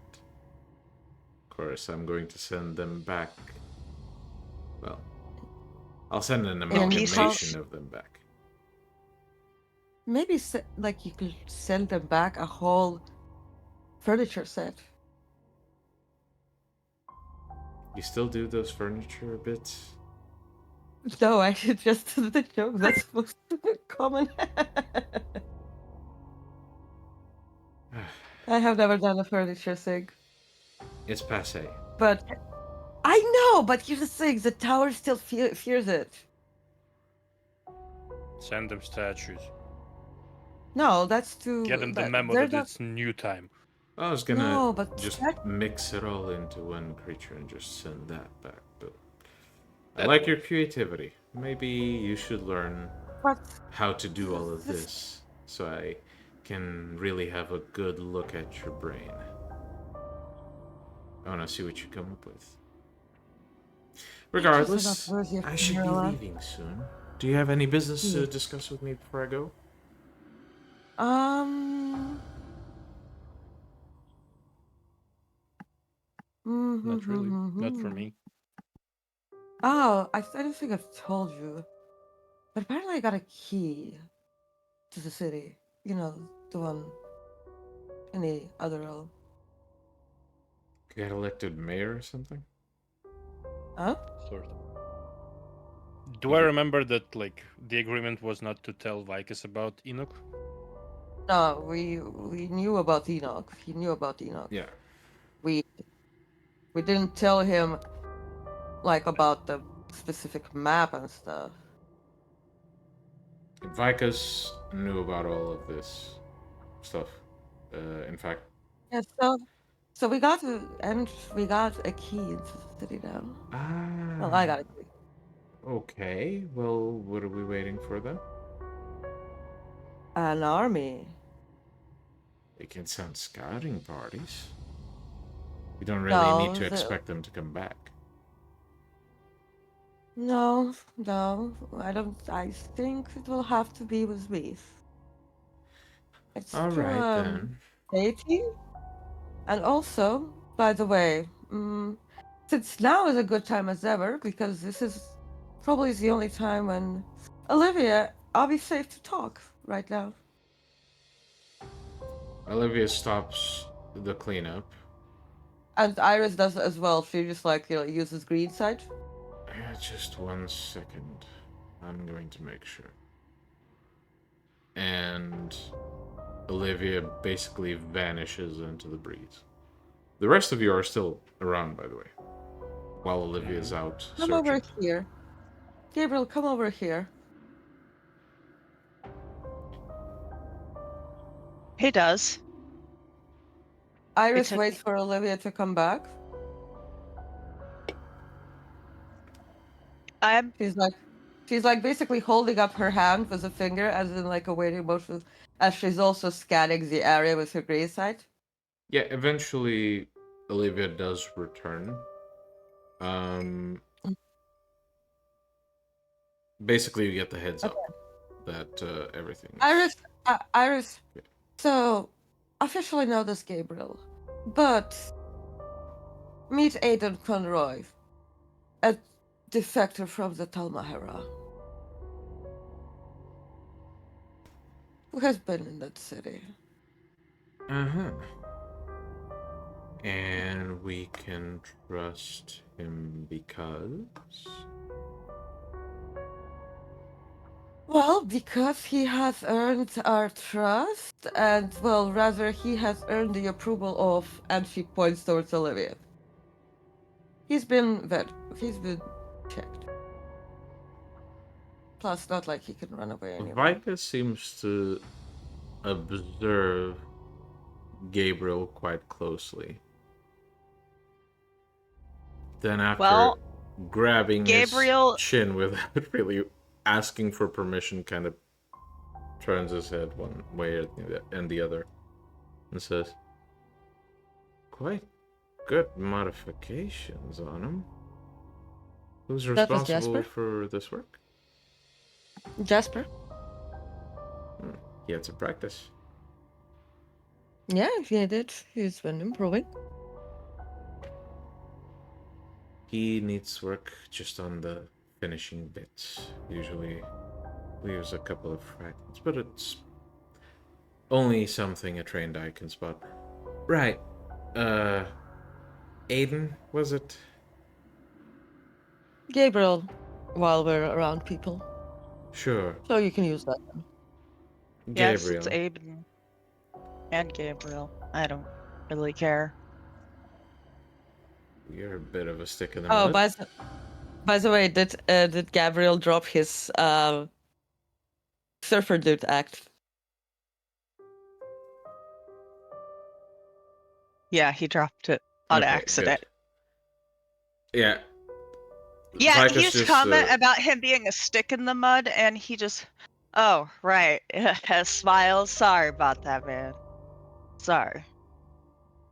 Of course, I'm going to send them back. Well, I'll send an amalgamation of them back. Maybe, like, you could send them back a whole furniture set. You still do those furniture bits? No, I should just do the joke. That's supposed to be common. I have never done a furniture thing. It's passé. But I know, but here's the thing, the tower still fears it. Send them statues. No, that's too... Get them the memo they're that not... it's new time. I was gonna No, but just mix it all into one creature and just send that back, but I That like your creativity. Maybe you should learn But how to do all of this so I can really have a good look at your brain. I want to see what you come up with. Regardless, I should be leaving soon. Do you have any business to discuss with me before I go? Not really. Not for me. Oh, I don't think I've told you. But apparently I got a key to the city. You know, the one in the other realm. You got elected mayor or something? Huh? Sort of. Do I remember that, like, the agreement was not to tell Vicus about Enoch? No, we knew about Enoch. He knew about Enoch. Yeah. We didn't tell him, like, about the specific map and stuff. Vicus knew about all of this stuff. In fact, Yeah, so we got a key into the city now. Well, I got a key. Okay, well, what are we waiting for then? An army. It can send scouting parties. We don't really need to expect them to come back. No, I don't. I think it will have to be with me. It's All right then. dating. And also, by the way, since now is a good time as ever, because this is probably the only time when Olivia, I'll be safe to talk right now. Olivia stops the cleanup. And Iris does as well. She just, like, you know, uses green sight. Yeah, just 1 second. I'm going to make sure. And Olivia basically vanishes into the breeze. The rest of you are still around, by the way, while Olivia's out Come searching. over here. Gabriel, come over here. He does. Iris took waits for Olivia to come back. I'm She's like basically holding up her hand with a finger as in like a waiting motion, as she's also scanning the area with her grey sight. Yeah, eventually Olivia does return. Basically you get the heads up that everything's... Iris, Yeah. so officially know this Gabriel, but meet Aidan Conroy, a defector from the Talmahera, who has been in that city. Uh-huh. And we can trust him because... Well, because he has earned our trust, and, well, rather, he has earned the approval of, and she points towards Olivia. He's been checked. Plus, not like he can run away anymore. Vika seems to observe Gabriel quite closely. Then after grabbing Gabriel... his chin without really asking for permission, kind of turns his head one way and the other and says, quite good modifications on him. Who's That was responsible Jasper? for this work? Jasper? He had some practice. Yeah, he did. He's been improving. He needs work just on the finishing bits. Usually leaves a couple of fragments, but it's only something a trained eye can spot. Right. Aidan, was it? Gabriel, while we're around people. Sure. So you can use that. Yes, Gabriel. it's Aben and Gabriel. I don't really care. You're a bit of a stick in the Oh, mud. by the way, did Gabriel drop his surfer dude act? Yeah, he dropped it on Okay, accident. good. Yeah. Yeah, Vikas he used just, comment about him being a stick in the mud, and he just, oh, right, smile. Sorry about that, man. Sorry.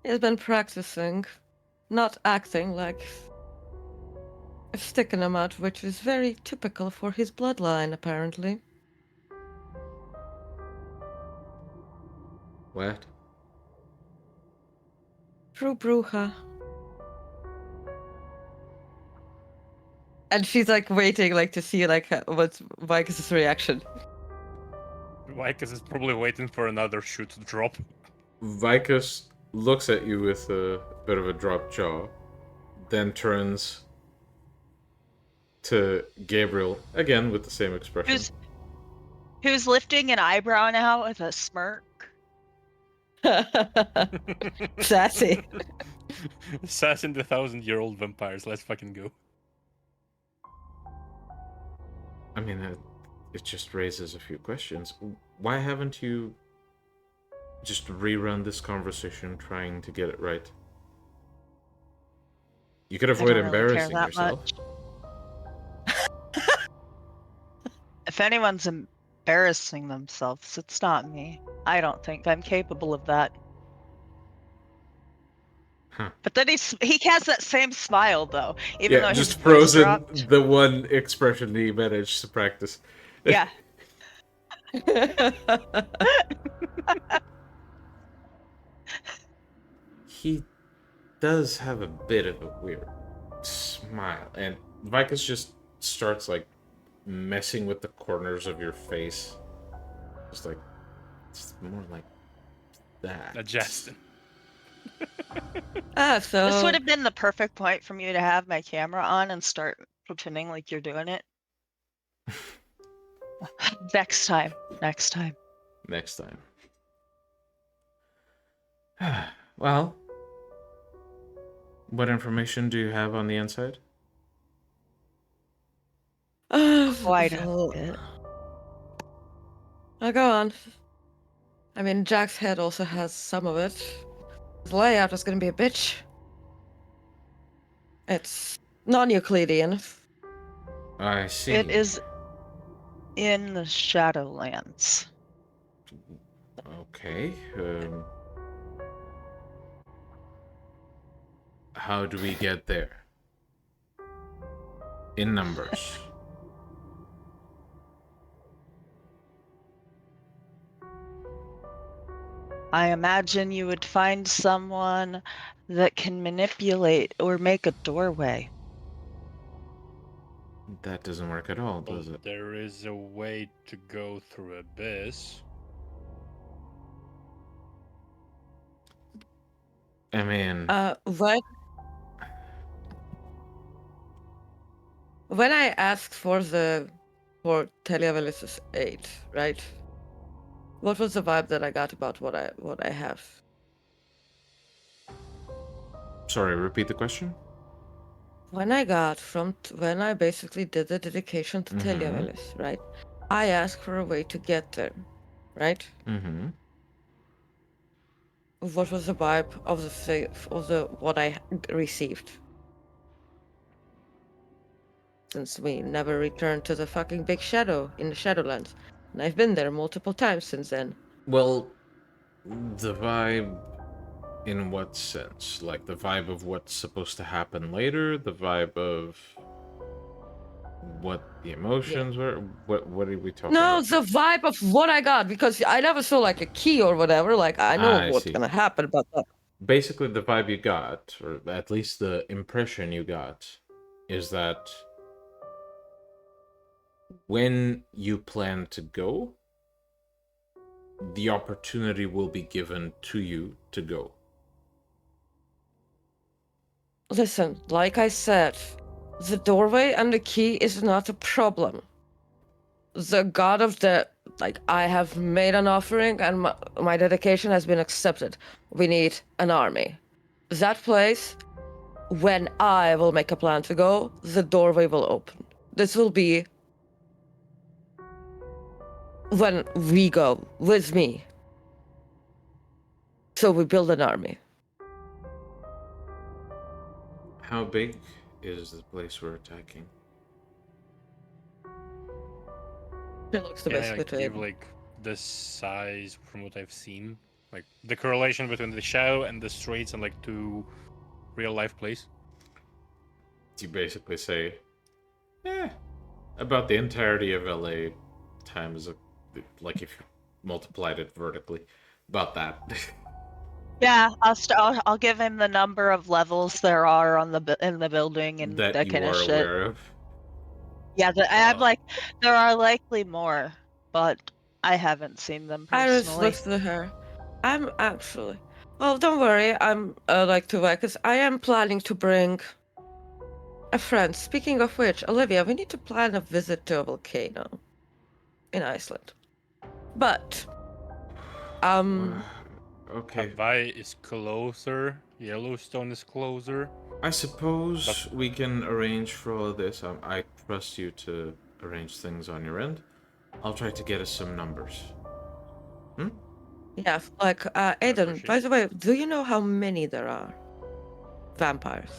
He's been practicing, not acting like a stick in the mud, which is very typical for his bloodline, apparently. What? True Bruja. And she's like waiting, like to see like what's Vicus's reaction. Vikas is probably waiting for another shoe to drop. Vikas looks at you with a bit of a dropped jaw, then turns to Gabriel again with the same expression. Who's lifting an eyebrow now with a smirk? Sassy. Assassin the 1,000-year-old vampires. Let's fucking go. I mean, it just raises a few questions. Why haven't you just rerun this conversation trying to get it right? You could I avoid don't really care embarrassing that yourself. much. If anyone's embarrassing themselves, it's not me. I don't think I'm capable of that. Huh. But then he has that same smile though, even though just his voice frozen dropped. the one expression he managed to practice. Yeah. He does have a bit of a weird smile, and Vikas just starts like messing with the corners of your face, just like it's more like that. Adjusting. So This would have been the perfect point for me to have my camera on and start pretending like you're doing it. Next time. Next time. Well, what information do you have on the inside? Quite a bit. I'll go on. I mean, Jack's head also has some of it. The layout is gonna be a bitch. It's non-Euclidean. I see. It is in the Shadowlands. Okay. How do we get there? In numbers. I imagine you would find someone that can manipulate or make a doorway. That doesn't work at all, Well, does it? there is a way to go through Abyss. I mean, when I asked for Televelis's aid, right? What was the vibe that I got about what I have? sorry, repeat the question? When I basically did the dedication to Televelis, right? I asked for a way to get there, right? Mm-hmm. What was the vibe of what I received? Since we never returned to the fucking big shadow in the Shadowlands, and I've been there multiple times since then. Well, the vibe in what sense? Like the vibe of what's supposed to happen later? The vibe of what the emotions were? What are we talking No, about? the vibe of what I got, because I never saw like a key or whatever. Like I know I what's see. gonna happen, but Basically, the vibe you got, or at least the impression you got, is that when you plan to go, the opportunity will be given to you to go. listen, like I said, the doorway and the key is not a problem. The god of the I have made an offering and my dedication has been accepted. We need an army. That place, when I will make a plan to go, the doorway will open. This will be when we go with me. So we build an army. How big is the place we're attacking? It looks the Can best I between. give like the size from what I've seen? Like the correlation between the shadow and the streets and like two real life places? You basically say, about the entirety of LA times, like if you multiplied it vertically, about that. Yeah, I'll give him the number of levels there are on in the building and that that you kind of are shit. aware of. Yeah, I'm like, there are likely more, but I haven't seen them Iris personally. looks at her. I'm actually. Well, don't worry. I'm because I am planning to bring a friend. Speaking of which, Olivia, we need to plan a visit to a volcano in Iceland. But Okay. Hawaii is closer. Yellowstone is closer. I suppose we can arrange for all of this. I trust you to arrange things on your end. I'll try to get us some numbers. yeah, like Aidan. appreciate By the way, do you know how many there are? Vampires.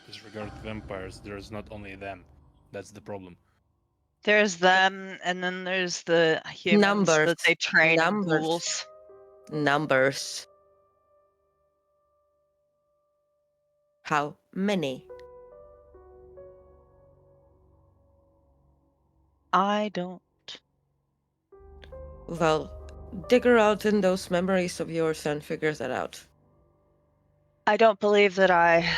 With regard to vampires, there's not only them. That's the problem. There's them, and then there's the humans Numbers. that they train in Numbers. ghouls. Numbers. How many? I don't. Well, dig around in those memories of yours and figure that out. I don't believe that I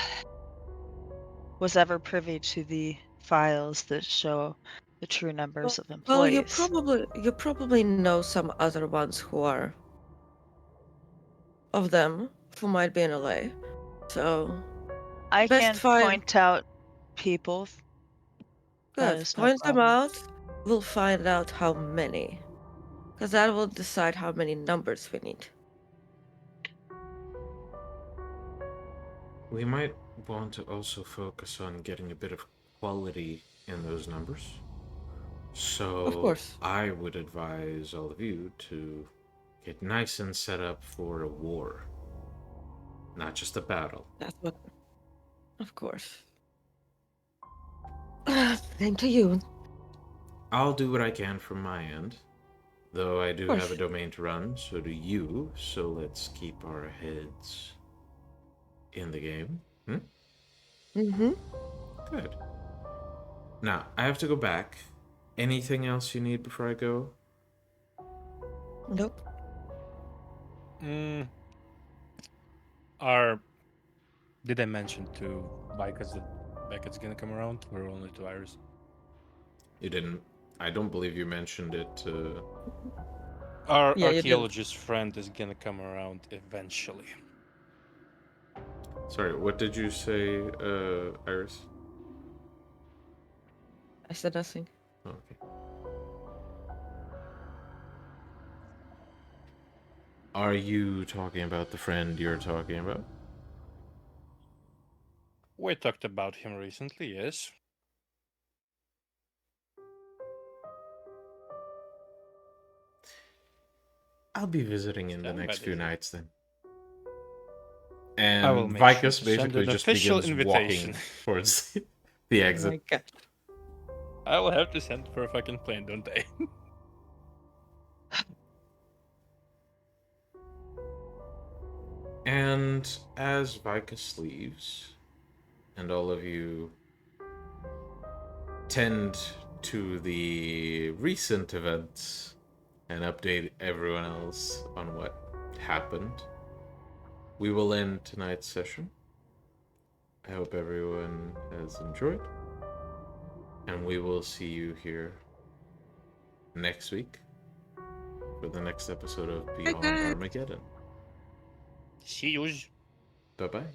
was ever privy to the files that show the true numbers of Well, employees. you probably know some other ones who are of them who might be in LA. So I best can find point out people. That good. is no Point them problem. out. We'll find out how many. Because that will decide how many numbers we need. We might want to also focus on getting a bit of quality in those numbers. So Of course. I would advise all of you to get nice and set up for a war. Not just a battle. That's what. Of course. Same to you. I'll do what I can from my end. Though I do Of have a course. domain to run, so do you. So let's keep our heads in the game. Mm-hmm. Good. Now, I have to go back. Anything else you need before I go? Nope. Did I mention to Bikers that Beckett's gonna come around, or only to Iris? You didn't. I don't believe you mentioned it to... Our Yeah, you did. archaeologist friend is gonna come around eventually. Sorry, what did you say, Iris? I said nothing. Oh, okay. Are you talking about the friend you're talking about? We talked about him recently, yes. I'll be visiting in the Stand by next the few heat. nights then. I will And make sure Vicus to send basically an just official begins invitation. walking towards the Oh exit. my god. I will have to send for a fucking plane, don't I? And as Vicus leaves, and all of you tend to the recent events and update everyone else on what happened, we will end tonight's session. I hope everyone has enjoyed, and we will see you here next week for the next episode of Beyond Bye-bye. Armageddon. See you. Bye-bye.